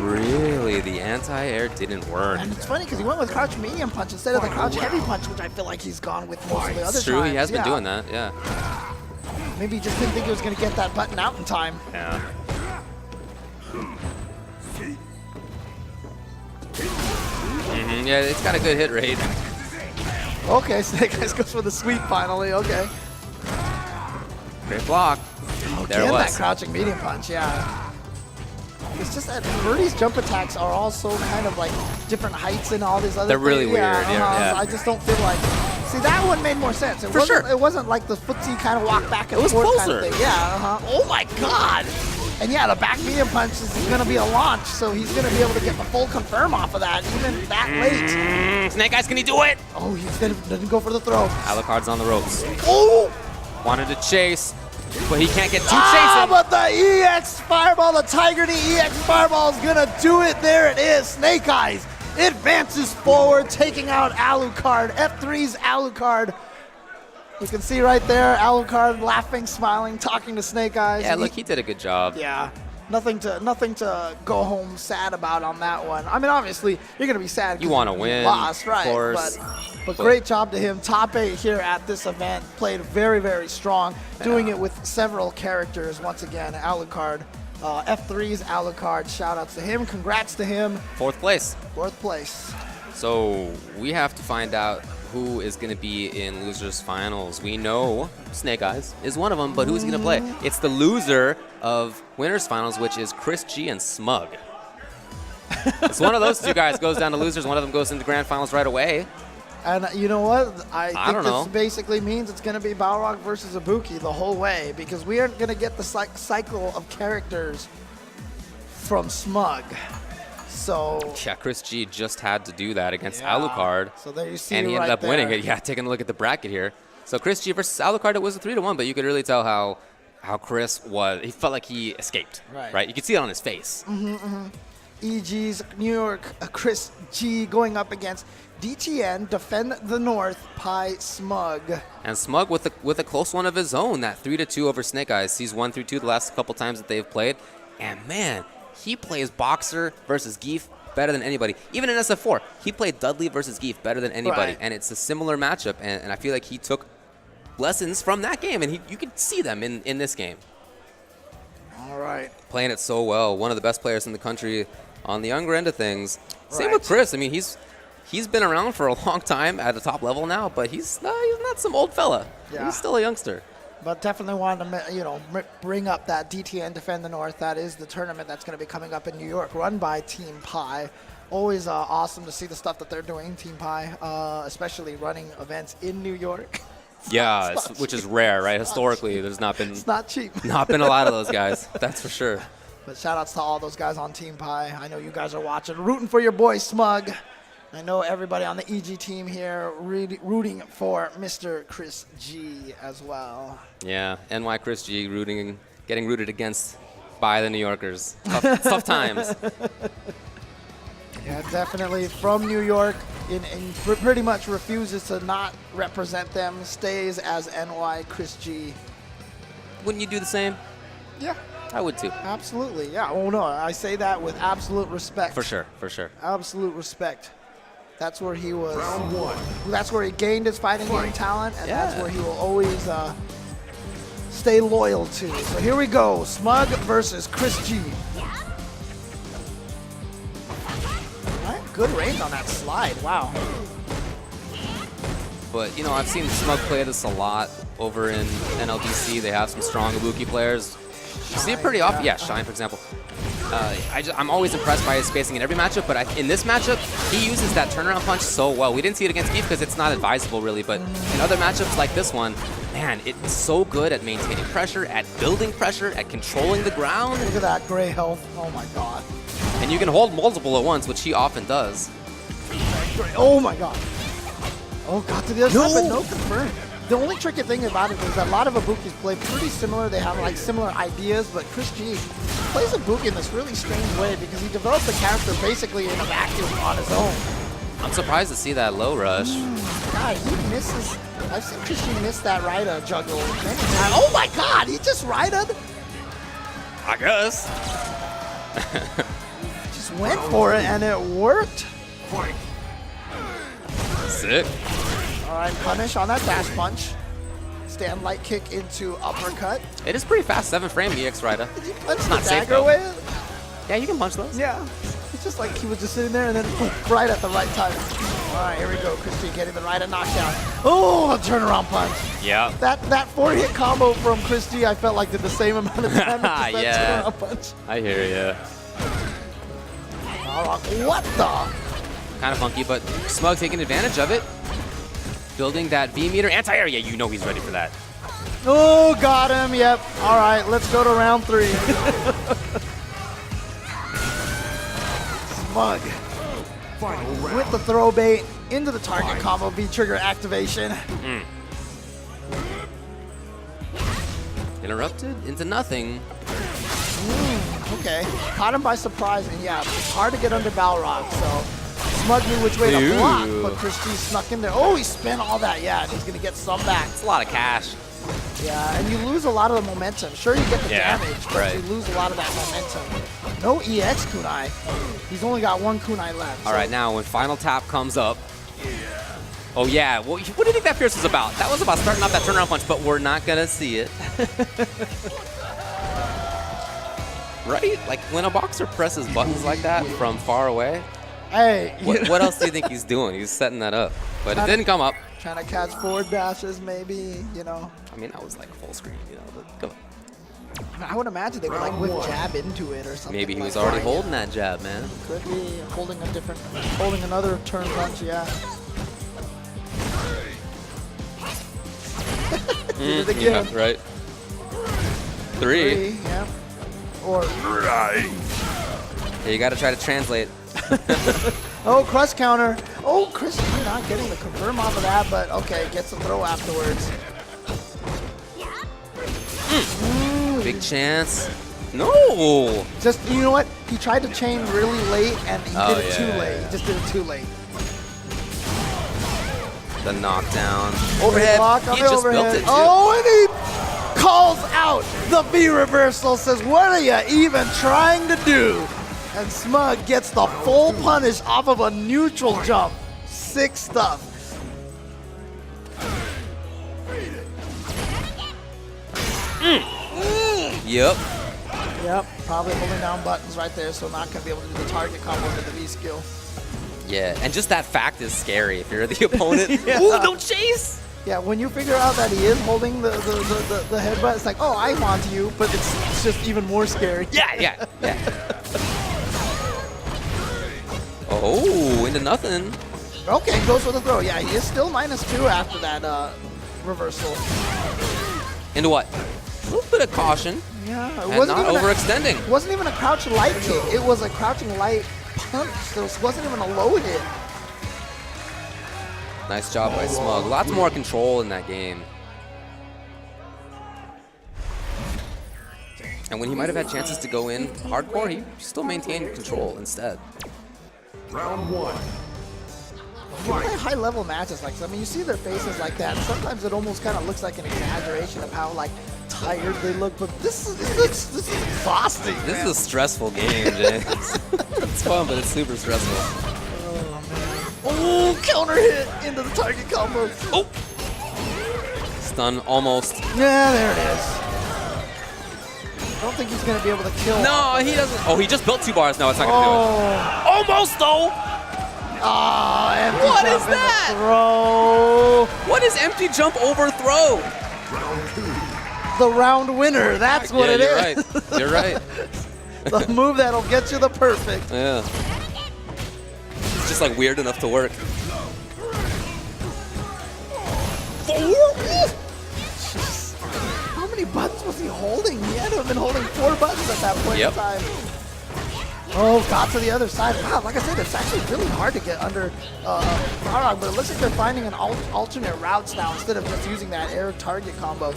Really? The anti-air didn't work. And it's funny because he went with crouch medium punch instead of the crouch heavy punch, which I feel like he's gone with most of the other It's true, times. he has been Yeah. doing that, yeah. Maybe he just didn't think he was going to get that button out in time. Yeah. Yeah, it's got a good hit rate. Okay, Snake Eyes goes for the sweep finally. Okay. Great block. There it Again, that was. crouching medium punch, yeah. It's just that Birdie's jump attacks are also kind of like different heights and all these other They're things. really weird, yeah. I just don't feel like... See, that one made more sense. It For wasn't, sure. It wasn't like the footsie kind of walk back and It was forth kind closer. of thing. Yeah, Oh my God! And yeah, the back medium punch is going to be a launch, so he's going to be able to get the full confirm off of that, even that late. Snake Eyes, can he do it? Oh, he didn't go for the throw. Alucard's on the ropes. Oh! Wanted to chase, but he can't get too Ah, chasing. but the EX Fireball, the Tiger Knee EX Fireball is gonna do it. There it is. Snake Eyes advances forward, taking out Alucard. F3's Alucard. You can see right there, Alucard laughing, smiling, talking to Snake Eyes. Yeah, look, he did a good job. Yeah. Nothing to go home sad about on that one. I mean, obviously, you're gonna be sad. You want to win, lost, right? of course. But great job to him. Top 8 here at this event. Played very, very strong. Doing it with several characters. Once again, Alucard. F3's Alucard. Shout outs to him. Congrats to him. 4th place. 4th place. So we have to find out who is going to be in losers finals. We know Snake Eyes is one of them, but who's going to play? It's the loser of winners finals, which is ChrisG and Smug. It's one of those two guys goes down to losers. One of them goes into grand finals right away. And you know what? I think don't this know. basically means it's going to be Balrog versus Ibuki the whole way, because we aren't going to get the cycle of characters from Smug. So Yeah, ChrisG just had to do that against Alucard. So there you see and he right ended up winning there. it. Yeah, taking a look at the bracket here. So ChrisG versus Alucard, it was a 3-1, but you could really tell how Chris was. He felt like he escaped. Right. You could see it on his face. EG's New York Chris G going up against DTN, Defend the North, Pi Smug. And Smug with a close one of his own, that 3-2 over Snake Eyes. He's 1-2 the last couple times that they've played. And man, he plays Boxer versus Geef better than anybody. Even in SF4, he played Dudley versus Geef better than anybody. Right. And it's a similar matchup. And I feel like he took lessons from that game, and you could see them in this game. All right. Playing it so well. One of the best players in the country on the younger end of things. Same Right. with Chris. I mean, he's been around for a long time at a top level now, but he's not some old fella. Yeah. He's still a youngster. But definitely wanted to, bring up that DTN Defend the North. That is the tournament that's going to be coming up in New York, run by Team Pi. Always awesome to see the stuff that they're doing, Team Pi, especially running events in New York. Yeah, It's not which is cheap. rare, right? Historically, there's not been It's not cheap. not been a lot of those guys. That's for sure. But shout outs to all those guys on Team Pi. I know you guys are watching, rooting for your boy Smug. I know everybody on the EG team here rooting for Mr. Chris G as well. Yeah, NYChrisG getting rooted against by the New Yorkers. Tough times. Yeah, definitely from New York, and pretty much refuses to not represent them, stays as NYChrisG. Wouldn't you do the same? Yeah, I would too. absolutely. Yeah, oh no, I say that with absolute respect. For sure, for sure. Absolute respect. That's where he was. Round 1. That's where he gained his fighting game talent, and that's Yeah. where he will always stay loyal to. So here we go, Smug versus Chris G. All right, good range on that slide. Wow. But, I've seen Smug play this a lot over in NLDC. They have some strong Ibuki players. You see it pretty often. Yeah, Shine, for example. I'm always impressed by his spacing in every matchup, but in this matchup, he uses that turnaround punch so well. We didn't see it against Geef because it's not advisable, really, but in other matchups like this one, man, it's so good at maintaining pressure, at building pressure, at controlling the ground. Look at that gray health. Oh my god. And you can hold multiple at once, which he often does. Oh my god. Oh, got to the other side, but no confirm. The only tricky thing about it is that a lot of Ibukis play pretty similar. They have like similar ideas, but ChrisG plays Ibuki in this really strange way because he developed the character basically in a vacuum on his own. I'm surprised to see that low rush. God, he misses. I've seen ChrisG miss that Rida juggle many times. Oh my God, he just Rida. I guess. Just went for it and it worked. Fight. Sick. All right, punish on that dash punch. Stand light kick into uppercut. It is pretty fast, 7 frame EX Rida. Did you punch It's the not safe, dagger though. away? Yeah, you can punch those. Yeah. It's just like he was just sitting there and then right at the right time. All right, here we go. ChrisG getting the right knockdown. Oh, the turnaround punch. Yeah. That 4-hit combo from ChrisG, I felt like did the same amount of damage as that Yeah. turnaround punch. I hear ya. All right, what the? Kind of funky, but Smug taking advantage of it. Building that V meter anti-air. Yeah, you know he's ready for that. Oh, got him. Yep. All right, let's go to round 3. Smug Final round. with the throw bait into the target combo V trigger activation. Interrupted into nothing. Okay, caught him by surprise, and yeah, it's hard to get under Balrog, so Smug knew which way to Ew. block, but ChrisG snuck in there. Oh, he spent all that, yeah, and he's gonna get some back. It's a lot of cash. Yeah, and you lose a lot of the momentum. Sure, you get the Yeah, damage, but right. you lose a lot of that momentum. No EX kunai. He's only got 1 kunai left. All right, now when final tap comes up. Oh yeah, well, what do you think that Fierce was about? That was about starting off that turnaround punch, but we're not gonna see it. Right? Like when a boxer presses buttons like that from far away, Hey, what else do you think he's doing? He's setting that up, but it didn't come up. trying to catch forward dashes, maybe, you know. I mean, that was like full screen, you know. But go. I would imagine they would like whip jab into it or something. Maybe he like was already that. holding that jab, man. Could be holding another turn punch, yeah. Did it again. Yeah, right. 3. Yeah. Or Yeah, you got to try to translate. oh, crush counter. Oh, ChrisG not getting the confirm off of that, but okay, gets a throw afterwards. Big chance. No. Just you know what? He tried to chain really late and he Oh, did it too yeah, late. yeah. He just did it too late. The knockdown. Overhead. Block on He the just built overhead. it, too. Oh, and he calls out the V reversal. Says, "What are you even trying to do?" And Smug gets the full punish off of a neutral jump. Sick stuff. Yep. Yep, probably holding down buttons right there, so not gonna be able to do the target combo with the V skill. Yeah, and just that fact is scary if you're the opponent. Yeah. Ooh, don't chase! Yeah, when you figure out that he is holding the headbutt, it's like, oh, I want you, but it's just even more scary. Yeah. Oh, into nothing. Okay, goes for the throw. Yeah, he is still -2 after that reversal. Into what? A little bit of caution. Yeah, it And wasn't not even overextending. It wasn't even a crouch light kick. It was a crouching light punch. So it wasn't even a low hit. Nice job by Smug. Lots more control in that game. And when he might have had chances to go in hardcore, he still maintained control instead. Round 1. You play high-level matches like this. I mean, you see their faces like that. And sometimes it almost kind of looks like an exaggeration of how like tired they look. But this is exhausting. This man. is a stressful game, James. It's fun, but it's super stressful. Oh, counter hit into the target combo. Oh! Stun almost. Yeah, there it is. I don't think he's going to be able to kill. No, he doesn't. Oh, he just built 2 bars. No, it's not going to do it. Oh, Almost, though! empty What jump is in the that? Throw. What is empty jump overthrow? Round 2. The round winner. That's what it yeah, is. You're right. The move that'll get you the perfect. Yeah. It's just like weird enough to work. Jeez. How many buttons was he holding? He had to have been holding 4 buttons at that point Yep. in time. Oh, got to the other side. Wow, like I said, it's actually really hard to get under Varog, but it looks like they're finding an alternate routes now instead of just using that air target combo.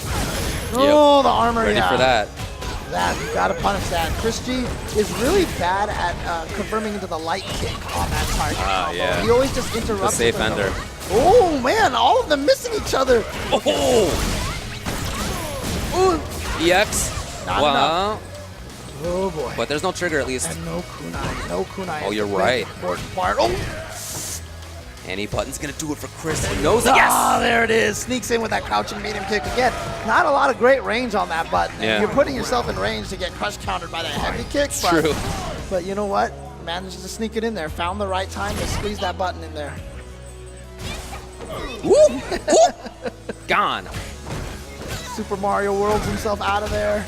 Oh, the armor, Ready for that. You gotta punish that. ChrisG is really bad at confirming into the light kick on that target combo. Yeah. He always just interrupts. The safe ender. Oh man, all of them missing each other. Oh! Ooh. EX. Not enough. Oh boy. But there's no trigger at least. And no kunai. No kunai. Oh, is you're the right. big important part. Oh! Any button's gonna do it for Chris. He knows it. Yes! Ah, there it is. Sneaks in with that crouching medium kick again. Not a lot of great range on that button. Yeah. You're putting yourself in range to get crush countered by that heavy kick. It's true. But you know what? Managed to sneak it in there. Found the right time to squeeze that button in there. Woo! Woo! Gone. Super Mario Worlds himself out of there.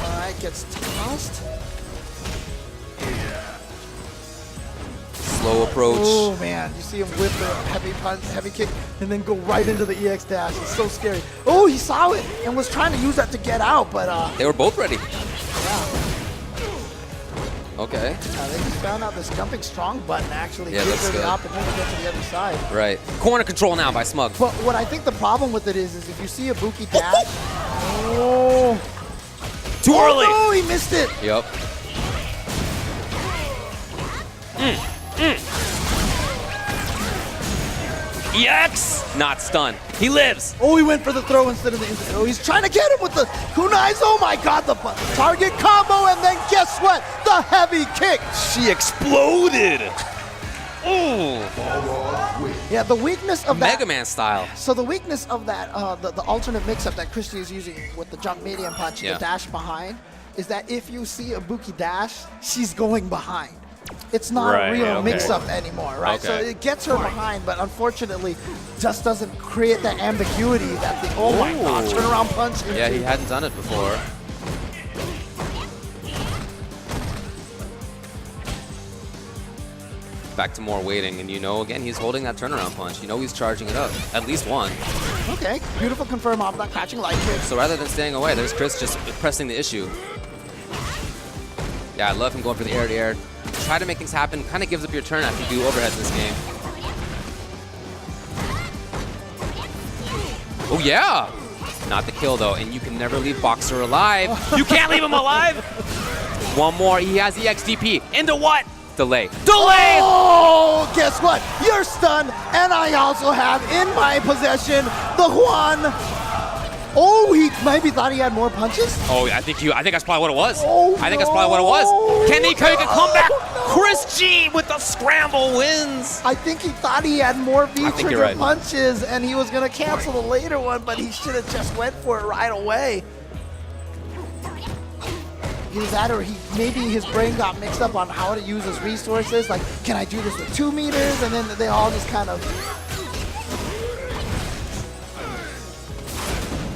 All right, gets tossed. Slow approach. Oh man, you see him whip the heavy punch, heavy kick, and then go right into the EX dash. It's so scary. Oh, he saw it and was trying to use that to get out, but They were both ready. yeah. Okay. They just found out this jumping strong button actually Yeah, gives that's her the good. opportunity to get to the other side. Right. Corner control now by Smug. But what I think the problem with it is if you see a Buki dash, oh, Too early. Oh, he missed it. Yep. EX! Not stunned. He lives. Oh, he went for the throw instead of the instant. Oh, he's trying to get him with the kunais. Oh my God, the target combo, and then guess what? The heavy kick. She exploded. Ooh. Yeah, the weakness of that. Mega Man style. So the weakness of that, the alternate mix-up that ChrisG is using with the jump medium punch, Yeah. the dash behind, is that if you see a Buki dash, she's going behind. It's not Right, a real okay. mix-up anymore, right? So Okay. it gets her behind, but unfortunately, just doesn't create that ambiguity that the, oh my God, Ooh. turnaround punch. Yeah, he hadn't done it before. Back to more waiting, and you know, again, he's holding that turnaround punch. You know he's charging it up. At least one. Okay, beautiful confirm off that catching light kick. So rather than staying away, there's Chris just pressing the issue. Yeah, I love him going for the air-to-air. Try to make things happen. Kind of gives up your turn after you do overheads in this game. Oh, yeah! Not the kill, though, and you can never leave Boxer alive. You can't leave him alive! One more. He has EXDP. Into what? Delay. Delay! Oh, guess what? You're stunned, and I also have in my possession the Juan. Oh, he maybe thought he had more punches? Oh, yeah, I think that's probably what it was. Oh, I think that's probably what it was. Can he make a comeback? no. ChrisG with the scramble wins. I think he thought he had more think you're V-trigger right. punches, and he was going to cancel the later one, but he should have just went for it right away. Either that or maybe his brain got mixed up on how to use his resources. Like, can I do this with 2 meters? And then they all just kind of...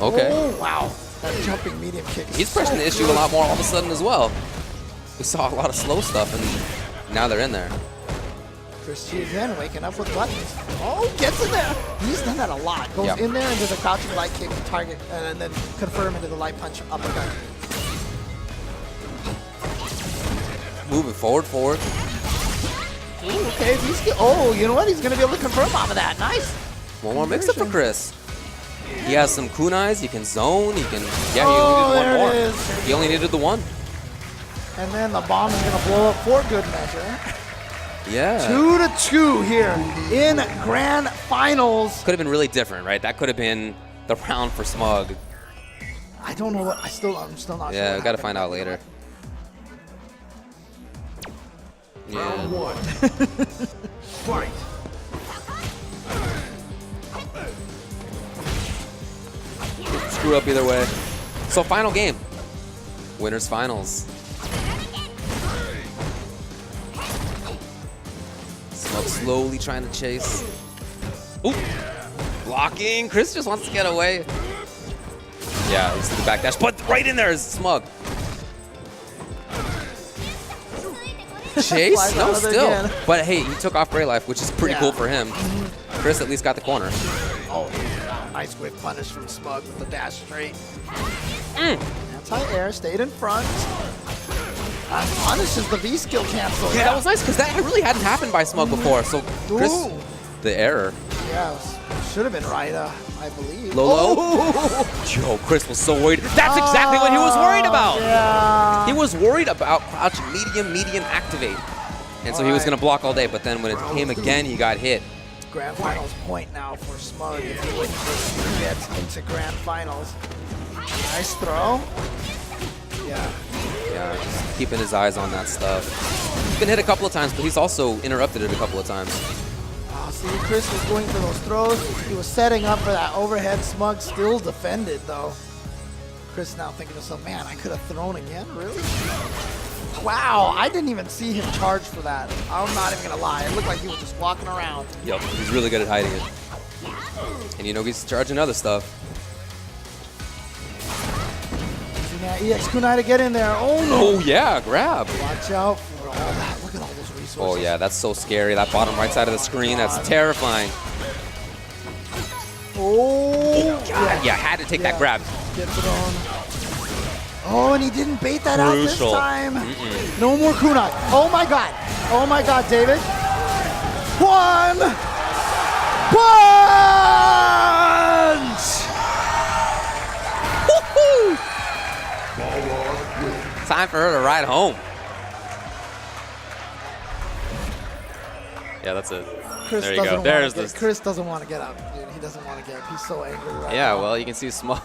Okay. Oh, wow. That jumping medium kick is He's so pressing the issue a good. lot more all of a sudden as well. We saw a lot of slow stuff, and now they're in there. ChrisG again waking up with buttons. Oh, gets in there. He's done that a lot. Goes Yep. in there and does a crouching light kick to target and then confirm into the light punch uppercut. Moving forward. Ooh, okay, oh, you know what? He's going to be able to confirm off of that. Nice. One more mix-up for Chris. He has some kunais, he can zone, he can... Yeah, he Oh, only needed there one more. it is. He only needed the one. And then the bomb is going to blow up for good measure. Yeah. 2-2 here in grand finals. Could have been really different, right? That could have been the round for Smug. I don't know what, I'm still not sure. Yeah, what we got to happened. find out later. Round Yeah. 1. Fight. Screw up either way. So final game. Winners finals. Smug slowly trying to chase. Ooh. Blocking. Chris just wants to get away. Yeah, he's the backdash, but right in there is Smug. Chase? Flies No, out of there still. again. But hey, he took off Bray Life, which is pretty Yeah. cool for him. Chris at least got the corner. Oh, nice whip punish from Smug with the dash straight. Mm. Anti-air, stayed in front. Punishes the V skill cancel. Yeah, that was nice because that really hadn't happened by Smug before. So Chris, Ooh. the error. Yeah, should have been Raida, I believe. Lolo. Oh. Yo, Chris was so worried. That's exactly what he was worried about. Yeah. He was worried about crouch medium, activate. And so he was going to block all day, but then when it came again, he got hit. Grand Finals point now for Smug if he wins this, he gets into Grand Finals. Nice throw. Yeah. Yeah, he's keeping his eyes on that stuff. He's been hit a couple of times, but he's also interrupted it a couple of times. Oh, see, Chris was going for those throws. He was setting up for that overhead. Smug still defended, though. Chris now thinking to himself, man, I could have thrown again? Really? Wow, I didn't even see him charge for that. I'm not even going to lie. It looked like he was just walking around. Yep, he's really good at hiding it. And you know he's charging other stuff. See now, EX Kunai to get in there. Oh, no. Oh, yeah, grab. Watch out for all that. Look at all those resources. Oh, yeah, that's so scary. That bottom right side of the screen, that's terrifying. Oh, God, yeah, had to take that grab. Get thrown. Oh, and he didn't bait that out this Crucial. time. No more kunai. Oh my God. Oh my God, David. One punch. Woo-hoo! Time for her to ride home. Yeah, that's it. Chris There you go. doesn't There's wanna this. Chris doesn't want to get up, dude. He doesn't want to get up. He's so angry right Yeah, now. well, you can see Smug.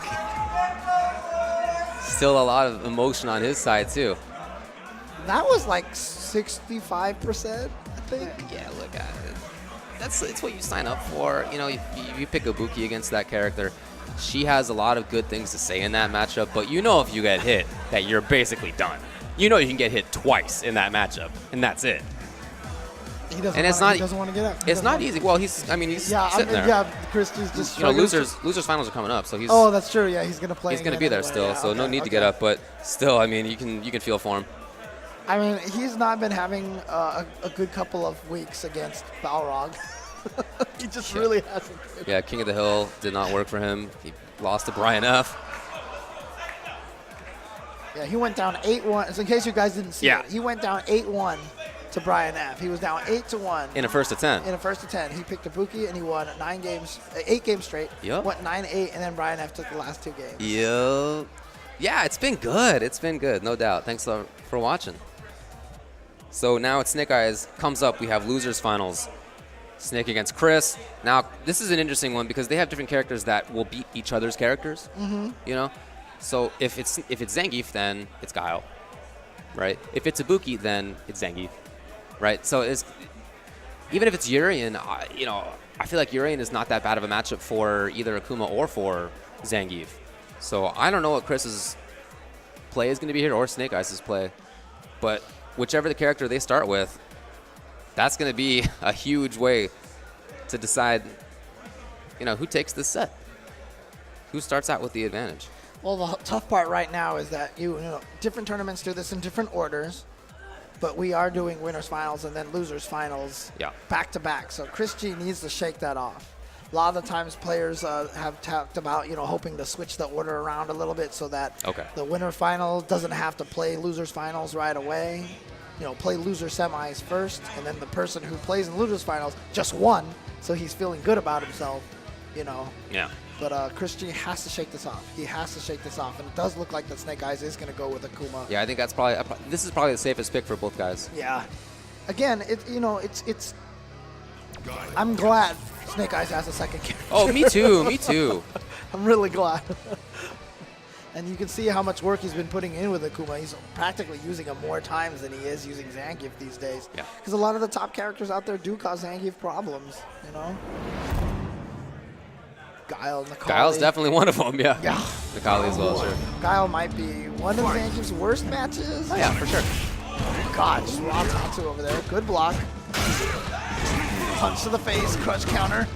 Still a lot of emotion on his side, too. That was like 65%, I think. Yeah, look at it. It's what you sign up for. You know, if you pick Ibuki against that character, she has a lot of good things to say in that matchup, but you know if you get hit that you're basically done. You know you can get hit twice in that matchup, and that's it. He doesn't And it's wanna, not- he doesn't want to get up. He It's doesn't not wanna- easy. Well, he's sitting there. Yeah, Christie's just You know, struggling. losers finals are coming up, so he's Oh, that's true. Yeah, he's gonna play. he's gonna again be there anyway. still. Yeah, So no okay, need to get up, but still, I mean, you can feel for him. I mean, he's not been having a good couple of weeks against Balrog. He just Yeah. really hasn't. Yeah, King of the Hill did not work for him. He lost to Brian F. Yeah, he went down 8-1. So in case you guys didn't see Yeah. it, he went down 8-1 to Brian F. He was down 8-1 In a first to 10. in a first to 10. He picked Ibuki and he won 8 games straight. Yep. Went 9-8, and then Brian F took the last 2 games. Yep. Yeah, it's been good. It's been good, no doubt. Thanks for watching. So now it's Snake Eyez comes up. We have losers finals. Snake against Chris. Now this is an interesting one because they have different characters that will beat each other's characters. Mm-hmm. You know, so if it's Zangief, then it's Guile, right? If it's Ibuki, then it's Zangief, right? So it's even if it's Urien, you know, I feel like Urien is not that bad of a matchup for either Akuma or for Zangief. So I don't know what Chris's play is going to be here or Snake Eyes' play, but whichever the character they start with, that's going to be a huge way to decide, you know, who takes this set, who starts out with the advantage. Well, the tough part right now is that you know different tournaments do this in different orders, but we are doing winners finals and then losers finals back to back. So ChrisG needs to shake that off. A lot of the times players have talked about, you know, hoping to switch the order around a little bit so that the winner final doesn't have to play losers finals right away. You know, play loser semis first, and then the person who plays in losers finals just won, so he's feeling good about himself, you know. Yeah. But ChrisG has to shake this off. He has to shake this off, and it does look like that Snake Eyes is going to go with Akuma. Yeah, I think that's this is probably the safest pick for both guys. Yeah. Again, it's. I'm glad Snake Eyes has a second character. Oh, me too. Me too. I'm really glad. And you can see how much work he's been putting in with Akuma. He's practically using him more times than he is using Zangief these days. Yeah. Because a lot of the top characters out there do cause Zangief problems, you know? Guile, Nikali. Guile's definitely one of them. Yeah. Yeah. Nikali as well, sure. Guile might be one of Zangief's worst matches. Oh yeah, for sure. God, just raw Tatsu over there. Good block. Punch to the face, crush counter.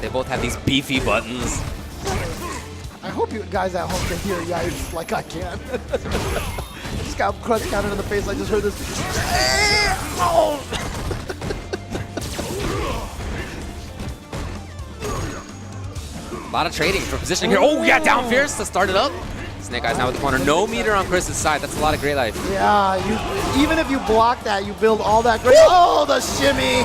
They both have these beefy buttons. I hope you guys at home can hear Eyez like I can. I just got crush counter to the face. I just heard this. Oh! A lot of trading for positioning here. Oh yeah, down fierce to start it up. Snake Eyes now with the corner. No meter on Chris's side. That's a lot of great life. Yeah, even if you block that, you build all that great. Oh, the shimmy!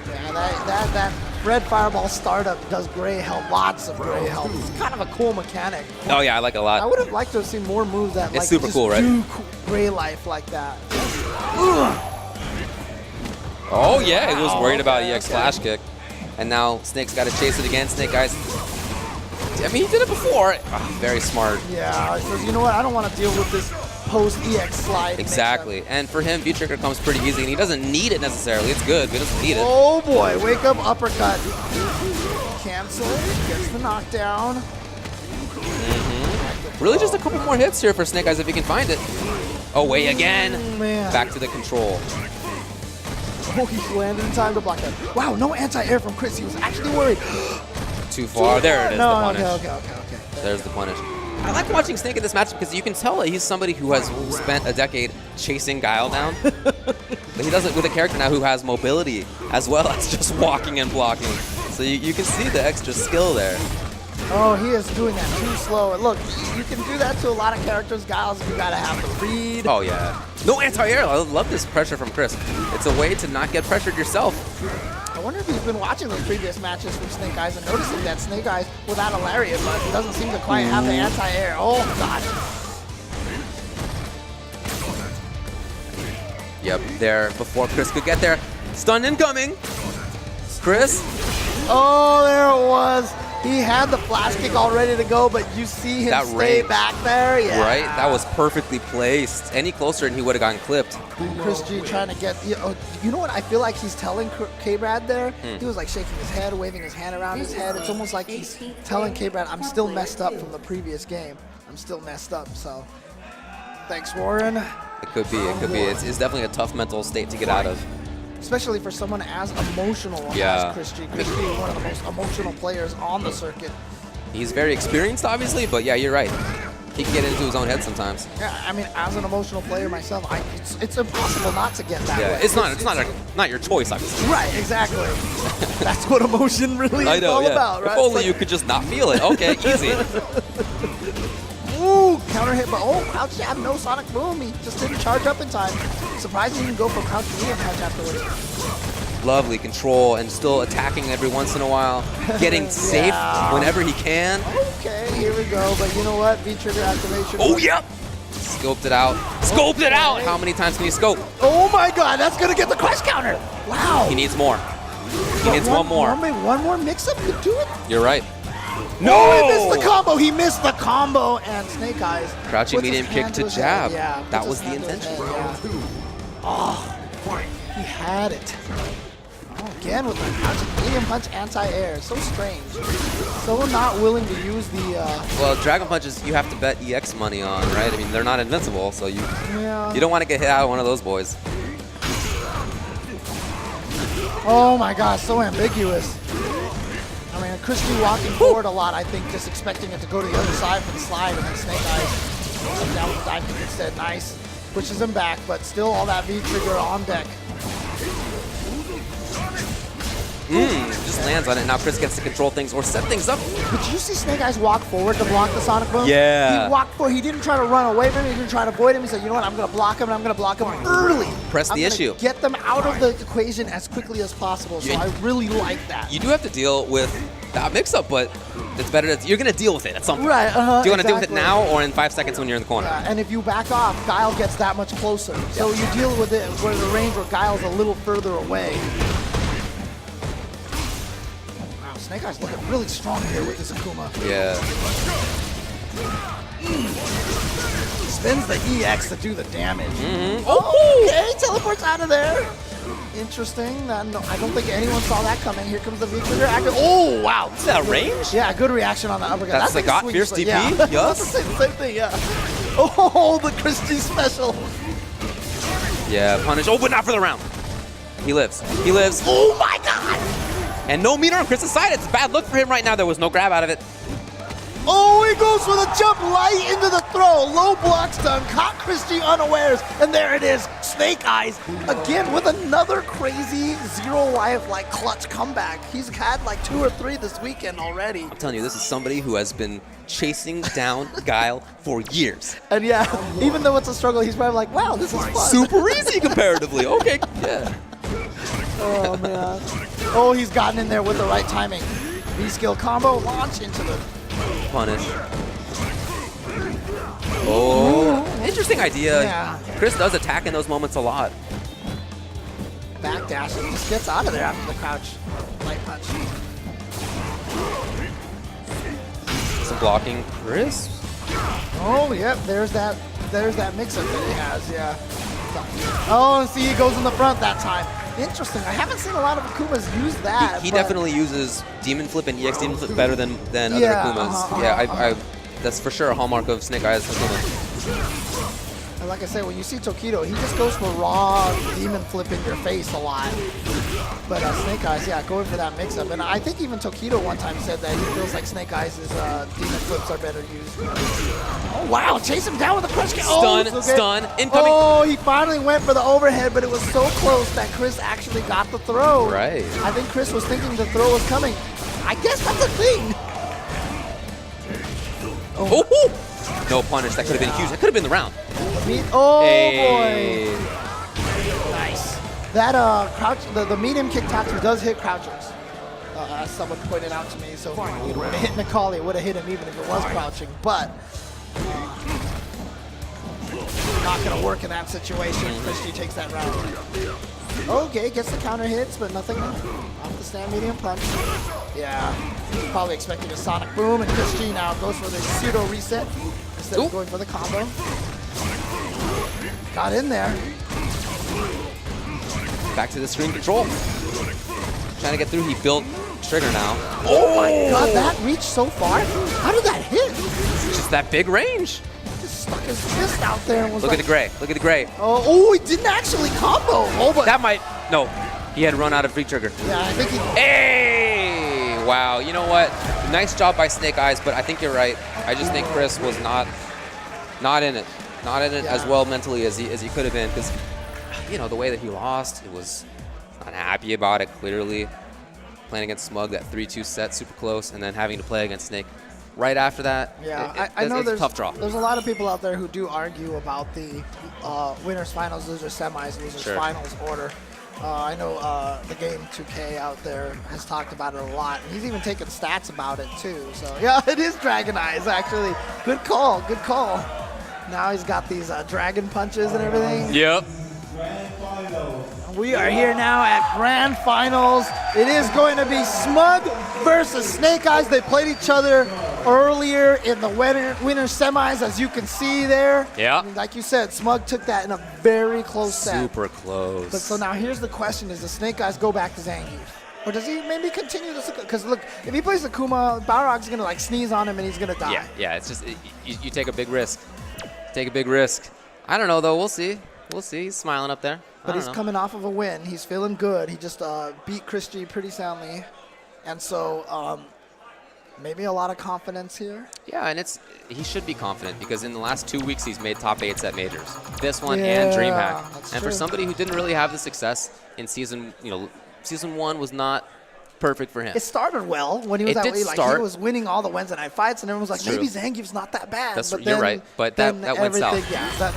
Yeah, that red fireball startup does gray health, lots of gray health. It's kind of a cool mechanic. Oh yeah, I like it a lot. I would have liked to have seen more moves that like super just cool, right? do gray life like that. Oh yeah, he was worried about okay, EX okay. flash kick. And now Snake's got to chase it again. Snake Eyes. I mean, he did it before. Oh, very smart. Yeah, he says, you know what? I don't want to deal with this post-EX slide. Exactly. And for him, V-Trigger comes pretty easy, and he doesn't need it necessarily. It's good, but he doesn't need it. Oh boy, wake up uppercut. Cancel, gets the knockdown. Really just a couple more hits here for Snake Eyes if he can find it. Oh, wait, again. Man. Back to the control. Oh, he's landed in time to block that. Wow, no anti-air from Chris. He was actually worried. Too far. There it is, the No, punish. okay. There's the punish. I like watching Snake in this match because you can tell that he's somebody who has spent a decade chasing Guile down. But he does it with a character now who has mobility as well as just walking and blocking. So you can see the extra skill there. Oh, he is doing that too slow. And look, you can do that to a lot of characters. Guiles, you gotta have the read. Oh, yeah. No anti-air. I love this pressure from Chris. It's a way to not get pressured yourself. I wonder if he's been watching those previous matches from Snake Eyes and noticing that Snake Eyes without a lariat, but he doesn't seem to quite have the anti-air. Oh, God. Yep, there before Chris could get there. Stun incoming. Chris. Oh, there it was. He had the flash kick all ready to go, but you see him That stay range. back there. Yeah. Right? That was perfectly placed. Any closer and he would have gotten clipped. ChrisG trying to get, you know what I feel like he's telling K-Brad there? He was like shaking his head, waving his hand around his head. It's almost like he's telling K-Brad, I'm still messed up from the previous game. I'm still messed up, so thanks, Warren. It could be. It could be. It's definitely a tough mental state to get out of. Especially for someone as emotional Yeah. as ChrisG. ChrisG is one of the most emotional players on the circuit. He's very experienced, obviously, but yeah, you're right. He can get into his own head sometimes. Yeah, I mean, as an emotional player myself, it's impossible not to get that Yeah, way. it's not your choice, obviously. Right, exactly. That's what emotion really I is know, all yeah. about, right? If only It's you like, could just not feel it. Okay, easy. ooh, counter hit, but oh, crouch jab, no sonic boom. He just didn't charge up in time. Surprised he didn't go for crouch knee and punch afterwards. Lovely control and still attacking every once in a while. Getting safe whenever he can. Okay, here we go. But you know what? V-trigger activation. Oh, yep. Scoped it out. Scoped it out. How many times can you scope? Oh my God, that's gonna get the crush counter. Wow. He needs more. He needs one more. One more mix-up could do it. You're right. No! Oh, he missed the combo. He missed the combo, and Snake Eyes. Crouching puts his medium kick hand to his jab. head. Yeah, That puts was his the hand to his intention. head, yeah. Oh, he had it. Oh, again with the crouching medium punch anti-air. So strange. So not willing to use the. Well, Dragon Punches you have to bet EX money on, right? I mean, they're not invincible, so you Yeah. don't want to get hit out of one of those boys. Oh my God, so ambiguous. I mean, ChrisG walking forward a lot, I think, just expecting it to go to the other side for the slide, and then Snake Eyes comes down with the dive kick instead. Nice. Pushes him back, but still all that V-trigger on deck. Just lands on it. Now Chris gets to control things or set things up. Did you see Snake Eyes walk forward to block the Sonic Boom? Yeah. He walked forward. He didn't try to run away from him. He didn't try to avoid him. He said, you know what, I'm going to block him, and I'm going to block him early. Press the I'm gonna issue. Get them out of the equation as quickly as possible, so Yeah. I really like that. You do have to deal with that mix-up, but it's better that you're going to deal with it at some point. Right, Do you want to deal with it exactly. now or in 5 seconds when you're in the corner? And if you back off, Guile gets that much closer. So you deal with it where the range where Guile's a little further away. Wow, Snake Eyes looking really strong here with this Akuma. Yeah. Spins the EX to do the damage. Oh! Okay, teleports out of there. Interesting. No, I don't think anyone saw that coming. Here comes the V-trigger. Oh, wow. Is that range? Yeah, good reaction on the uppercut. That's the like a got swing fierce straight. DP? Yeah. Yes. That's the same thing, yeah. Oh, the ChrisG special. Yeah, punish. Oh, but not for the round. He lives. He lives. Oh, my God. And no meter on Chris's side. It's a bad look for him right now. There was no grab out of it. Oh, he goes for the jump light into the throw. Low blocks done. Caught ChrisG unawares. And there it is. Snake Eyez again with another crazy zero life like clutch comeback. He's had like 2 or 3 this weekend already. I'm telling you, this is somebody who has been chasing down Guile for years. And yeah, even though it's a struggle, he's probably like, wow, this is fun. Super easy comparatively. Okay, yeah. Oh, man. Oh, he's gotten in there with the right timing. B-skill combo, launch into the... Punish. Oh, interesting idea. Yeah. Chris does attack in those moments a lot. Backdash and just gets out of there after the crouch. Light punch. Some blocking. Chris? Oh, yep, there's that mix-up that he has, yeah. Oh, and see, he goes in the front that time. Interesting. I haven't seen a lot of Akumas use that. He but definitely uses Demon Flip and EX Demon Flip better than other Yeah, Akumas. Yeah, that's for sure a hallmark of Snake Eyez Akuma. And like I said, when you see Tokido, he just goes for raw demon flip in your face a lot. But Snake Eyez, yeah, going for that mix-up. And I think even Tokido one time said that he feels like Snake Eyes' demon flips are better used. Oh, wow, chase him down with a crush. Stun, okay. stun, incoming. Oh, he finally went for the overhead, but it was so close that Chris actually got the throw. Right. I think Chris was thinking the throw was coming. I guess that's a thing. Oh, no punish. That could have been huge. That could have been the round. Oh, Hey. boy. Nice. That crouch, the medium kick taxi does hit crouchers. As someone pointed out to me, so it would have hit Macaulay, it would have hit him even if it was crouching, but not going to work in that situation. ChrisG takes that round. Okay, gets the counter hits, but nothing off the stand medium punch. Yeah, probably expecting a sonic boom, and ChrisG now goes for the pseudo reset instead of going for the combo. Got in there. Back to the screen control. Trying to get through. He built trigger now. Oh my god, that reached so far? How did that hit? Just that big range. Just stuck his fist out there and was Look like, at the gray. Look at the gray. oh, he didn't actually combo. Oh, but That might. No. He had run out of free trigger. yeah, I think he. Hey! Wow. You know what? Nice job by Snake Eyez, but I think you're right. I just think Chris was not in it. Not in it as well mentally as he could have been, because the way that he lost, it was not happy about it, clearly. Playing against Smug, that 3-2 set, super close, and then having to play against Snake right after that. Yeah, I know it's there's a tough draw. There's a lot of people out there who do argue about the winners finals, losers semis, losers finals order. I know the game 2K out there has talked about it a lot, and he's even taken stats about it too. So yeah, it is Dragon Eyes actually. Good call, good call. Now he's got these dragon punches and everything. Yep. We are here now at Grand Finals. It is going to be Smug versus Snake Eyez. They played each other earlier in the winner semis, as you can see there. Yeah. And like you said, Smug took that in a very close set. Super close. But so now here's the question: does Snake Eyez go back to Zangief? Or does he maybe continue this? Because look, if he plays Akuma, Balrog's going to like sneeze on him and he's going to die. Yeah, it's just, you take a big risk. Take a big risk. I don't know, though. We'll see. We'll see. He's smiling up there. But he's coming off of a win. He's feeling good. He just beat ChrisG pretty soundly. And so maybe a lot of confidence here. Yeah, and he should be confident, because in the last 2 weeks he's made top 8s at majors. This one and DreamHack. That's And true. for somebody who didn't really have the success in season 1 was not perfect for him. It started well when he was It at did Wii. Like start. he was winning all the Wednesday night fights, and everyone was like, True. maybe Zangief's not that bad. That's- but you're then, right, but that then went south. everything- Yeah,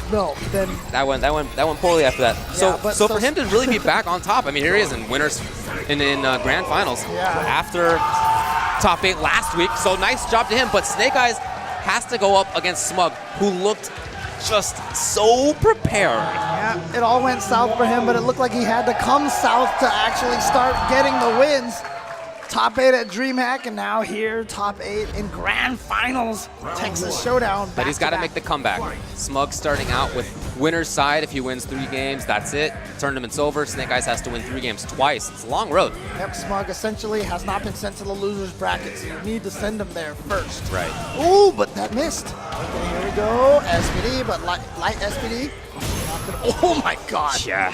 then That went poorly after that. So but for him to really be back on top, I mean, here he is in winners in grand finals after top 8 last week. So nice job to him. But Snake Eyez has to go up against Smug, who looked just so prepared. Yeah, it all went south for him, but it looked like he had to come south to actually start getting the wins. Top 8 at DreamHack, and now here, top 8 in Grand Finals, Texas Showdown. But he's got to make the comeback. Smug starting out with winner's side. If he wins 3 games, that's it. Tournament's over. Snake Eyez has to win 3 games twice. It's a long road. Yep, Smug essentially has not been sent to the loser's bracket, so you need to send him there first. Right. Ooh, but that missed. Okay, here we go. SPD, but light SPD. Oh my god. Yeah.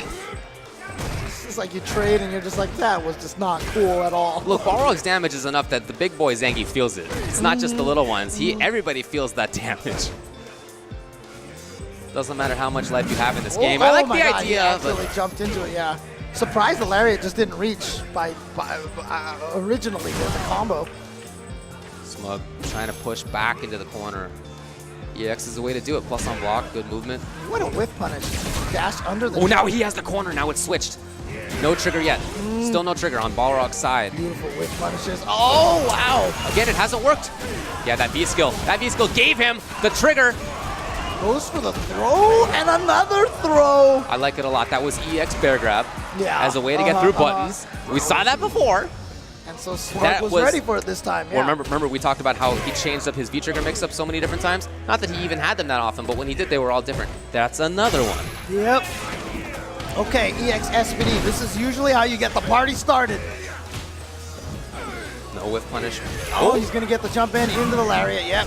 It's like you trade and you're just like, that was just not cool at all. Look, Balrog's damage is enough that the big boy Zangief feels it. It's not just the little ones. Everybody feels that damage. Doesn't matter how much life you have in this game. I like the God, idea, he actually jumped into it, yeah. Surprised the lariat just didn't reach by originally as a combo. Smug trying to push back into the corner. EX is the way to do it. Plus on block, good movement. What a whiff punish. Dash under the... Oh, now he has the corner. Now it's switched. No trigger yet. Still no trigger on Balrog's side. Beautiful whiff punishes. Oh, wow. Again, it hasn't worked. Yeah, that V-skill. That V-skill gave him the trigger. Goes for the throw and another throw. I like it a lot. That was EX bear grab Yeah. as a way to get through buttons. We saw that before. And so Smug was ready for it this time. Yeah. Well, remember we talked about how he changed up his V-trigger mix-up so many different times? Not that he even had them that often, but when he did, they were all different. That's another one. Yep. Okay, EX SPD. This is usually how you get the party started. No whiff punish. Oh, he's going to get the jump in into the lariat. Yep.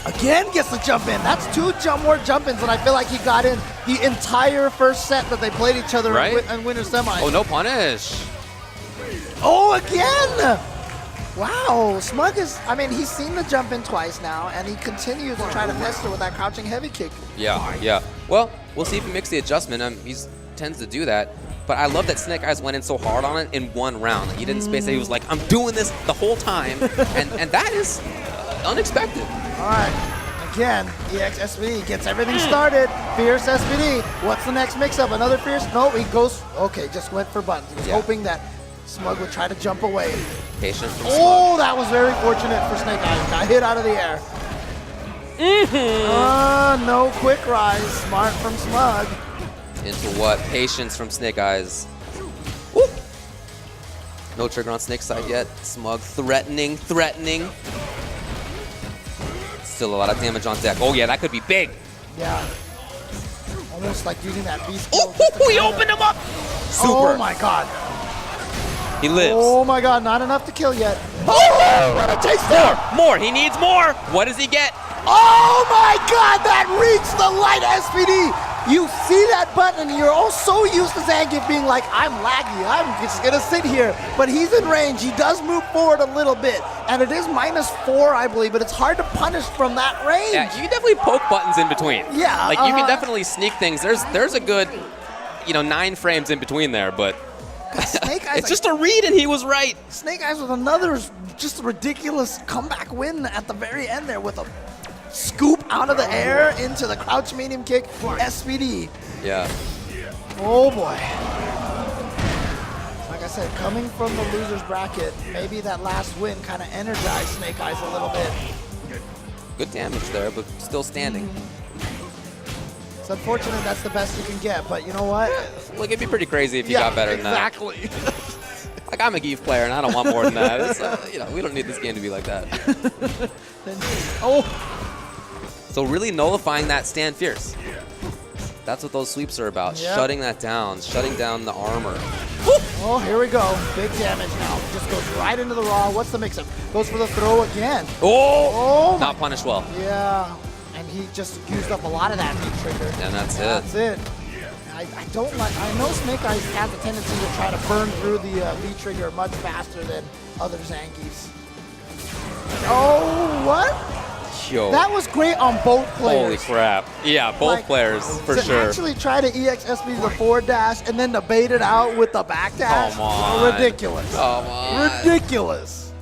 Again gets the jump in. That's two more jump-ins, and I feel like he got in the entire first set that they played each other in winter semis. Oh, no punish. Oh, again! Wow, Smug is, I mean, he's seen the jump in twice now, and he continues to try to pester with that crouching heavy kick. Yeah. Well, we'll see if he makes the adjustment. He tends to do that. But I love that Snake Eyez went in so hard on it in one round. He didn't space it. He was like, I'm doing this the whole time. and that is unexpected. All right, again, EX SPD gets everything started. Fierce SPD. What's the next mix-up? Another Fierce? No, he goes, okay, just went for buttons. He was hoping that Smug would try to jump away. Patient from Smug. That was very fortunate for Snake Eyez. Got hit out of the air. No quick rise. Smart from Smug. Into what? Patience from Snake Eyez. Woo. No trigger on Snake's side yet. Smug threatening. Still a lot of damage on deck. Oh yeah, that could be big. Yeah. Almost like using that V-skill. He opened him up. Super. Oh my God. He lives. Oh my God, not enough to kill yet. Oh, what a taste. More. He needs more. What does he get? Oh my God, that reached the light SPD. You see that button and you're all so used to Zangief being like, I'm laggy, I'm just gonna sit here. But he's in range, he does move forward a little bit. And it is -4, I believe, but it's hard to punish from that range. Yeah, you can definitely poke buttons in between. Yeah. Like you can definitely sneak things. There's a good, 9 frames in between there, but Snake Eyez, it's just a read and he was right. Snake Eyez with another just ridiculous comeback win at the very end there with a scoop out of the air into the crouch medium kick SPD. Yeah. Oh boy. Like I said, coming from the loser's bracket, maybe that last win kind of energized Snake Eyez a little bit. Good damage there, but still standing. It's unfortunate that's the best you can get, but you know what? Look, it'd be pretty crazy if you got better than that. Exactly. Like, I'm a Geef player, and I don't want more than that. It's, we don't need this game to be like that. So really nullifying that stand fierce. That's what those sweeps are about. Yep. Shutting that down, shutting down the armor. Oh, here we go. Big damage now. Just goes right into the raw. What's the mix-up? Goes for the throw again. Oh! Not punished well. Yeah. And he just used up a lot of that V-trigger. And that's it. That's it. I don't like, I know Snake Eyez has a tendency to try to burn through the V-trigger much faster than other Zangiefs. Oh, what? Yo. That was great on both players. Holy crap. Yeah, both players, for sure. To actually try to EX SB the forward dash and then to bait it out with the back dash. Come on. Ridiculous. Come on. Ridiculous.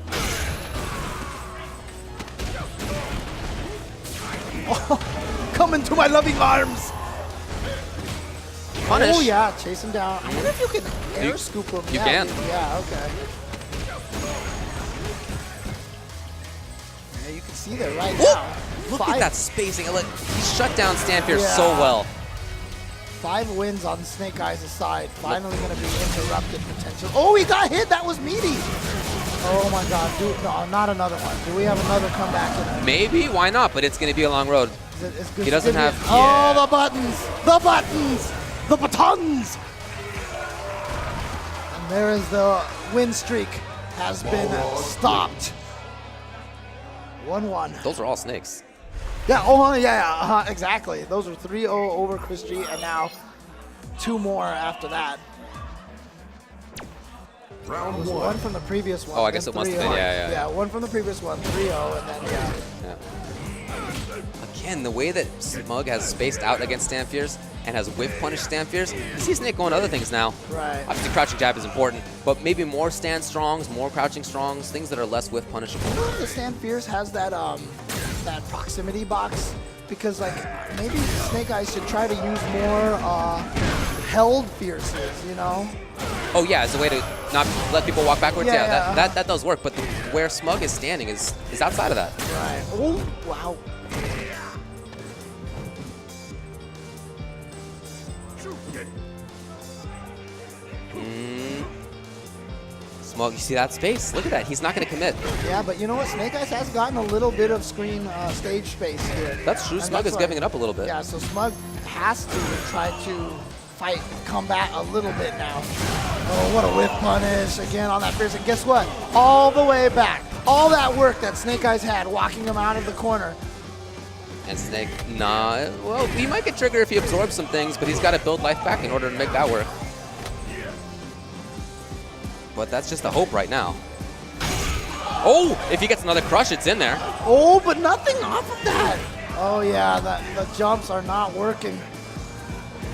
Oh, come into my loving arms. Punish. Oh, yeah, chase him down. I wonder if you can air scoop him. You can. Yeah, okay. Yeah, you can see there right now. Look at that spacing. He shut down Stand Fierce so well. 5 wins on Snake Eyez' side. Finally going to be interrupted potential. Oh, he got hit. That was meaty. Oh, my God. No, not another one. Do we have another comeback in it? Maybe. Why not? But it's going to be a long road. He doesn't have... Oh, the buttons. The buttons. The batons! And there is the win streak has been stopped. 1-1. Those are all snakes. Yeah, exactly. Those are 3-0 over ChrisG, and now 2 more after that. Round One one. from the previous one. Oh, I guess then it must have 3-0. been, yeah. Yeah, one from the previous one, 3-0, and then, yeah. Yeah. Again, the way that Smug has spaced out against Stamfears and has whiff punished Stamfears, you see Snake going to other things now. Right. Obviously, crouching jab is important, but maybe more stand strongs, more crouching strongs, things that are less whiff punishable. The Stamfears has that that proximity box because like maybe Snake Eyez should try to use more held fierces, you know? Oh yeah, as a way to not let people walk backwards. Yeah, Yeah, yeah. that does work, but where Smug is standing is outside of that. Right. Oh, wow. Smug, you see that space? Look at that. He's not going to commit. Yeah, but you know what? Snake Eyez has gotten a little bit of screen stage space here. That's true. And Smug that's is why- giving it up a little bit. Yeah, so Smug has to try to fight, combat a little bit now. Oh, what a whiff punish again on that fierce. And guess what? All the way back. All that work that Snake Eyez had, walking him out of the corner. And Snake, nah. Well, he might get triggered if he absorbs some things, but he's got to build life back in order to make that work. But that's just a hope right now. Oh, if he gets another crush, it's in there. Oh, but nothing off of that. Oh yeah, the jumps are not working.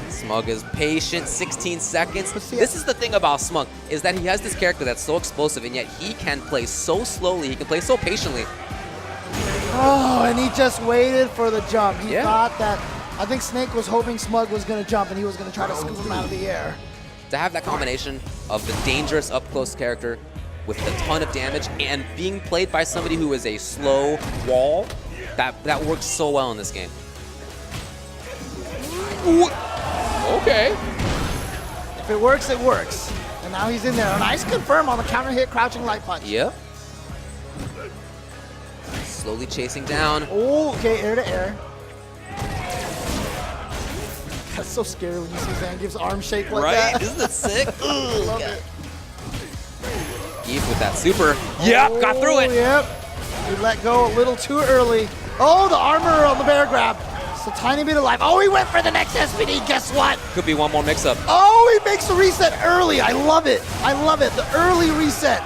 Smug is patient, 16 seconds. But see, This is the thing about Smug, is that he has this character that's so explosive, and yet he can play so slowly, he can play so patiently. Oh, and he just waited for the jump. He Yeah. thought that, I think Snake was hoping Smug was going to jump and he was going to try to scoop him out of the air. To have that combination of the dangerous up-close character with a ton of damage and being played by somebody who is a slow wall, that works so well in this game. Ooh. Okay. If it works, it works. And now he's in there. A nice confirm on the counter hit, crouching light punch. Yep. Slowly chasing down. Oh, okay, air to air. That's so scary when you see Zangief's arm shake like Right? that. Isn't it sick? Ooh, Love God. it. Eve with that super. Yep, got through it. Yep. He let go a little too early. Oh, the armor on the bear grab. Just a tiny bit of life. Oh, he went for the next SPD. Guess what? Could be one more mix-up. Oh, he makes the reset early. I love it. I love it. The early reset.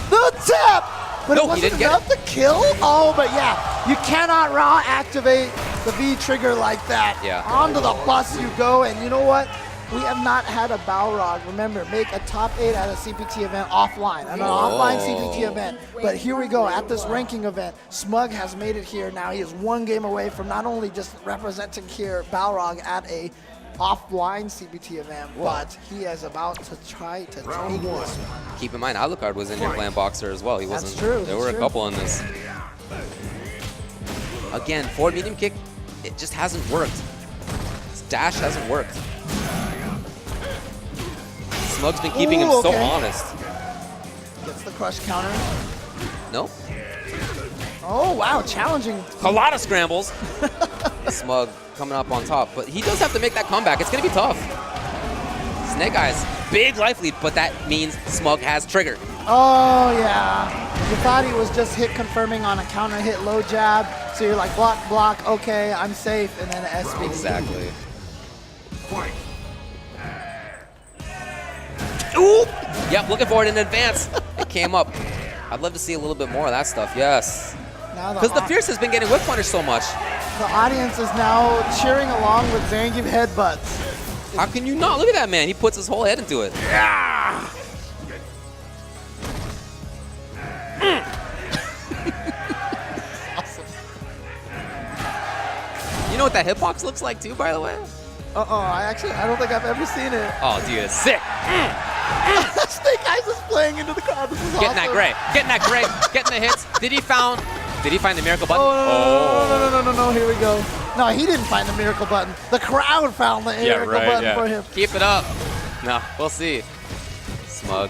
The tap. But No, it he wasn't didn't get enough to kill. Oh, but yeah, you cannot raw activate the V trigger like that. Yeah. Onto the bus you go, and you know what? We have not had a Balrog. Remember, make a top 8 at a CPT event offline, an offline CPT event. But here we go at this ranking event. Smug has made it here. Now he is one game away from not only just representing here Balrog at a offline CPT event, but he is about to try to take this one. Keep in mind, Alucard was in here playing Boxer as well. He That's wasn't. true, There that's were a true. couple in this. Again, forward medium kick, it just hasn't worked. His dash hasn't worked. Smug's been keeping him Ooh, so okay. honest. Gets the crush counter. Nope. Oh, wow, challenging. A lot of scrambles. Smug coming up on top, but he does have to make that comeback. It's going to be tough. Snake Eyez, big life lead, but that means Smug has trigger. Oh, yeah. You thought he was just hit confirming on a counter hit low jab, so you're like, block, block, okay, I'm safe, and then an SPD. Exactly. Fight. Ooh! Yep, looking for it in advance. It came up. I'd love to see a little bit more of that stuff, yes. Now Because the Fierce has been getting whip punished so much. the audience is now cheering along with Zangief headbutts. How can you not? Look at that man. He puts his whole head into it. You know what that hitbox looks like too, by the way? Uh-oh, I don't think I've ever seen it. Oh, dude, it's sick. Snake Eyez is playing into the crowd. This is Getting that awesome. gray. Getting that gray. Getting the hits. Did he find the miracle button? Oh, no, here we go. No, he didn't find the miracle button. The crowd found the miracle button for him. Keep it up. No, we'll see. Smug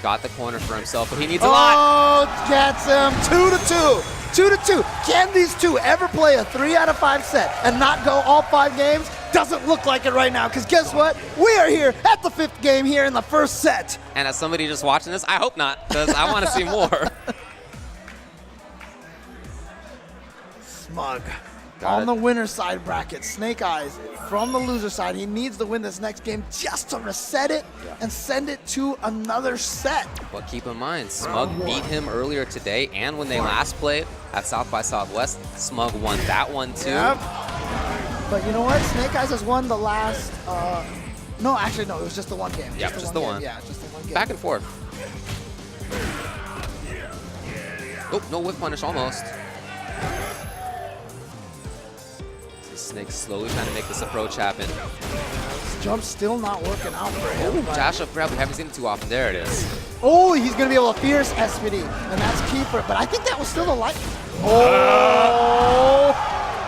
got the corner for himself, but he needs a lot. Oh, gets him. 2-2. 2-2. Can these two ever play a 3 out of 5 set and not go all 5 games? Doesn't look like it right now, because guess what? We are here at the 5th game here in the first set. And as somebody just watching this, I hope not, because I want to see more. Smug. on the winner's side bracket. Snake Eyez from the loser side. He needs to win this next game just to reset it and send it to another set. But keep in mind, Smug beat him earlier today, and when they last played at South by Southwest, Smug won that one too. Yep. But you know what? Snake Eyez has won the last. No, actually, no. It was just the one game. Yeah, just the one. Yeah, just the one game. Back and forth. Oh, no whip punish almost. So Snake slowly trying to make this approach happen. This jump's still not working out for him. Oh, dash up grab. We haven't seen it too often. There it is. Oh, he's going to be able to fierce SPD, and that's key for it. But I think that was still the light. Oh!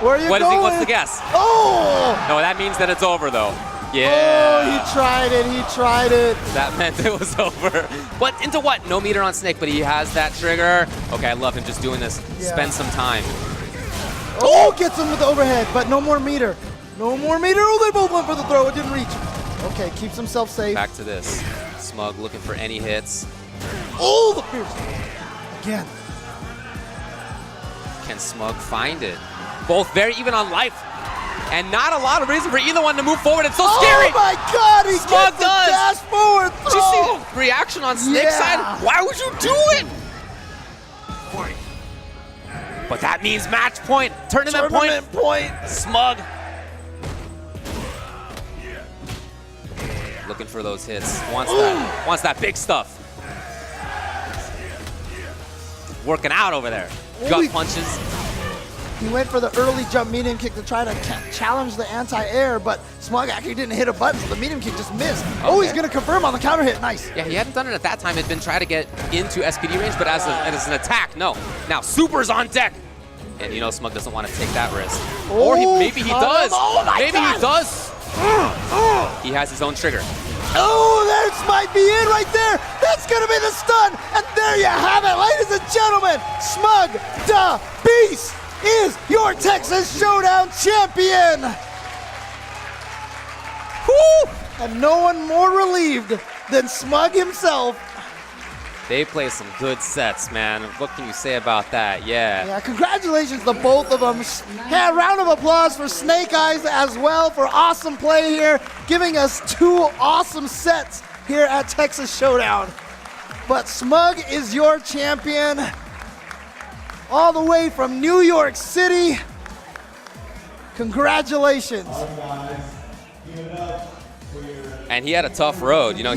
Where are you going? What's the guess? Oh! No, that means that it's over, though. Yeah. Oh, he tried it. He tried it. That meant it was over. But into what? No meter on Snake, but he has that trigger. Okay, I love him just doing this. Yeah. Spend some time. Oh, gets him with the overhead, but no more meter. No more meter. Oh, they both went for the throw. It didn't reach. Okay, keeps himself safe. Back to this. Smug looking for any hits. Oh, the fierce. Again. Can Smug find it? Both very even on life. And not a lot of reason for either one to move forward. It's so scary. Oh my God, he Smug gets the does. dash forward throw. Did you see the reaction on Snake's side? Why would you do it? Fight. But that means match point. Tournament point. Smug. Looking for those hits. Wants that big stuff. Working out over there. Gut punches. He went for the early jump medium kick to try to challenge the anti-air, but Smug actually didn't hit a button, so the medium kick just missed. Okay. Oh, he's going to confirm on the counter hit. Nice. Yeah, he hadn't done it at that time. He'd been trying to get into SPD range, but as an attack, no. Now, Super's on deck. And you know Smug doesn't want to take that risk. Oh, or maybe he does. Oh maybe God. He does. He has his own trigger. Oh, that might be it right there. That's going to be the stun. And there you have it, ladies and gentlemen. Smug the Beast is your Texas Showdown champion. Woo! And no one more relieved than Smug himself. They play some good sets, man. What can you say about that? Yeah. Congratulations to both of them. Yeah, round of applause for Snake Eyez as well for awesome play here, giving us 2 awesome sets here at Texas Showdown. But Smug is your champion all the way from New York City. Congratulations. And he had a tough road. You know,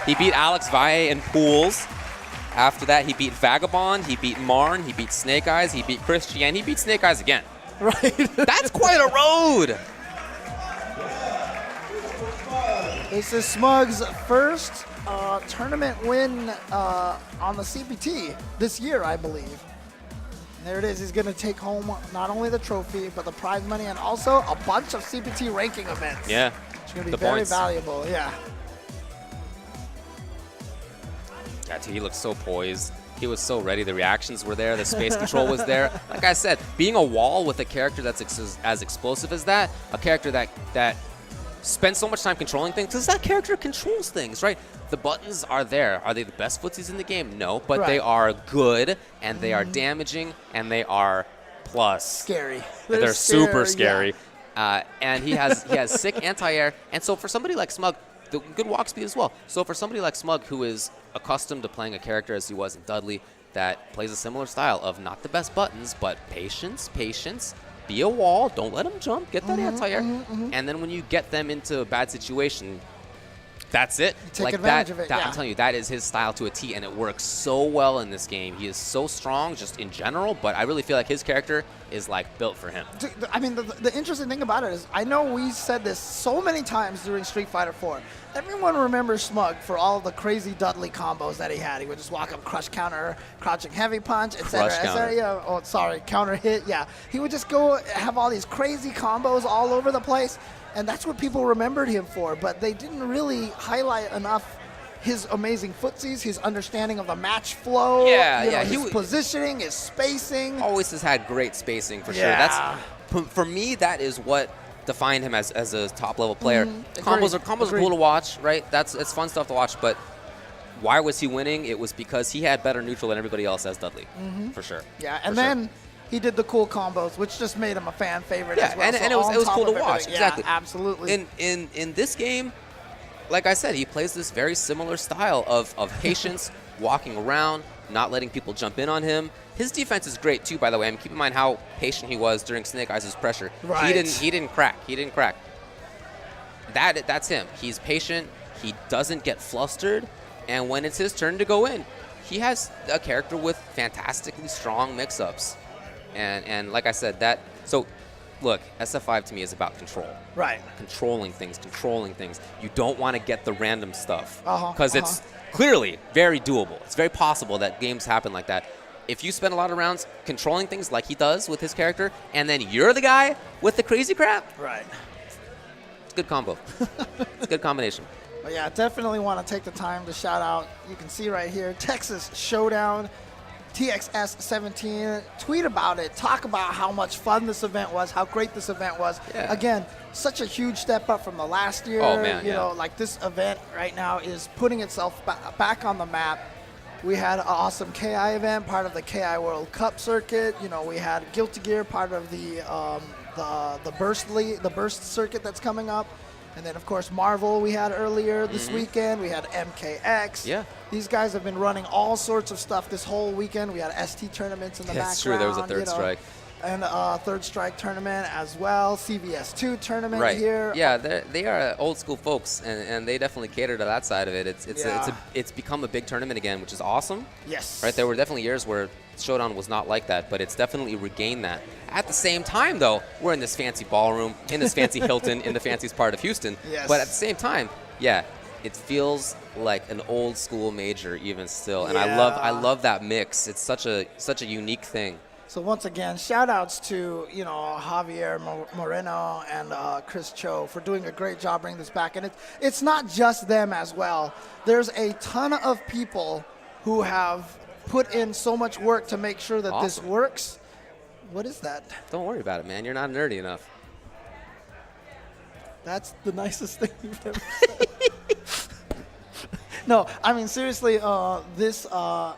He beat Alex Valle in pools. After that, he beat Vagabond, he beat Marn, he beat Snake Eyez, he beat ChrisG, and he beat Snake Eyez again. Right. That's quite a road. This is Smug's first tournament win on the CPT this year, I believe. And there it is. He's going to take home not only the trophy, but the prize money and also a bunch of CPT ranking events. Yeah. It's going to be very valuable. Yeah. Yeah, too, he looked so poised. He was so ready. The reactions were there. The space control was there. Like I said, being a wall with a character that's as explosive as that, a character that spends so much time controlling things, because that character controls things, right? The buttons are there. Are they the best footsies in the game? No, but they are good, and they are damaging, and they are plus. Scary. They're super scary. Yeah. And he has sick anti-air. And so for somebody like Smug, the good walk speed as well. So for somebody like Smug, who is accustomed to playing a character as he was in Dudley, that plays a similar style of not the best buttons, but patience, be a wall, don't let them jump, get that anti-air, and then when you get them into a bad situation, that's it. You take advantage of it, I'm telling you, that is his style to a T, and it works so well in this game. He is so strong just in general, but I really feel like his character is like built for him. I mean, the interesting thing about it is, I know we said this so many times during Street Fighter 4. Everyone remembers Smug for all of the crazy Dudley combos that he had. He would just walk up, crush counter, crouching heavy punch, etc. Yeah, oh, sorry, counter hit. Yeah, he would just go have all these crazy combos all over the place, and that's what people remembered him for. But they didn't really highlight enough his amazing footsies, his understanding of the match flow, his positioning, his spacing. Always has had great spacing for sure. That's for me. That is what defined him as a top level player. Combos are cool to watch, right? It's fun stuff to watch, but why was he winning? It was because he had better neutral than everybody else as Dudley, for sure. Yeah, and For sure. then he did the cool combos, which just made him a fan favorite Yeah, as well. and So it was on it was top cool to of watch. everything, Exactly. Yeah, absolutely. In this game, like I said, he plays this very similar style of patience, walking around, not letting people jump in on him. His defense is great too, by the way. I mean, keep in mind how patient he was during Snake Eyes' pressure. Right. He didn't crack. That's him. He's patient. He doesn't get flustered, and when it's his turn to go in, he has a character with fantastically strong mix-ups. And like I said, so look, SF5 to me is about control. Right. Controlling things. You don't want to get the random stuff Uh-huh, because it's clearly very doable. It's very possible that games happen like that. If you spend a lot of rounds controlling things like he does with his character, and then you're the guy with the crazy crap, Right. it's a good combo. It's a good combination. But yeah, definitely want to take the time to shout out. You can see right here, Texas Showdown, TXS17. Tweet about it. Talk about how much fun this event was, how great this event was. Yeah. Again, such a huge step up from the last year. Oh, man, You yeah. know, like this event right now is putting itself back on the map. We had an awesome KI event, part of the KI World Cup circuit. You know, we had Guilty Gear, part of the Burst circuit that's coming up. And then, of course, Marvel we had earlier this weekend. We had MKX. Yeah. These guys have been running all sorts of stuff this whole weekend. We had ST tournaments in the background. That's true. There was a Third Strike. And a Third Strike tournament as well. CVS2 tournament Right. here. Yeah, they are old school folks, and they definitely cater to that side of it. Yeah. It's become a big tournament again, which is awesome. Yes. Right. There were definitely years where Showdown was not like that, but it's definitely regained that. At the same time, though, we're in this fancy ballroom, in this fancy Hilton, in the fanciest part of Houston. Yes. But at the same time, yeah, it feels like an old school major even still, and Yeah. I love that mix. It's such a unique thing. So once again, shout outs to, Javier Moreno and Chris Cho for doing a great job bringing this back. And it's not just them as well. There's a ton of people who have put in so much work to make sure that this Awesome. works. What is that? Don't worry about it, man. You're not nerdy enough. That's the nicest thing you've ever said. No, I mean, seriously, so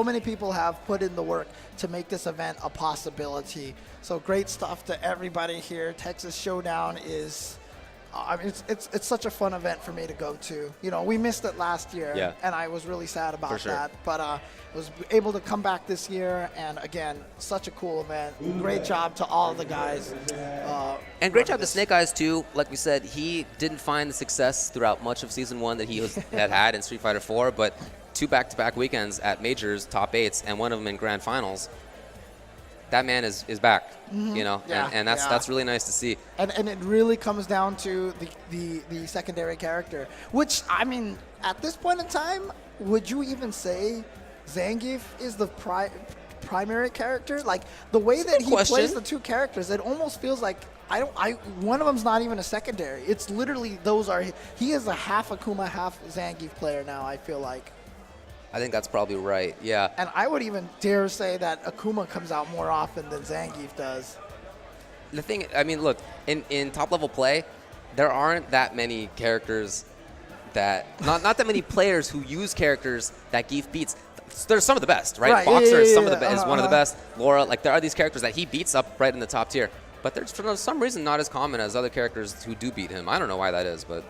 many people have put in the work to make this event a possibility. So great stuff to everybody here. Texas Showdown is, it's such a fun event for me to go to. We missed it last year, Yeah. and I was really sad about For sure. that. But I was able to come back this year, and again, such a cool event. Great job to all the guys. And great job to Snake Eyes, too. Like we said, he didn't find the success throughout much of Season 1 that he had in Street Fighter 4, but 2 back-to-back weekends at majors, top 8s, and one of them in grand finals. That man is back, Yeah, and that's really nice to see. And it really comes down to the secondary character, which, I mean, at this point in time, would you even say Zangief is the primary character? Like, the way that he question. plays the two characters, it almost feels like one of them's not even a secondary. It's literally he is a half Akuma, half Zangief player now, I feel like. I think that's probably right, yeah. And I would even dare say that Akuma comes out more often than Zangief does. The thing, I mean, look, in top-level play, there aren't that many characters not that many players who use characters that Geef beats. There's some of the best, right? Right, Boxer is yeah, some of the yeah, is one of the best. Laura, like there are these characters that he beats up right in the top tier, but they're for some reason not as common as other characters who do beat him. I don't know why that is, but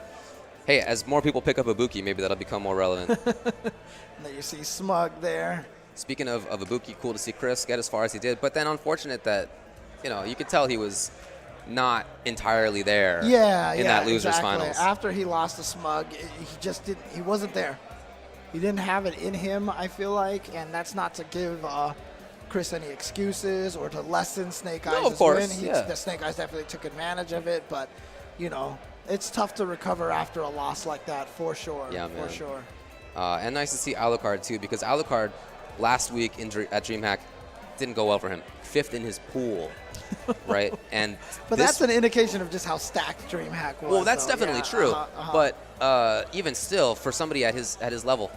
hey, as more people pick up Ibuki, maybe that'll become more relevant. And then you see Smug there. Speaking of Ibuki, cool to see Chris get as far as he did, but then unfortunate that, you could tell he was not entirely there in that losers exactly. finals. After he lost to Smug, he wasn't there. He didn't have it in him, I feel like, and that's not to give Chris any excuses or to lessen Snake Eyes' of course, win. yeah. The Snake Eyes definitely took advantage of it, but, it's tough to recover after a loss like that, for sure. Yeah, man. For sure. And nice to see Alucard, too, because Alucard last week at DreamHack didn't go well for him. 5th in his pool, right? And But that's an indication of just how stacked DreamHack was. well, that's though. definitely Yeah, true. But even still, for somebody at his level,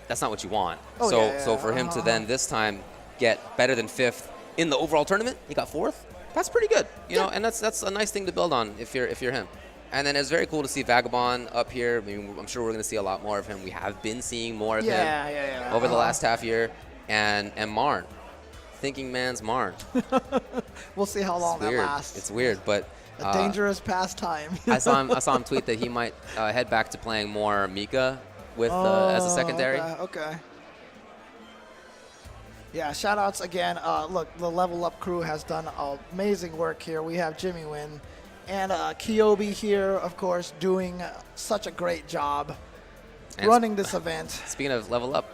that's not what you want. Oh, So for him to then this time get better than 5th in the overall tournament, he got 4th. That's pretty good, you know, and that's a nice thing to build on if you're him. And then it's very cool to see Vagabond up here. I mean, I'm sure we're going to see a lot more of him. We have been seeing more of him over the last half year. And Marn. Thinking man's Marn. We'll see how long that lasts. It's weird, but a dangerous pastime. I saw him tweet that he might head back to playing more Mika with as a secondary. Okay. Yeah, shout-outs again. Look, the Level Up crew has done amazing work here. We have Jimmy Wynn and Kiyobi here, of course, doing such a great job running this event. Speaking of Level Up,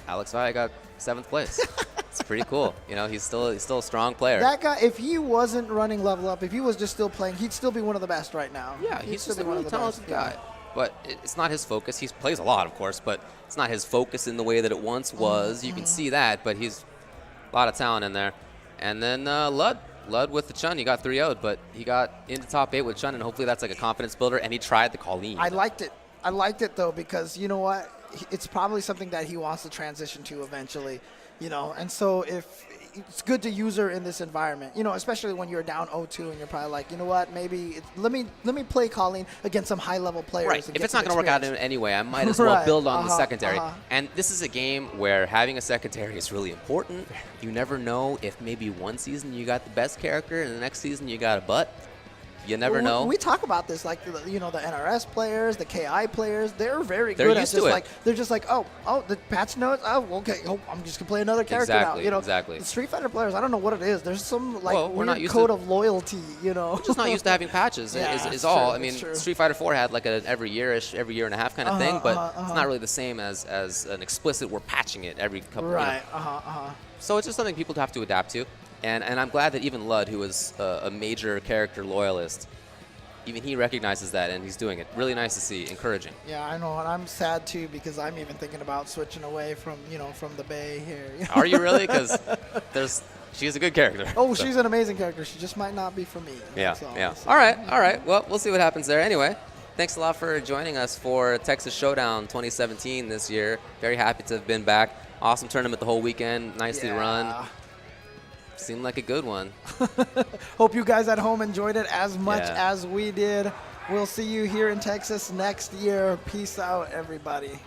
Alex Valle got 7th place. It's pretty cool. You know, he's still a strong player. That guy, if he wasn't running Level Up, if he was just still playing, he'd still be one of the best right now. Yeah, he's just a really talented guy. Yeah. But it's not his focus. He plays a lot, of course, but it's not his focus in the way that it once was. You can see that, but he's a lot of talent in there. And then Lud with the Chun. He got 3-0'd, but he got into top 8 with Chun, and hopefully that's like a confidence builder, and he tried the Colleen. I liked it. I liked it, though, because you know what? It's probably something that he wants to transition to eventually, you know. And so if it's good to use her in this environment, you know, especially when you're down 0-2 and you're probably like, you know what, maybe let me play Colleen against some high-level players. Right. And if it's not going to work out anyway, I might as well build on the secondary. And this is a game where having a secondary is really important. You never know if maybe one season you got the best character and the next season you got a butt. You never know. We talk about this, like, you know, the NRS players, the KI players, they're very good at just like, they're just like, oh, the patch notes, okay, I'm just going to play another character now. You know, exactly. The Street Fighter players, I don't know what it is. There's some, like, weird code of loyalty, you know. We're just not used to having patches is all. I mean, Street Fighter 4 had like an every year and a half kind of thing, but it's not really the same as an explicit, we're patching it every couple. Right, So it's just something people have to adapt to. And I'm glad that even Lud, who is a major character loyalist, even he recognizes that, and he's doing it. Really nice to see, encouraging. Yeah, I know, and I'm sad too because I'm even thinking about switching away from the Bay here. Are you really? Because she's a good character. Oh, so. She's an amazing character. She just might not be for me. Yeah. All right. Well, we'll see what happens there. Anyway, thanks a lot for joining us for Texas Showdown 2017 this year. Very happy to have been back. Awesome tournament the whole weekend. Nicely run. Seemed like a good one. Hope you guys at home enjoyed it as much as we did. We'll see you here in Texas next year. Peace out, everybody.